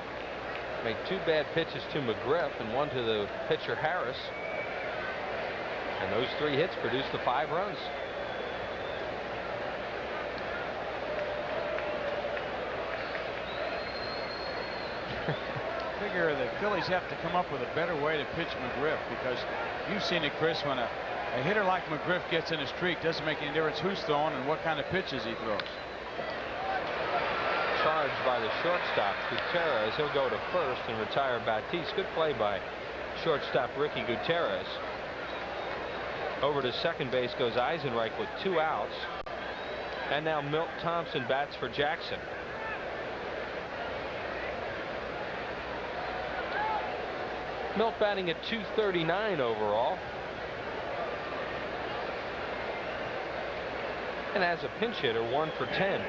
Made 2 bad pitches to McGriff and 1 to the pitcher Harris. And those 3 hits produced the 5 runs. Figure the Phillies have to come up with a better way to pitch McGriff, because you've seen it, Chris, when a hitter like McGriff gets in a streak, doesn't make any difference who's throwing and what kind of pitches he throws. Charged by the shortstop Gutierrez. He'll go to first and retire Batiste. Good play by shortstop Ricky Gutierrez. Over to second base goes Eisenreich with 2 outs. And now Milt Thompson bats for Jackson. Milt batting at .239 overall. And as a pinch hitter, 1 for 10.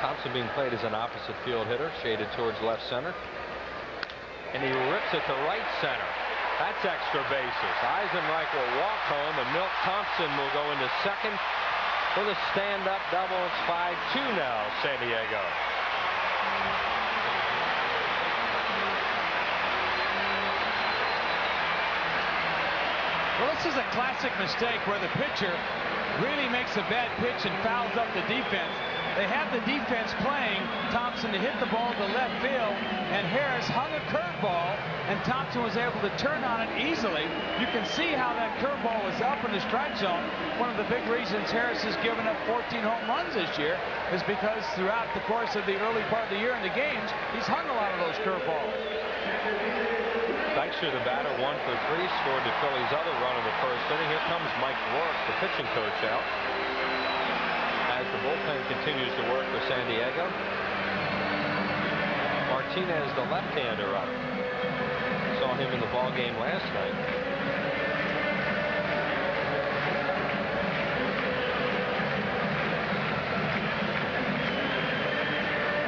Thompson being played as an opposite field hitter, shaded towards left center. And he rips it to right center. That's extra bases. Eisenreich will walk home, and Milt Thompson will go into second with a stand-up double. It's 5-2 now, San Diego. Well, this is a classic mistake where the pitcher really makes a bad pitch and fouls up the defense. They have the defense playing Thompson to hit the ball to left field, and Harris hung a curveball, and Thompson was able to turn on it easily. You can see how that curveball was up in the strike zone. One of the big reasons Harris has given up 14 home runs this year is because throughout the course of the early part of the year in the games, he's hung a lot of those curveballs. Dykstra, the batter, 1 for 3, scored the Phillies' other run in the first inning. Here comes Mike Rourke, the pitching coach, out as the bullpen continues to work for San Diego. Martinez, the left-hander, up. Saw him in the ball game last night.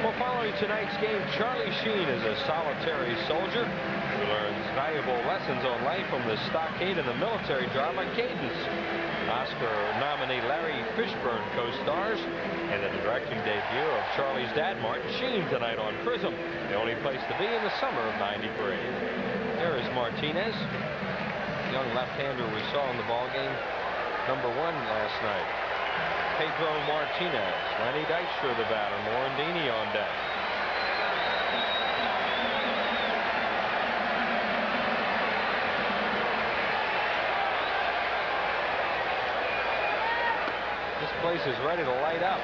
Well, following tonight's game, Charlie Sheen is a solitary soldier who learns valuable lessons on life from the stockade and the military drama Cadence. Oscar nominee Larry Fishburne co-stars, and the directing debut of Charlie's dad, Martin Sheen, tonight on Prism, the only place to be in the summer of '93. There is Martinez, young left-hander we saw in the ball game, #1 last night. Pedro Martinez, Lenny Dykstra, the batter, Morandini on deck. This place is ready to light up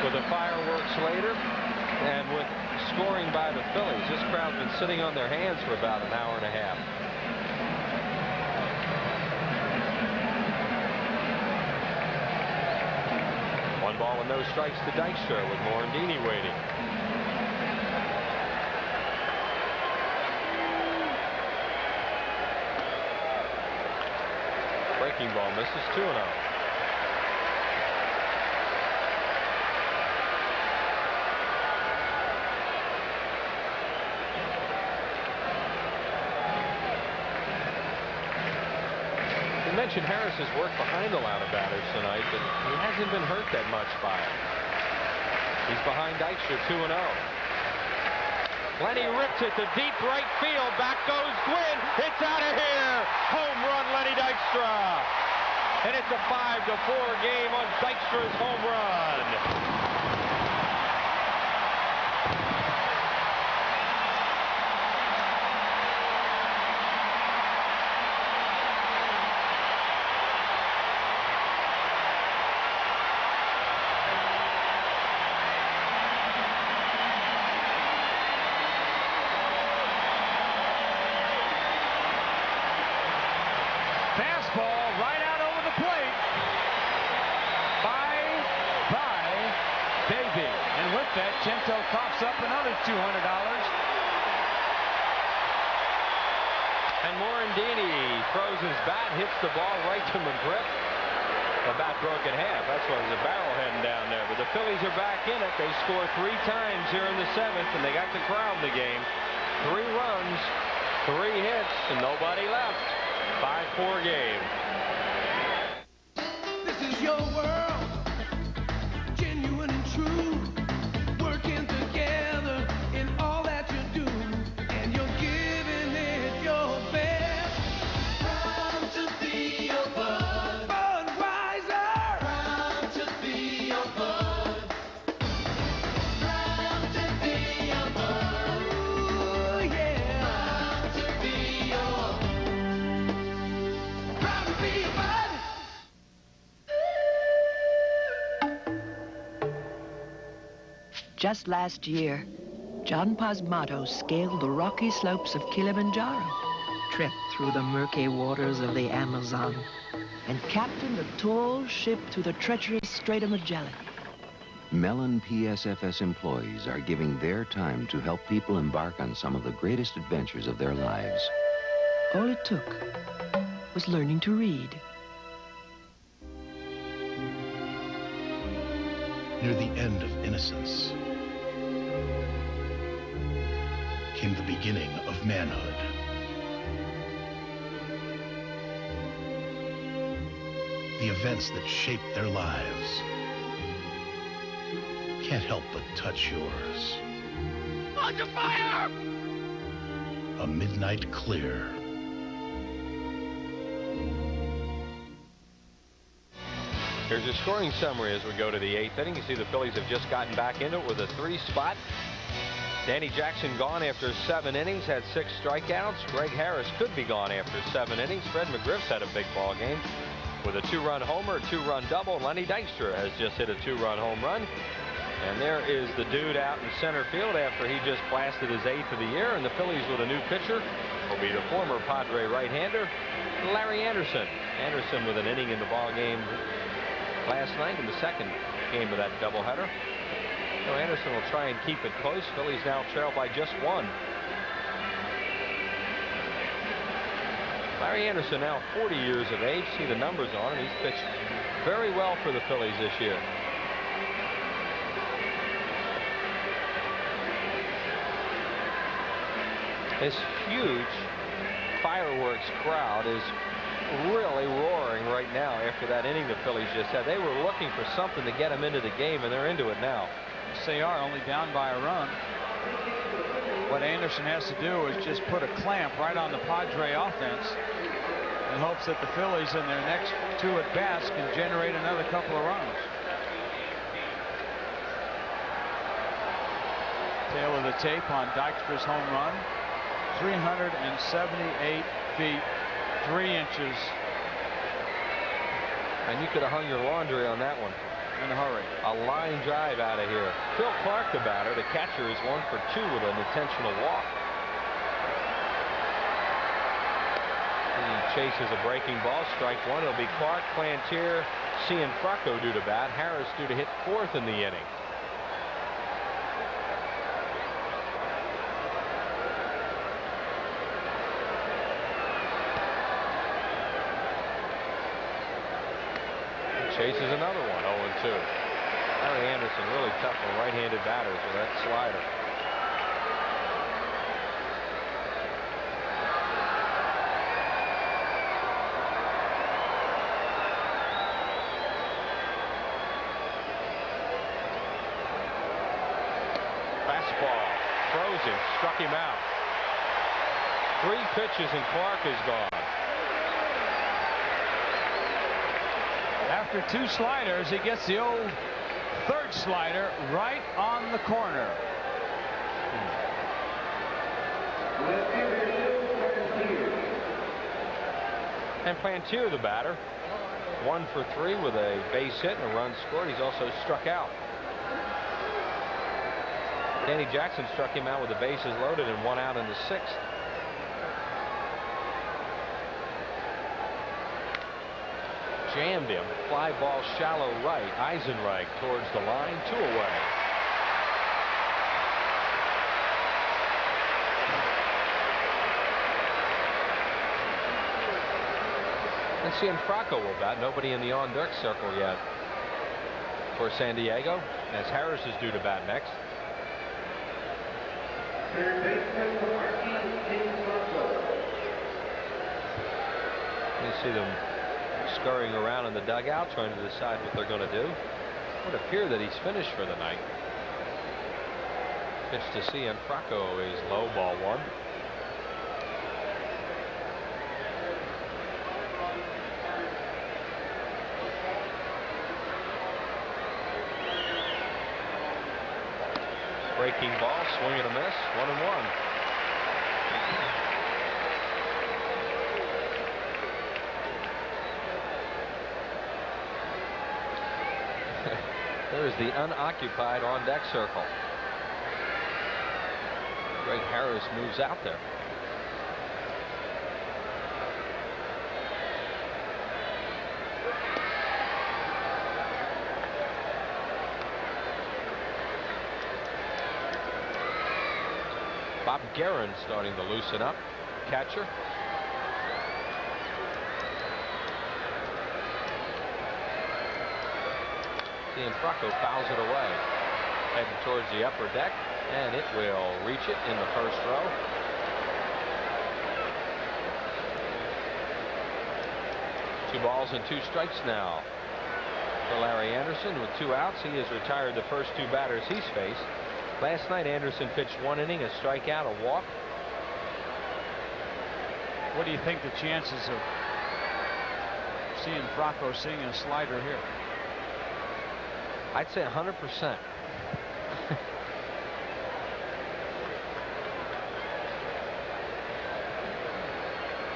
with the fireworks later and with scoring by the Phillies. This crowd's been sitting on their hands for about an hour and a half. One ball and no strikes to Dykstra with Morandini waiting. Breaking ball misses, 2-0. mentioned Harris has worked behind a lot of batters tonight, but he hasn't been hurt that much by it. He's behind Dykstra, 2-0. Lenny rips it to deep right field. Back goes Gwynn. It's out of here. Home run, Lenny Dykstra. And it's a 5-4 game on Dykstra's home run. Fastball right out over the plate. Bye, baby. And with that, Chinto coughs up another $200. And Morandini throws his bat, hits the ball right to McGriff. The bat broke in half. That's why there's a barrel heading down there. But the Phillies are back in it. They score 3 times here in the 7th, and they got the crowd in the game. 3 runs, 3 hits, and nobody left. 5-4 game. This is your world, genuine and true, working together in all that you do, and you're giving it your best. Proud to be your bud, Budweiser. Proud to be your bud. Proud to be your bud. Ooh, yeah. Proud to be your Proud to be your bud. Just last year, John Pasmato scaled the rocky slopes of Kilimanjaro, trekked through the murky waters of the Amazon, and captained a tall ship through the treacherous Strait of Magellan. Mellon PSFS employees are giving their time to help people embark on some of the greatest adventures of their lives. All it took was learning to read. Near the end of innocence came the beginning of manhood. The events that shaped their lives can't help but touch yours. Under fire! A midnight clear. Here's a scoring summary as we go to the 8th inning. You see the Phillies have just gotten back into it with a 3 spot. Danny Jackson gone after 7 innings, had 6 strikeouts. Greg Harris could be gone after 7 innings. Fred McGriff's had a big ball game with a 2-run homer, a 2-run double. Lenny Dykstra has just hit a 2-run home run. And there is the dude out in center field after he just blasted his 8th of the year. And the Phillies with a new pitcher will be the former Padre right-hander, Larry Anderson. Anderson with an inning in the ball game last night in the 2nd game of that doubleheader. So Anderson will try and keep it close. Phillies now trail by just 1. Larry Anderson now 40 years of age. See the numbers on him. He's pitched very well for the Phillies this year. This huge fireworks crowd is really roaring right now after that inning the Phillies just had. They were looking for something to get them into the game, and they're into it now. Yes, they are, only down by a run. What Anderson has to do is just put a clamp right on the Padre offense in hopes that the Phillies in their next 2 at-bats can generate another couple of runs. Tail of the tape on Dykstra's home run. 378 feet, 3 inches. And you could have hung your laundry on that one. In a hurry. A line drive out of here. Phil Clark, the batter. The catcher is 1 for 2 with an intentional walk. He chases a breaking ball. Strike 1. It'll be Clark, Clantier, Cianfrocco due to bat. Harris due to hit 4th in the inning. Chases another one, 0-2. Larry Anderson really tough on right-handed batters with that slider. throws him, struck him out. 3 pitches and Clark is gone. After 2 sliders, he gets the old 3rd slider right on the corner. And Plantier, the batter, 1 for 3 with a base hit and a run scored. He's also struck out. Danny Jackson struck him out with the bases loaded and 1 out in the 6th. Jammed him. Fly ball shallow right. Eisenreich towards the line. 2 away. And Cianfrocco will bat. Nobody in the on-deck circle yet for San Diego, as Harris is due to bat next. You see them scurrying around in the dugout trying to decide what they're going to do. It would appear that he's finished for the night. Pitch to Cianfrocco is low, ball 1. Breaking ball, swing and a miss, 1-1. There's the unoccupied on-deck circle. Greg Harris moves out there. Bob Guerin starting to loosen up. Catcher. Cianfrocco fouls it away. Heading towards the upper deck, and it will reach it in the 1st row. Two balls and 2 strikes now for Larry Anderson. With 2 outs, he has retired the first 2 batters he's faced. Last night, Anderson pitched 1 inning, a strikeout, a walk. What do you think the chances of Cianfrocco seeing a slider here? I'd say 100%.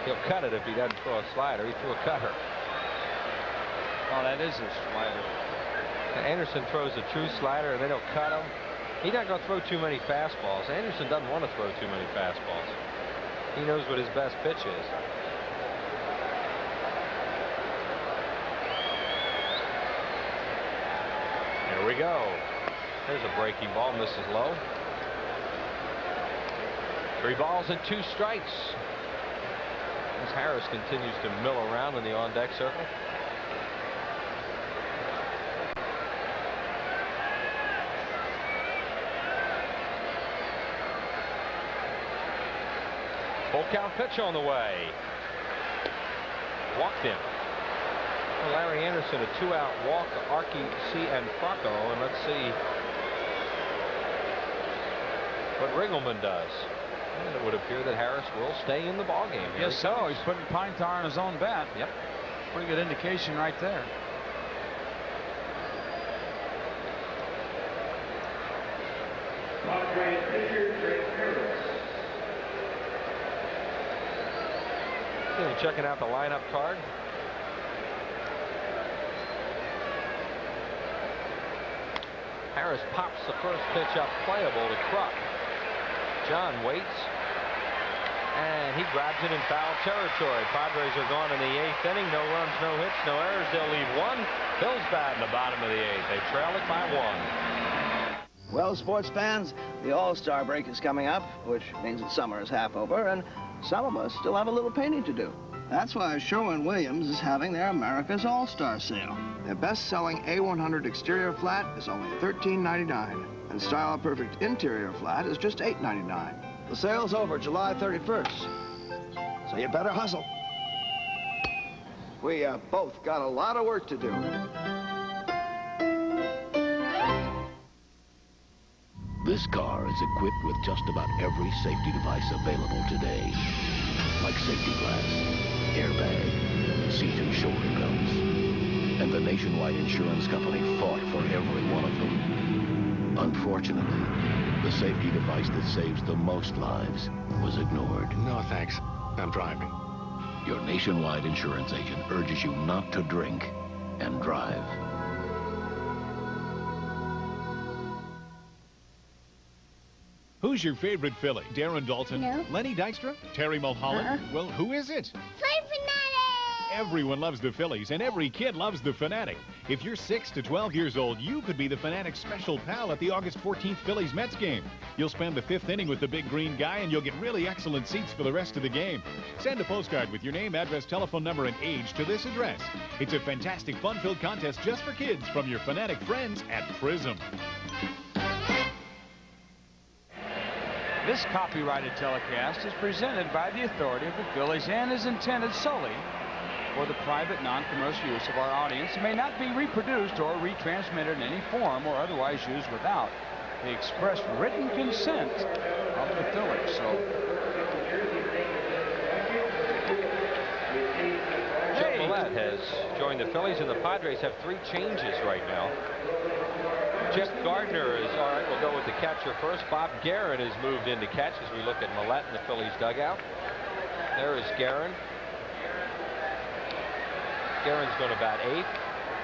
He'll cut it if he doesn't throw a slider. He threw a cutter. Oh, that is a slider. Anderson throws a true slider, and they don't cut him. He's not going to throw too many fastballs. Anderson doesn't want to throw too many fastballs. He knows what his best pitch is. Here we go. There's a breaking ball, misses low. 3 balls and 2 strikes. As Harris continues to mill around in the on-deck circle. Full count pitch on the way. Walked him. Well, Larry Anderson, a 2-out walk to Archie Cianfrocco, and let's see what Ringelman does. And it would appear that Harris will stay in the ballgame. Yes, so he's putting pine tar on his own bat. Yep. Pretty good indication right there. Checking out the lineup card. Harris pops the first pitch up playable to Kruk. John waits, and he grabs it in foul territory. Padres are gone in the 8th inning. No runs, no hits, no errors. They'll leave 1. Phil's bat in the bottom of the 8th. They trail it by 1. Well, sports fans, the All-Star break is coming up, which means that summer is half over, and some of us still have a little painting to do. That's why Sherwin-Williams is having their America's All-Star sale. Their best-selling A100 exterior flat is only $13.99, and Style Perfect interior flat is just $8.99. The sale's over July 31st, so you better hustle. We both got a lot of work to do. This car is equipped with just about every safety device available today. Like safety glass, airbag, C2 shoulder belts. And the Nationwide Insurance Company fought for every one of them. Unfortunately, the safety device that saves the most lives was ignored. No, thanks. I'm driving. Your Nationwide insurance agent urges you not to drink and drive. Who's your favorite Philly? Darren Dalton? No. Lenny Dykstra? Terry Mulholland? Well, who is it? Everyone loves the Phillies, and every kid loves the Fanatic. If you're 6 to 12 years old, you could be the Fanatic's special pal at the August 14th Phillies-Mets game. You'll spend the 5th inning with the big green guy, and you'll get really excellent seats for the rest of the game. Send a postcard with your name, address, telephone number, and age to this address. It's a fantastic, fun-filled contest just for kids from your Fanatic friends at Prism. This copyrighted telecast is presented by the authority of the Phillies and is intended solely for the private, non-commercial use of our audience. It may not be reproduced or retransmitted in any form or otherwise used without the express written consent of the Phillies. So, Jeff Millett has joined the Phillies, and the Padres have 3 changes right now. Jeff Gardner is all right. We'll go with the catcher first. Bob Guerin has moved in to catch as we look at Millett in the Phillies dugout. There is Guerin. Guerin's going to bat 8th.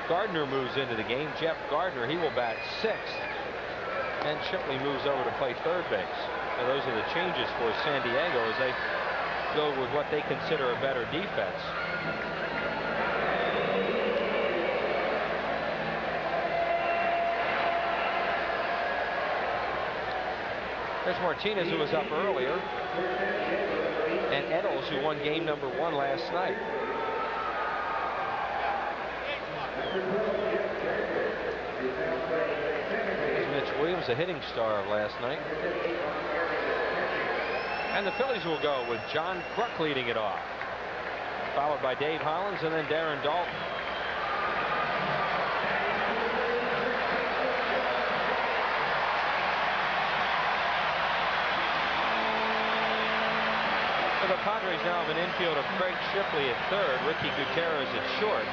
Gardner moves into the game. Jeff Gardner, he will bat 6th. And Shipley moves over to play third base. So those are the changes for San Diego as they go with what they consider a better defense. There's Martinez, who was up earlier, and Eddles, who won game number 1 last night. There's Mitch Williams, the hitting star of last night. And the Phillies will go with John Kruk leading it off, followed by Dave Hollins and then Darren Dalton. The Padres now have an infield of Craig Shipley at third, Ricky Gutierrez at short,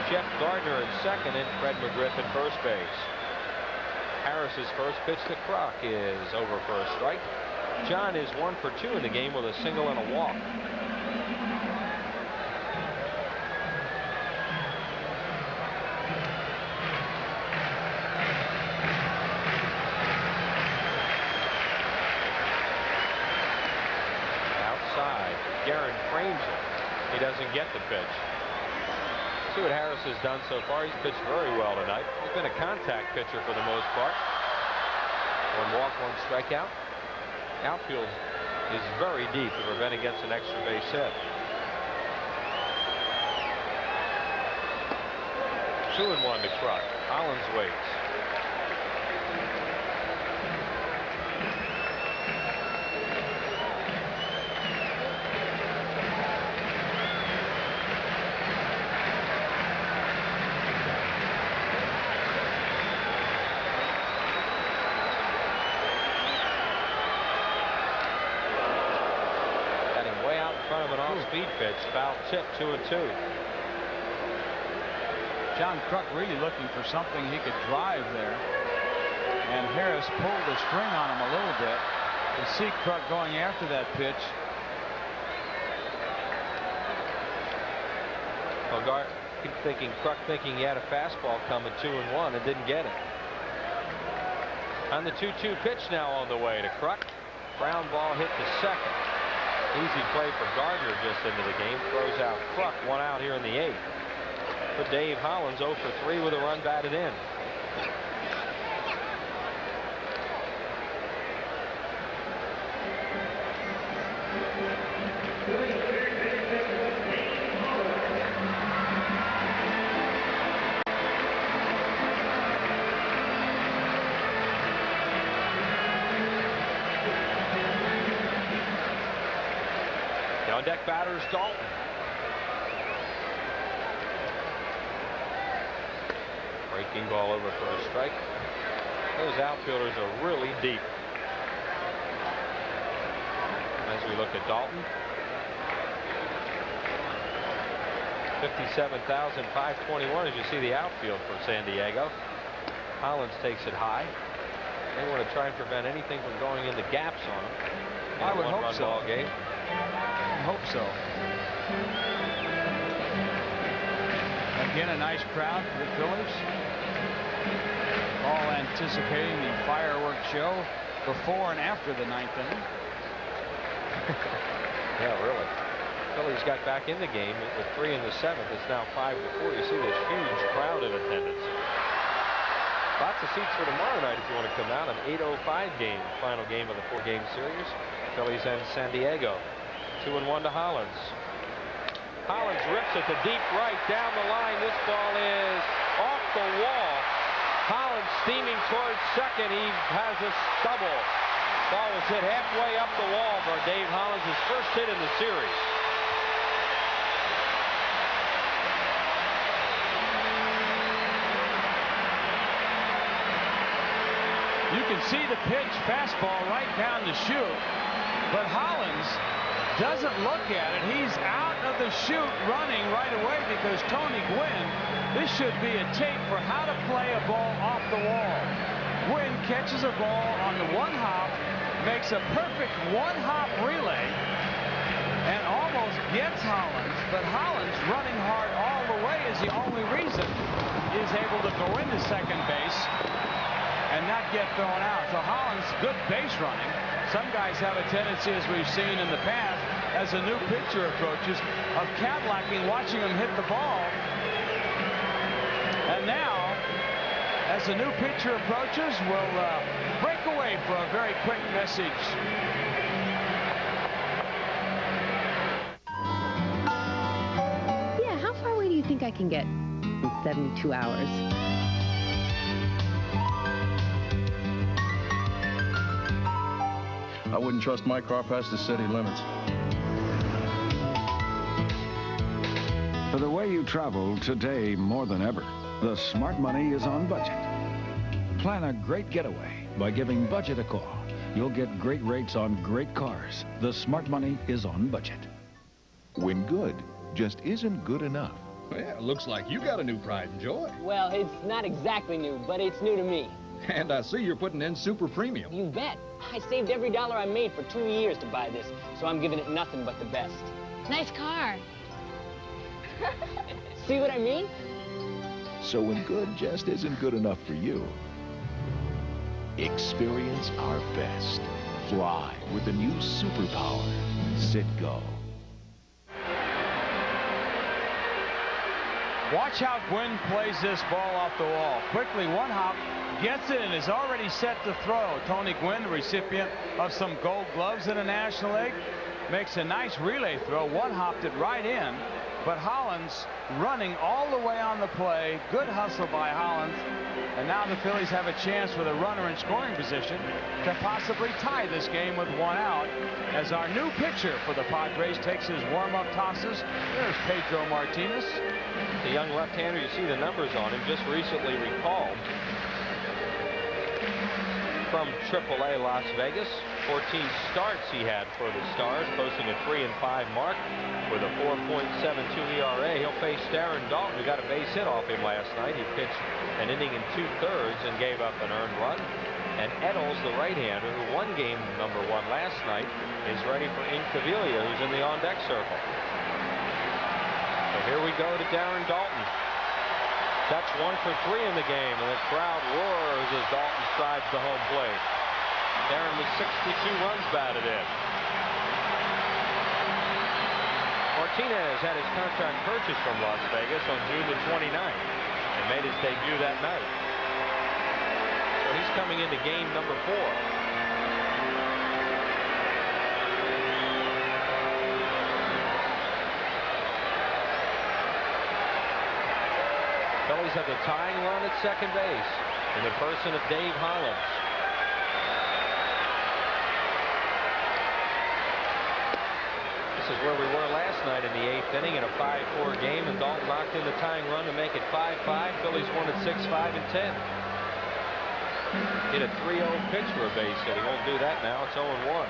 Jeff Gardner at second, and Fred McGriff at first base. Harris's first pitch to Kruk is over for a strike. John is 1 for 2 in the game with a single and a walk. Guerin frames it. He doesn't get the pitch. See what Harris has done so far. He's pitched very well tonight. He's been a contact pitcher for the most part. 1 walk, 1 strikeout. Outfield is very deep to prevent against an extra base hit. 2-1 to Kruk. Hollins waits. Speed pitch, foul tip, 2-2. John Kruk really looking for something he could drive there. And Harris pulled the string on him a little bit. You see Kruk going after that pitch. Well, Kruk thinking he had a fastball coming 2-1 and didn't get it. On the 2-2 pitch now on the way to Kruk. Ground ball hit to second. Easy play for Gardner just into the game. Throws out Kruk, 1 out here in the 8th. For Dave Hollins, 0 for 3 with a run batted in. On deck batters Dalton. Breaking ball over for a strike. Those outfielders are really deep. as we look at Dalton. 57,521 as you see the outfield for San Diego. Hollins takes it high. They want to try and prevent anything from going into gaps on him. I would hope so. Ball game. I hope so. Again, a nice crowd for the Phillies. All anticipating the fireworks show before and after the 9th inning. Yeah, really. Phillies got back in the game with 3 in the 7th. It's now 5-4. You see this huge crowd in attendance. Lots of seats for tomorrow night if you want to come out. An 8:05 game, final game of the 4-game series. Phillies and San Diego. 2-1 to Hollins. Hollins rips it to deep right down the line. This ball is off the wall. Hollins steaming towards second. He has a double. Ball was hit halfway up the wall for Dave Hollins, his first hit in the series. You can see the pitch, fastball right down the chute, but Hollins doesn't look at it. He's out of the chute running right away because Tony Gwynn, this should be a tape for how to play a ball off the wall. Gwynn catches a ball on the one hop, makes a perfect one-hop relay, and almost gets Hollins, but Hollins running hard all the way is the only reason he's able to go into second base and not get thrown out. So Hollins, good base running. Some guys have a tendency, as we've seen in the past, as a new pitcher approaches, of Cadillacing, watching him hit the ball. And now, as the new pitcher approaches, we'll break away for a very quick message. Yeah, how far away do you think I can get in 72 hours? I wouldn't trust my car past the city limits. For the way you travel today more than ever, the Smart Money is on budget. Plan a great getaway by giving Budget a call. You'll get great rates on great cars. The Smart Money is on budget. When good just isn't good enough. Well, looks like you got a new pride and joy. Well, it's not exactly new, but it's new to me. And I see you're putting in super premium. You bet. I saved every dollar I made for 2 years to buy this, so I'm giving it nothing but the best. Nice car. See what I mean? So when good just isn't good enough for you, experience our best. Fly with the new superpower, Citgo. Watch how Gwynn plays this ball off the wall. Quickly, one hop, gets it, and is already set to throw. Tony Gwynn, the recipient of some gold gloves in the National League, makes a nice relay throw. One hopped it right in, but Hollins running all the way on the play. Good hustle by Hollins. And now the Phillies have a chance with a runner in scoring position to possibly tie this game with 1 out as our new pitcher for the Padres takes his warm-up tosses. There's Pedro Martinez. The young left-hander, you see the numbers on him, just recently recalled from AAA Las Vegas. 14 starts he had for the Stars, posting a 3-5 mark with a 4.72 ERA. He'll face Darren Dalton, who got a base hit off him last night. He pitched an inning and 2/3 and gave up an earned run. And Eddles, the right-hander, who won game number 1 last night, is ready for Incaviglia, who's in the on-deck circle. So here we go to Darren Dalton. That's 1 for 3 in the game, and the crowd roars as Dalton strides to home plate. Darren with 62 runs batted in. Martinez had his contract purchased from Las Vegas on June the 29th and made his debut that night. So he's coming into game number 4. Phillies have the tying run at second base in the person of Dave Hollins. This is where we were last night in the 8th inning in a 5-4 game, and Dalton knocked in the tying run to make it 5-5. Phillies won at 6, 5, and 10. Hit a 3-0 pitch for a base hit. He won't do that now. It's 0-1.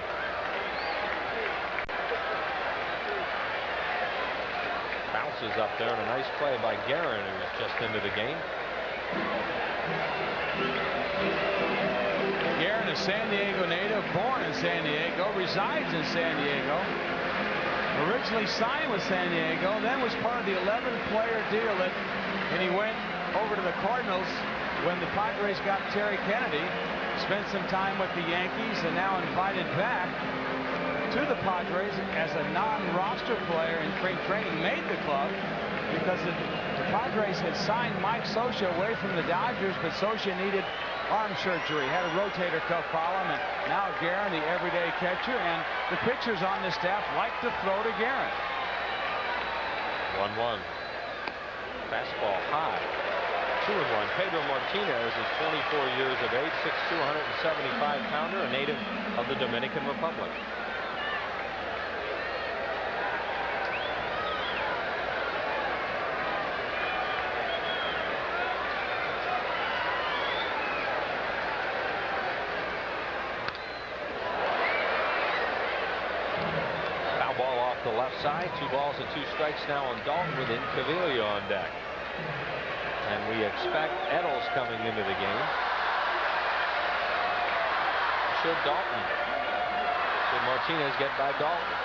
Bounces up there, and a nice play by Guerin, who was just into the game. Guerin, a San Diego native, born in San Diego, resides in San Diego. Originally signed with San Diego, then was part of the 11-player deal, and he went over to the Cardinals when the Padres got Terry Kennedy, spent some time with the Yankees, and now invited back to the Padres as a non-roster player in spring training. Made the club because the Padres had signed Mike Scioscia away from the Dodgers, but Scioscia needed arm surgery, had a rotator cuff problem, and now Guerin, the everyday catcher, and the pitchers on the staff like to throw to Guerin. 1-1. Fastball high. 2-1. Pedro Martinez is 24 years of age, 6'2", 175-pounder, a native of the Dominican Republic. The left side, 2 balls and 2 strikes now on Dalton with Incaviglia on deck. And we expect Eddles coming into the game. Should Dalton. Should Martinez get by Dalton.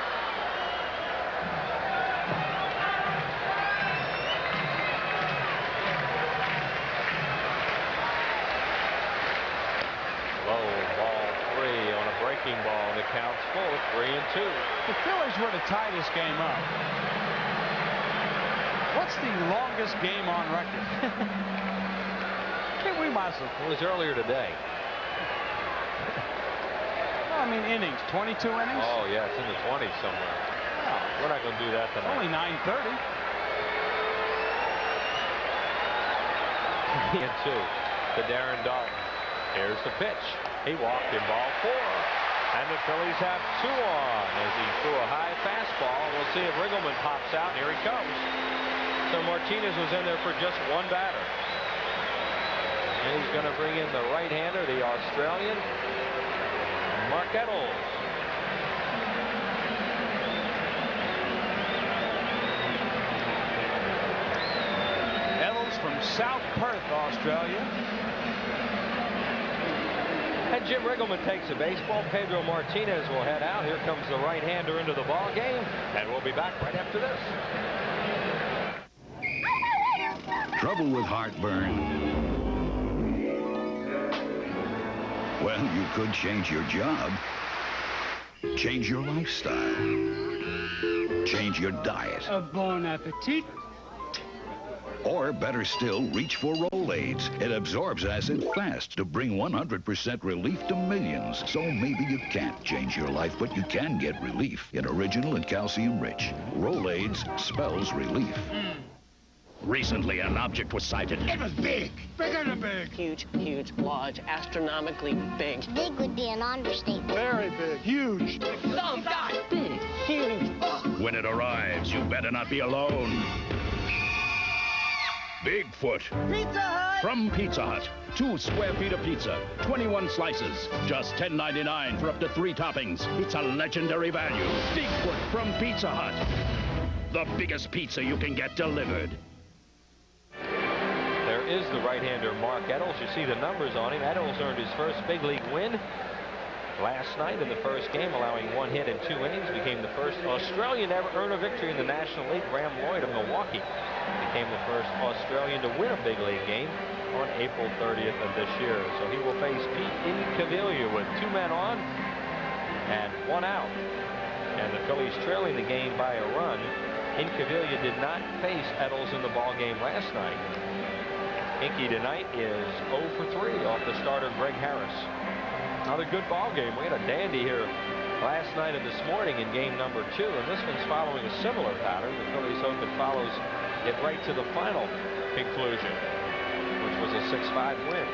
Low ball 3 on a breaking ball, and it counts full at 3-2. The Phillies were to tie this game up. What's the longest game on record? We might as well. It was earlier today. Well, I mean, innings, 22 innings? Oh, yeah, it's in the 20s somewhere. Oh. We're not going to do that tonight. Only 9:30. 2 to Darren Dalton. Here's the pitch. He walked in ball 4. And the Phillies have 2 on as he threw a high fastball. We'll see if Riggleman pops out. Here he comes. So Martinez was in there for just 1 batter. And he's going to bring in the right-hander, the Australian, Mark Eddles. Eddles from South Perth, Australia. And Jim Riggleman takes a baseball. Pedro Martinez will head out. Here comes the right-hander into the ball game, and we'll be back right after this. Trouble with heartburn? Well, you could change your job, change your lifestyle, change your diet. Bon appetit. Or better still, reach for Rolaids. It absorbs acid fast to bring 100% relief to millions. So maybe you can't change your life, but you can get relief in original and calcium-rich. Rolaids spells relief. Recently, an object was sighted. It was big. Bigger than big. Huge, huge, large, astronomically big. Big would be an understatement. Very big. Huge. Oh, God. Big. Huge. When it arrives, you better not be alone. Bigfoot. Pizza Hut. From Pizza Hut. 2 square feet of pizza, 21 slices, just $10.99 for up to 3 toppings. It's a legendary value. Bigfoot from Pizza Hut. The biggest pizza you can get delivered. There is the right-hander Mark Eddles. You see the numbers on him. Eddles earned his first big league win last night in the first game, allowing 1 hit in 2 innings. Became the first Australian to ever earn a victory in the National League. Graham Lloyd of Milwaukee became the first Australian to win a big league game on April 30th of this year. So he will face Pete Incaviglia with 2 men on and 1 out. And the Phillies trailing the game by a run. Incaviglia did not face Eddles in the ball game last night. Inky tonight is 0 for 3 off the starter Greg Harris. Another good ball game. We had a dandy here last night and this morning in game number 2, and this one's following a similar pattern. The Phillies hope it follows it right to the final conclusion, which was a 6-5 win.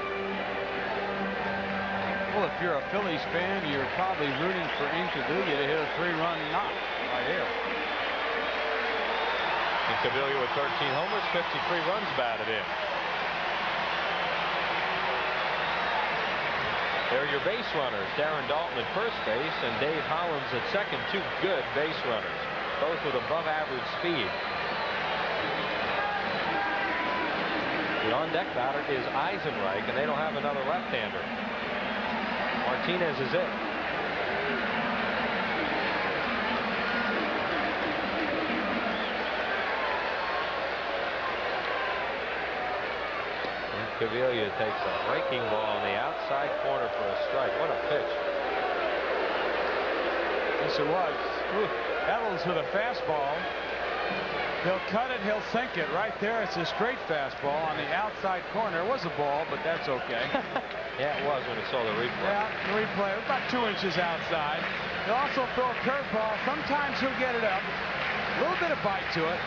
Well, if you're a Phillies fan, you're probably rooting for Incaviglia to hit a 3-run knock right here. Incaviglia with 13 homers, 53 runs batted in. There are your base runners. Darren Dalton at first base and Dave Hollins at second. 2 good base runners, both with above average speed. The on-deck batter is Eisenreich, and they don't have another left-hander. Martinez is it. Cavilla takes a breaking ball on the outside corner for a strike. What a pitch. Yes, it was. Ooh, Edel's with a fastball. He'll cut it, he'll sink it right there. It's a straight fastball on the outside corner. It was a ball, but that's okay. Yeah, it was when it saw the replay. Yeah, the replay, about 2 inches outside. He'll also throw a curveball. Sometimes he'll get it up. A little bit of bite to it.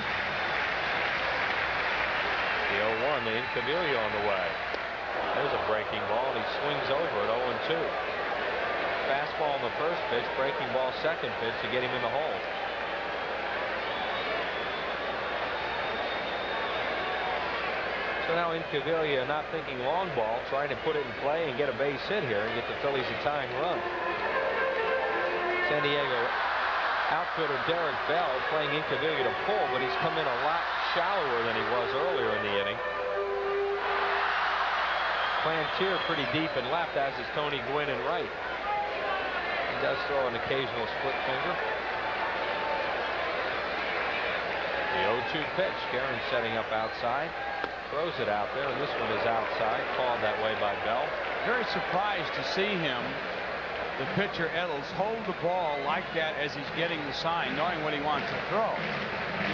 The 0-1, the Incaviglia on the way. There's a breaking ball, and he swings over at 0-2. Fastball on the first pitch, breaking ball second pitch to get him in the hole. So now Incaviglia not thinking long ball, trying to put it in play and get a base hit here and get the Phillies a tying run. San Diego outfielder Derek Bell playing Incaviglia to pull, but he's come in a lot shallower than he was earlier in the inning. Plantier pretty deep in left, as is Tony Gwynn in right. He does throw an occasional split finger. The 0-2 pitch. Guerin setting up outside. Throws it out there, and this one is outside. Called that way by Bell. Very surprised to see him, the pitcher Edel's, hold the ball like that as he's getting the sign, knowing what he wants to throw.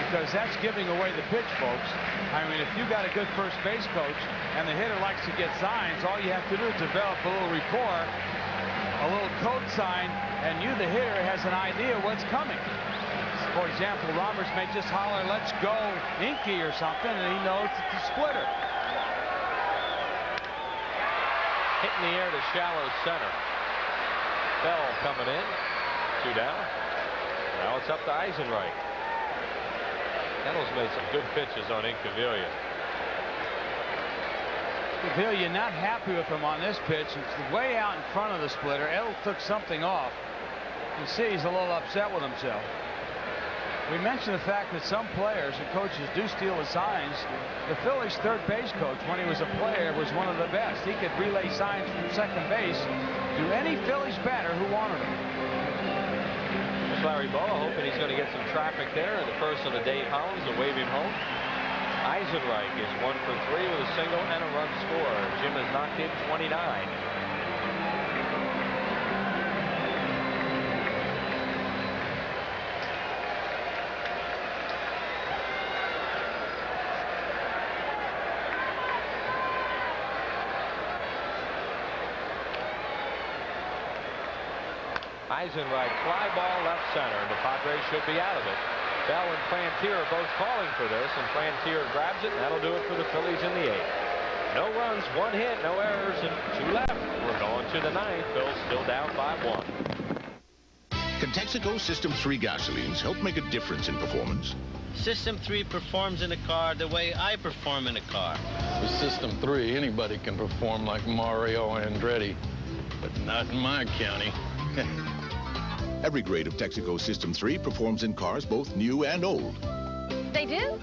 Because that's giving away the pitch, folks. I mean, if you got a good first base coach and the hitter likes to get signs, all you have to do is develop a little rapport, a little code sign, and you, the hitter, has an idea what's coming. For example, Roberts may just holler, "Let's go, Inky," or something, and he knows it's a splitter. Hit in the air to shallow center. Bell coming in. 2 down. Now it's up to Eisenreich. Edel's made some good pitches on Incaviglia. Incaviglia not happy with him on this pitch. It's way out in front of the splitter. Edel took something off. You see he's a little upset with himself. We mentioned the fact that some players and coaches do steal the signs. The Phillies' third base coach, when he was a player, was one of the best. He could relay signs from second base to any Phillies batter who wanted him. There's Larry Boa hoping he's going to get some traffic there. The first of the Dave Hollins to wave him home. Eisenreich is 1 for 3 with a single and a run score. Jim has knocked in 29. Eisenreich, fly ball left center, and the Padres should be out of it. Bell and Plantier are both calling for this, and Plantier grabs it, and that'll do it for the Phillies in the 8th. No runs, 1 hit, no errors, and 2 left. We're going to the 9th. Phil's still down 5-1. Can Texaco System 3 gasolines help make a difference in performance? System 3 performs in a car the way I perform in a car. With System 3, anybody can perform like Mario Andretti, but not in my county. Every grade of Texaco System 3 performs in cars both new and old. They do?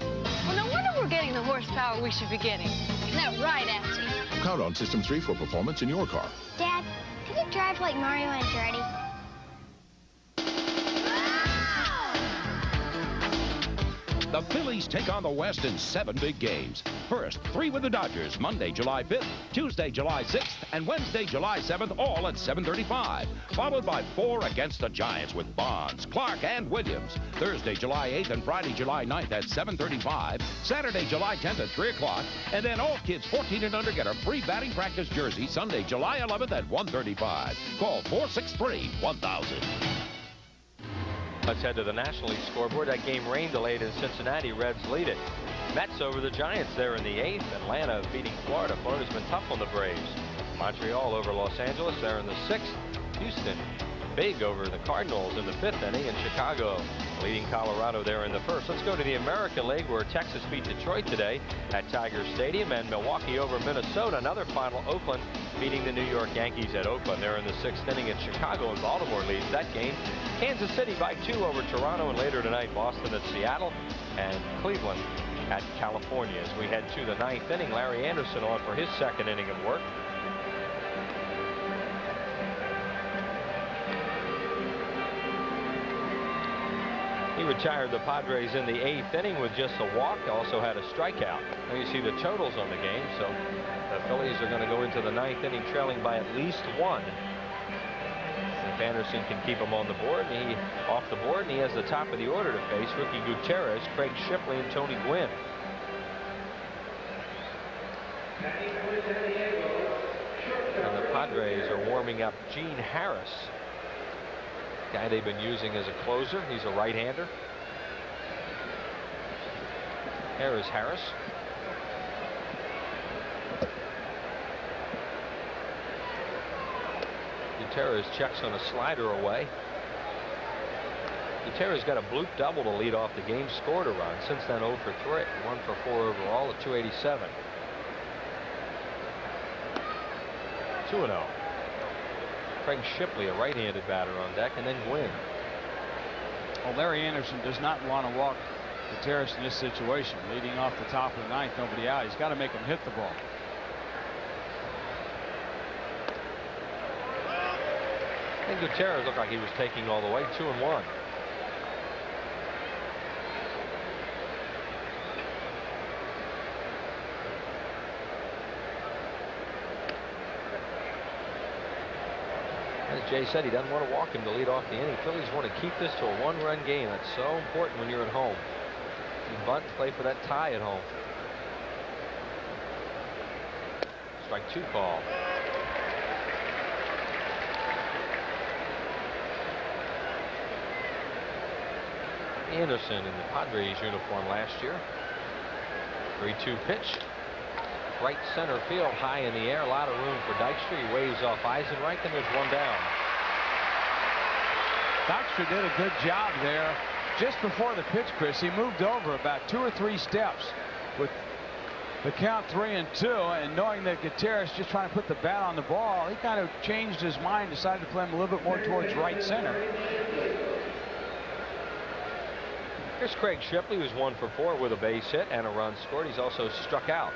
Well, no wonder we're getting the horsepower we should be getting. Isn't that right, Auntie? Count on System 3 for performance in your car. Dad, can you drive like Mario Andretti? The Phillies take on the West in 7 big games. First, 3 with the Dodgers, Monday, July 5th, Tuesday, July 6th, and Wednesday, July 7th, all at 7:35. Followed by 4 against the Giants with Bonds, Clark, and Williams. Thursday, July 8th, and Friday, July 9th at 7:35. Saturday, July 10th at 3 o'clock. And then all kids 14 and under get a free batting practice jersey Sunday, July 11th at 1:35. Call 463-1000. Let's head to the National League scoreboard. That game rain delayed in Cincinnati. Reds lead it. Mets over the Giants there in the 8th. Atlanta beating Florida. Florida's been tough on the Braves. Montreal over Los Angeles there in the 6th. Houston big over the Cardinals in the 5th inning. And Chicago leading Colorado there in the 1st. Let's go to the American League, where Texas beat Detroit today at Tiger Stadium, and Milwaukee over Minnesota. Another final, Oakland beating the New York Yankees at Oakland there in the 6th inning. And Chicago and Baltimore leads that game. Kansas City by 2 over Toronto, and later tonight Boston at Seattle, and Cleveland at California. As we head to the 9th inning, Larry Anderson on for his 2nd inning of work. He retired the Padres in the 8th inning with just a walk. Also had a strikeout. Now you see the totals on the game. So the Phillies are going to go into the 9th inning trailing by at least 1. If Anderson can keep him on the board, and off the board, and he has the top of the order to face Ricky Gutierrez, Craig Shipley, and Tony Gwynn. And the Padres are warming up Gene Harris, guy they've been using as a closer. He's a right-hander. Here is Harris. Gutierrez checks on a slider away. Gutierrez got a bloop double to lead off the game, scored a run. Since then 0 for 3, 1 for 4 overall at 287. 2-0. Craig Shipley, a right-handed batter on deck, and then Gwynn. Well, Larry Anderson does not want to walk Gutierrez in this situation. Leading off the top of the 9th, nobody out. He's got to make him hit the ball. I think Gutierrez looked like he was taking all the way. 2-1. As Jay said, he doesn't want to walk him to lead off the inning. Phillies want to keep this to a 1-run game. That's so important when you're at home. You bunt, play for that tie at home. Strike 2 call. Anderson in the Padres uniform last year. 3-2 pitch. Right center field, high in the air. A lot of room for Dykstra. He waves off Eisenreich, and there's 1 down. Dykstra did a good job there. Just before the pitch, Chris, he moved over about 2 or 3 steps with the count 3-2, and knowing that Gutierrez just trying to put the bat on the ball, he kind of changed his mind, decided to play him a little bit more towards right center. Here's Craig Shipley, who's 1 for 4 with a base hit and a run scored. He's also struck out.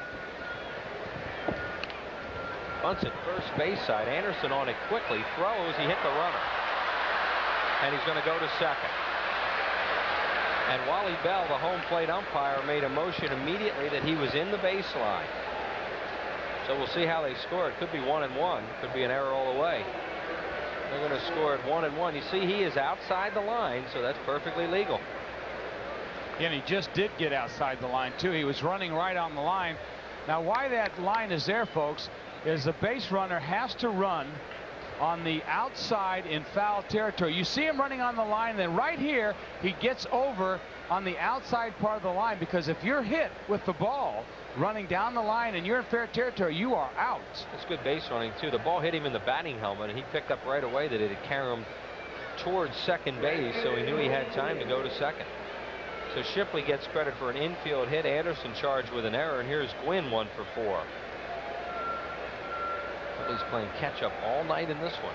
Bunts at first base side. Anderson on it quickly. Throws. He hit the runner. And he's going to go to second. And Wally Bell, the home plate umpire, made a motion immediately that he was in the baseline. So we'll see how they score. It could be 1-1. Could be an error all the way. They're going to score at 1-1. You see, he is outside the line, so that's perfectly legal. And he just did get outside the line, too. He was running right on the line. Now, why that line is there, folks, is the base runner has to run on the outside in foul territory. You see him running on the line, and then right here, he gets over on the outside part of the line, because if you're hit with the ball running down the line and you're in fair territory, you are out. That's good base running, too. The ball hit him in the batting helmet, and he picked up right away that it had carried him towards second base, so he knew he had time to go to second. So Shipley gets credit for an infield hit. Anderson charged with an error, and here's Gwynn 1 for 4. Phillies playing catch up all night in this one.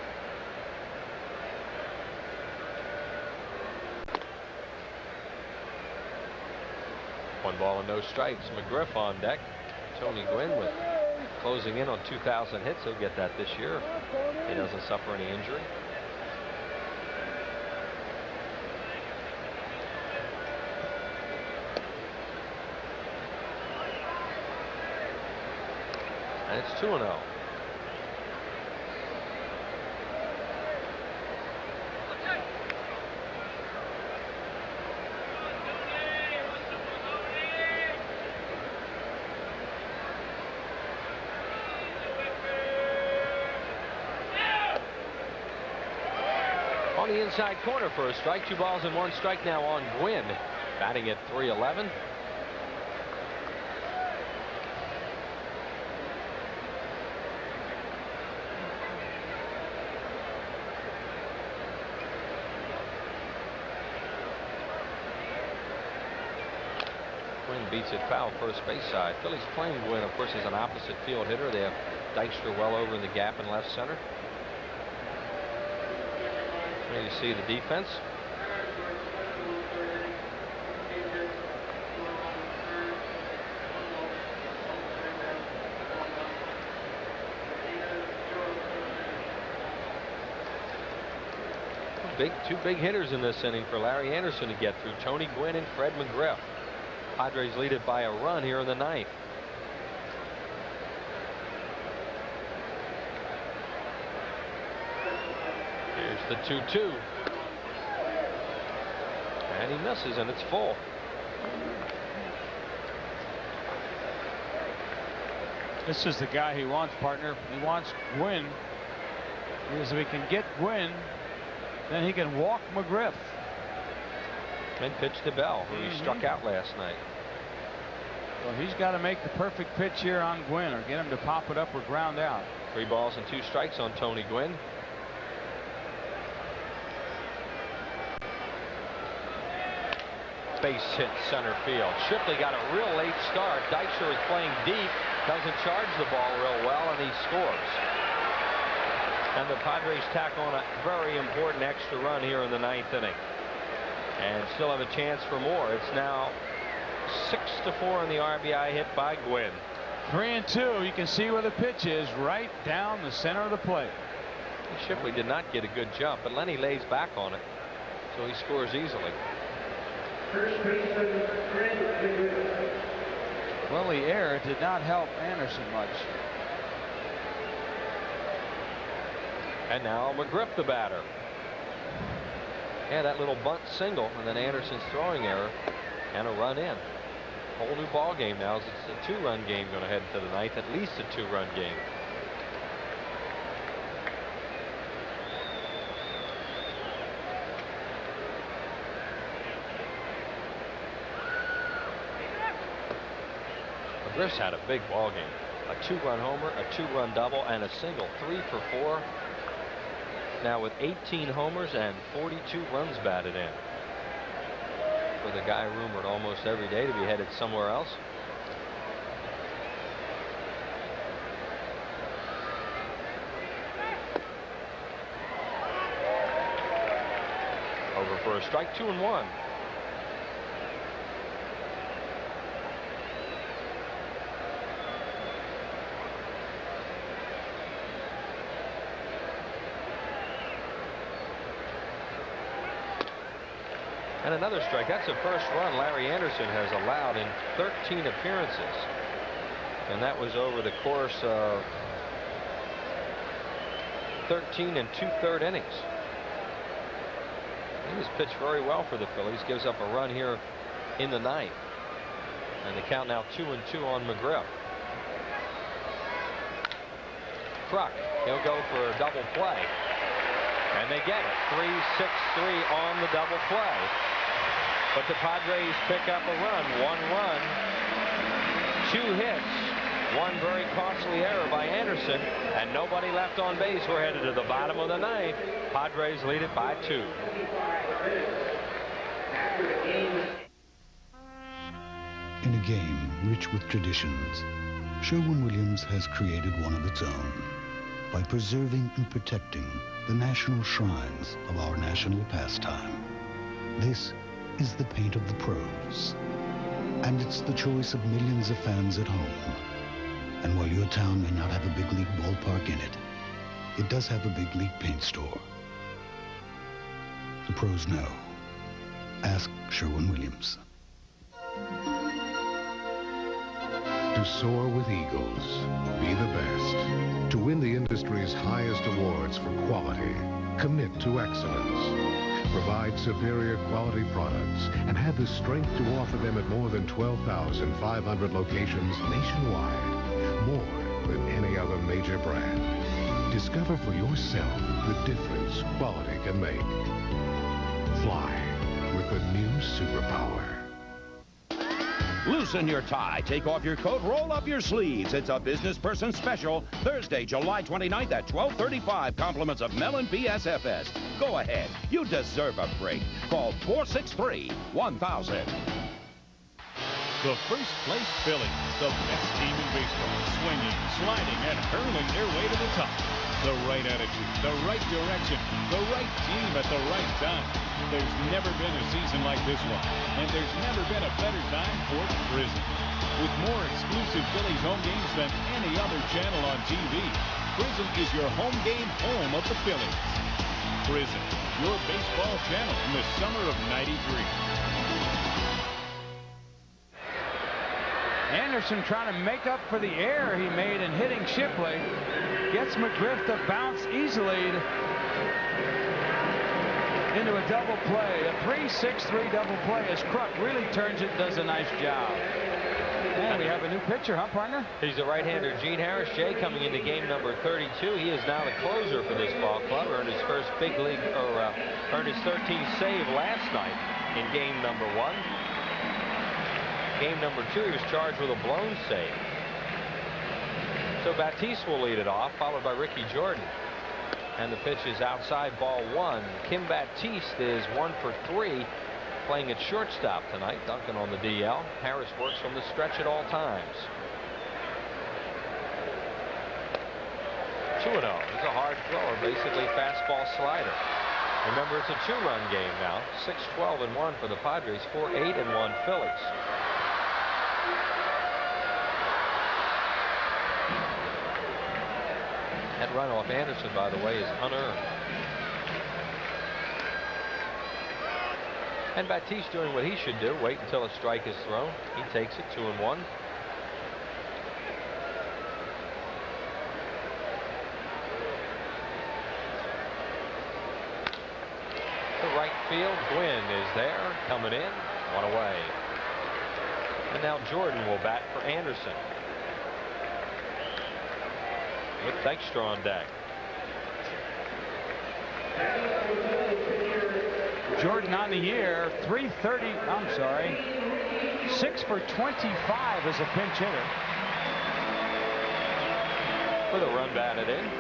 One ball and no strikes. McGriff on deck. Tony Gwynn with closing in on 2,000 hits. He'll get that this year. He doesn't suffer any injury. And it's 2-0. On the inside corner for a strike. 2 balls and 1 strike now on Gwynn, batting at .311. Gwynn beats it foul first base side. Phillies playing Gwynn, of course, is an opposite field hitter. They have Dykstra well over in the gap in left center. There you see the defense. Two big hitters in this inning for Larry Anderson to get through. Tony Gwynn and Fred McGriff. Padres lead it by a run here in the ninth. Here's the 2-2. And he misses, and it's full. This is the guy he wants, partner. He wants Gwynn. Because if he can get Gwynn, then he can walk McGriff. And pitch to Bell, who he struck out last night. Well, he's got to make the perfect pitch here on Gwynn, or get him to pop it up or ground out. 3 balls and 2 strikes on Tony Gwynn. Base hit center field. Shipley got a real late start. Dykstra is playing deep, doesn't charge the ball real well, and he scores. And the Padres tack on a very important extra run here in the 9th inning. And still have a chance for more. It's now 6-4 in the RBI hit by Gwynn. 3-2. You can see where the pitch is, right down the center of the plate. Shipley did not get a good jump, but Lenny lays back on it, so he scores easily. Well, the error did not help Anderson much. And now McGriff, the batter. Yeah, that little bunt single, and then Anderson's throwing error, and a run in. Whole new ball game now. It's a 2-run game going to head into the 9th, at least a 2-run game. McGriff's had a big ball game. A 2-run homer, a 2-run double, and a single. 3 for 4. Now with 18 homers and 42 runs batted in. For the guy rumored almost every day to be headed somewhere else. Over for a strike, 2-1. And another strike. That's the first run Larry Anderson has allowed in 13 appearances. And that was over the course of 13 2/3 innings. He was pitched very well for the Phillies. Gives up a run here in the 9th. And the count now 2-2 on McGriff. Kruk, he'll go for a double play. And they get it. 3-6-3 on the double play. But the Padres pick up a run. 1 run, 2 hits, 1 very costly error by Anderson, and nobody left on base. We're headed to the bottom of the 9th. Padres lead it by 2. In a game rich with traditions, Sherwin-Williams has created one of its own by preserving and protecting the national shrines of our national pastime. This is the paint of the pros, and it's the choice of millions of fans at home. And while your town may not have a big league ballpark in it, it does have a big league paint store. The pros know. Ask Sherwin-Williams. To soar with eagles, be the best. To win the industry's highest awards for quality, commit to excellence. Provide superior quality products and have the strength to offer them at more than 12,500 locations nationwide. More than any other major brand. Discover for yourself the difference quality can make. Fly with the new superpower. Loosen your tie, take off your coat, roll up your sleeves. It's a business person special, Thursday, July 29th at 12:35. Compliments of Mellon PSFS. Go ahead, you deserve a break. Call 463-1000. The first place Phillies, the best team in baseball, swinging, sliding, and hurling their way to the top. The right attitude, the right direction, the right team at the right time. There's never been a season like this one, and there's never been a better time for Prism. With more exclusive Phillies home games than any other channel on TV, Prism is your home game home of the Phillies. Prison, your baseball channel in the summer of '93. Anderson trying to make up for the error he made in hitting Shipley. Gets McGriff to bounce easily into a double play. A 3-6-3 double play as Kruk really turns it and does a nice job. And we have a new pitcher, huh, partner? He's a right-hander, Gene Harris. Jay coming into game number 32. He is now the closer for this ball club. Earned his first big league, or earned his 13th save last night in game number 1. Game number 2, he was charged with a blown save. So Batiste will lead it off, followed by Ricky Jordan. And the pitch is outside, ball 1. Kim Batiste is 1 for 3, playing at shortstop tonight. Duncan on the DL. Harris works from the stretch at all times. 2-0. He's a hard thrower, basically fastball slider. Remember, it's a 2-run game now. 6-12-1 for the Padres. 4-8-1 Phillies. That run off Anderson, by the way, is unearned. And Batiste doing what he should do. Wait until a strike is thrown. He takes it, 2-1. To right field, Gwynn is there, coming in, 1 away. And now Jordan will bat for Anderson, with Dykstra on deck. Jordan on the year, 330. I'm sorry, 6 for 25 as a pinch hitter. With a run batted in.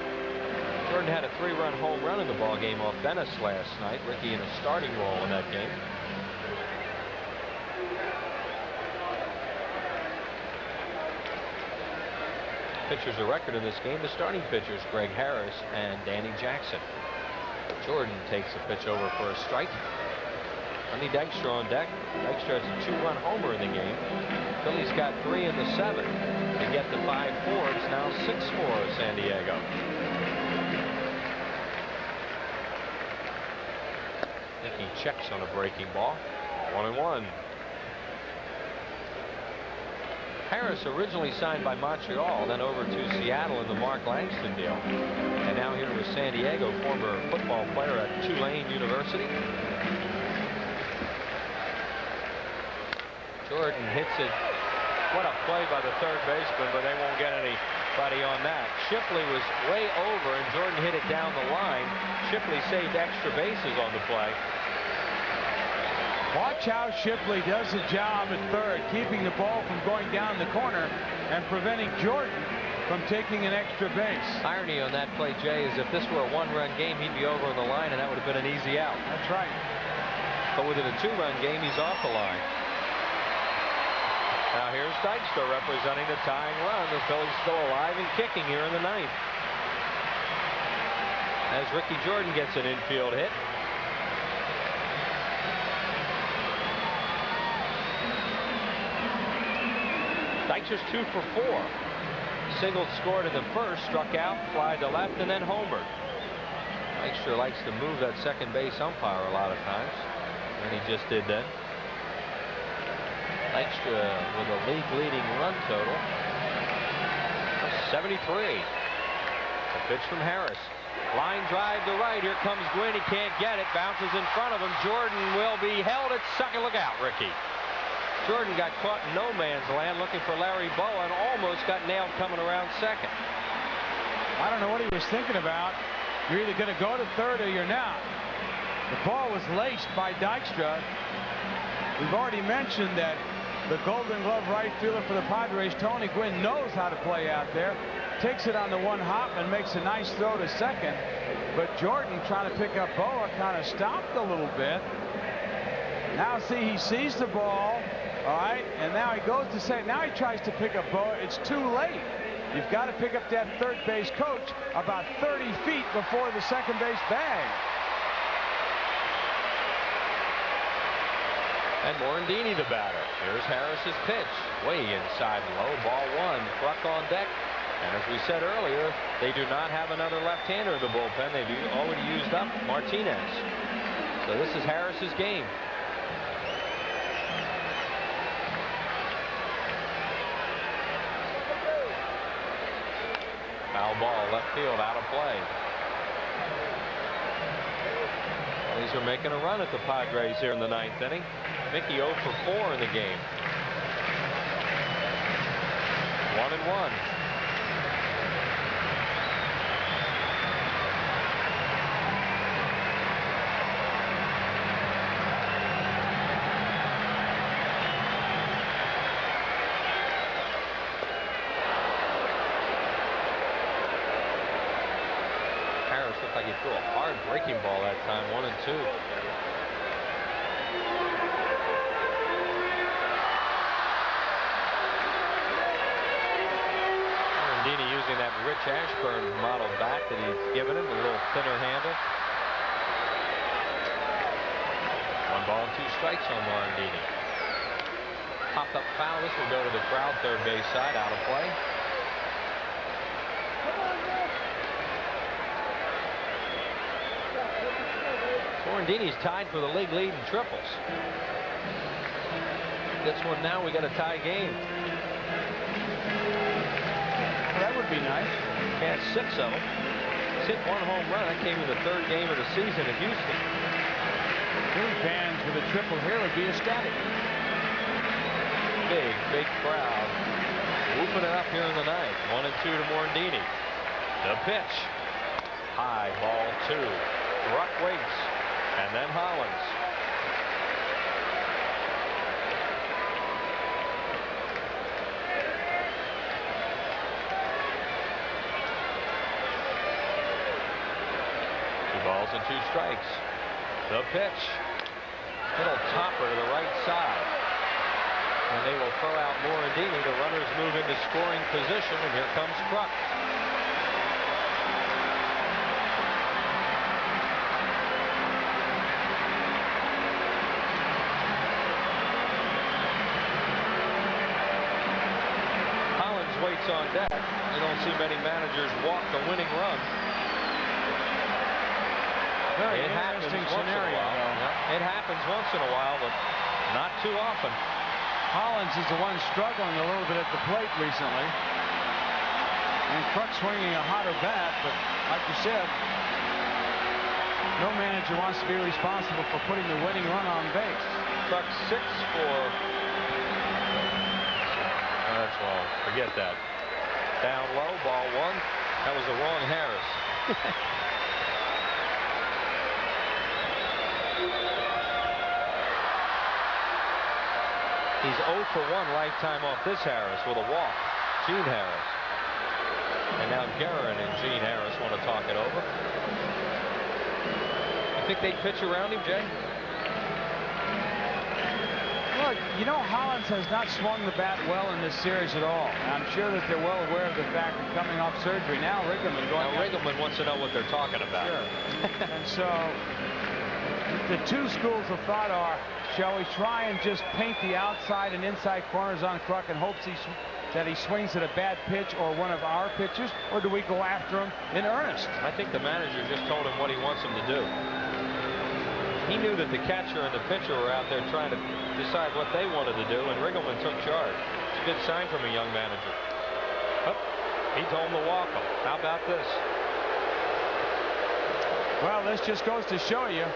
Jordan had a 3-run home run in the ball game off Venice last night. Ricky in a starting role in that game. Pitchers a record in this game. The starting pitchers, Greg Harris and Danny Jackson. Jordan takes a pitch over for a strike. Sonny Dykstra on deck. Dykstra has a 2-run homer in the game. Phillies got 3 in the 7th to get the 5-4. It's now 6-4 San Diego. Nicky checks on a breaking ball. 1-1. Harris originally signed by Montreal, then over to Seattle in the Mark Langston deal. And now here with San Diego, former football player at Tulane University. Jordan hits it. What a play by the third baseman, but they won't get anybody on that. Shipley was way over, and Jordan hit it down the line. Shipley saved extra bases on the play. Watch how Shipley does a job at third, keeping the ball from going down the corner and preventing Jordan from taking an extra base. Irony on that play, Jay, is if this were a 1-run game, he'd be over on the line, and that would have been an easy out. That's right. But within a 2-run game, he's off the line. Now here's Dykstra representing the tying run. The Phillies still alive and kicking here in the 9th. As Ricky Jordan gets an infield hit. Dykstra's 2 for 4. Singled, scored in the first, struck out, fly to left, and then homered. Dykstra likes to move that second base umpire a lot of times, and he just did that. Dykstra with a league-leading run total of 73. A pitch from Harris. Line drive to right. Here comes Gwynn. He can't get it. Bounces in front of him. Jordan will be held at second. Look out, Ricky. Jordan got caught in no man's land looking for Larry Bowa and almost got nailed coming around second. I don't know what he was thinking about. You're either going to go to third or you're not. The ball was laced by Dykstra. We've already mentioned that the Golden Glove right fielder for the Padres, Tony Gwynn, knows how to play out there. Takes it on the one hop and makes a nice throw to second. But Jordan, trying to pick up Bowa, kind of stopped a little bit. Now see, he sees the ball. All right, and now he goes to second. Now he tries to pick up Bowa. It's too late. You've got to pick up that third base coach about 30 feet before the second base bag. And Morandini the batter. Here's Harris's pitch. Way inside low. Ball 1. Kruk on deck. And as we said earlier, they do not have another left-hander in the bullpen. They've already used up Martinez. So this is Harris's game. Foul ball, left field, out of play. Phillies are making a run at the Padres here in the 9th inning. Mickey 0 for 4 in the game. 1-1. Looked like he threw a hard breaking ball that time. 1-2. Morandini using that Rich Ashburn model bat that he's given him, a little thinner handle. 1 ball and 2 strikes on Morandini. Popped up foul. This will go to the crowd, third base side, out of play. Morandini's tied for the league lead in triples. Gets one now. We got a tie game. That would be nice. Had 6 of them. He's hit 1 home run. That came in the 3rd game of the season in Houston. Philly fans with a triple here would be ecstatic. Big crowd. Whooping it up here in the 9th. 1-2 to Morandini. The pitch. High ball 2. Ruck waits. And then Hollins. Two balls and 2 strikes. The pitch. Little topper to the right side. And they will throw out Morandini. The runners move into scoring position, and here comes Kruk. Waits on deck. You don't see many managers walk the winning run. Very interesting scenario. It happens once in a while, but not too often. Hollins is the one struggling a little bit at the plate recently. And Kruk swinging a hotter bat, but like you said, no manager wants to be responsible for putting the winning run on base. Kruk 6 for... That's wrong. Forget that. Down low, ball 1. That was the wrong Harris. He's 0 for 1 lifetime off this Harris with a walk. Gene Harris. And now Guerin and Gene Harris want to talk it over. You think they'd pitch around him, Jay? Well, you know, Hollins has not swung the bat well in this series at all. I'm sure that they're well aware of the fact that coming off surgery. Now Riggleman wants to know what they're talking about. Sure. And so the 2 schools of thought are, shall we try and just paint the outside and inside corners on Kruk in hopes that he swings at a bad pitch or one of our pitches, or do we go after him in earnest? I think the manager just told him what he wants him to do. He knew that the catcher and the pitcher were out there trying to decide what they wanted to do, and Riggleman took charge. It's a good sign from a young manager. Oh, he told him to walk him. How about this? Well, this just goes to show you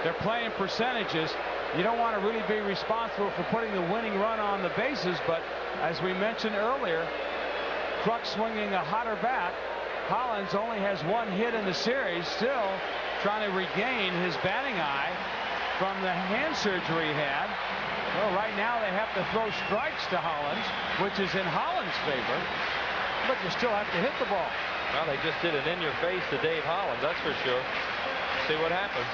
they're playing percentages. You don't want to really be responsible for putting the winning run on the bases, but as we mentioned earlier, Kruk swinging a hotter bat. Hollins only has 1 hit in the series, still trying to regain his batting eye from the hand surgery he had. Well, right now they have to throw strikes to Hollins, which is in Hollins' favor, but you still have to hit the ball. Well, they just did an in-your-face to Dave Hollins, that's for sure. See what happens.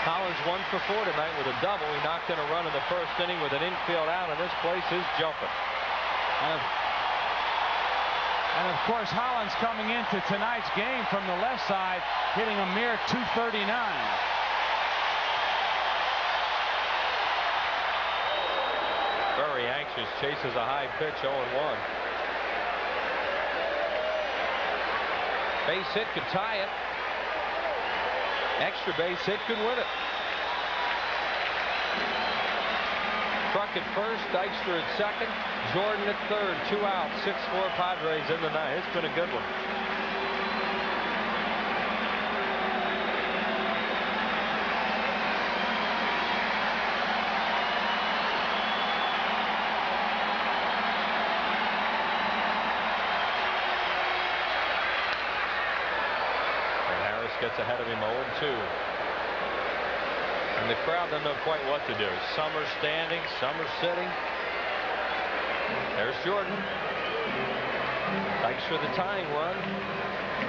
Hollins 1 for 4 tonight with a double. He knocked in a run in the 1st inning with an infield out, and this place is jumping. And of course, Hollins coming into tonight's game from the left side, hitting a mere .239. Very anxious, chases a high pitch, 0-1. Base hit could tie it. Extra base hit could win it. Truck at first, Dykstra at second, Jordan at third, 2 outs, 6-4 Padres in the ninth. It's been a good one. And Harris gets ahead of him 0-2. And the crowd doesn't know quite what to do. Some are standing, some are sitting. There's Jordan. Dykstra the tying run.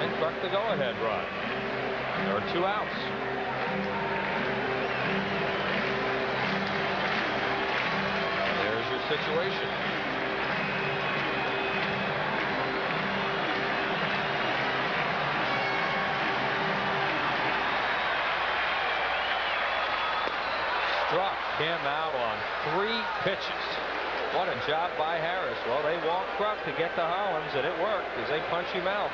And Kruk the go-ahead run. There are 2 outs. There's your situation. Struck him out on 3 pitches. What a job by Harris. Well, they walked Kruk to get to Hollins, and it worked as they punch him out.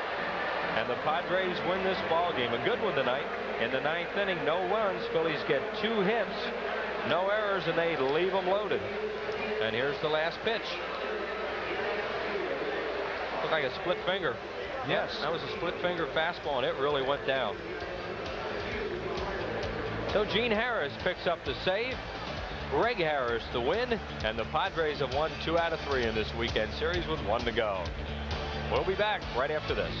And the Padres win this ball game. A good one tonight. In the 9th inning, no runs. Phillies get 2 hits, no errors, and they leave them loaded. And here's the last pitch. Looked like a split finger. Yes, that was a split finger fastball, and it really went down. So Gene Harris picks up the save. Greg Harris the win, and the Padres have won 2 out of 3 in this weekend series with 1 to go. We'll be back right after this.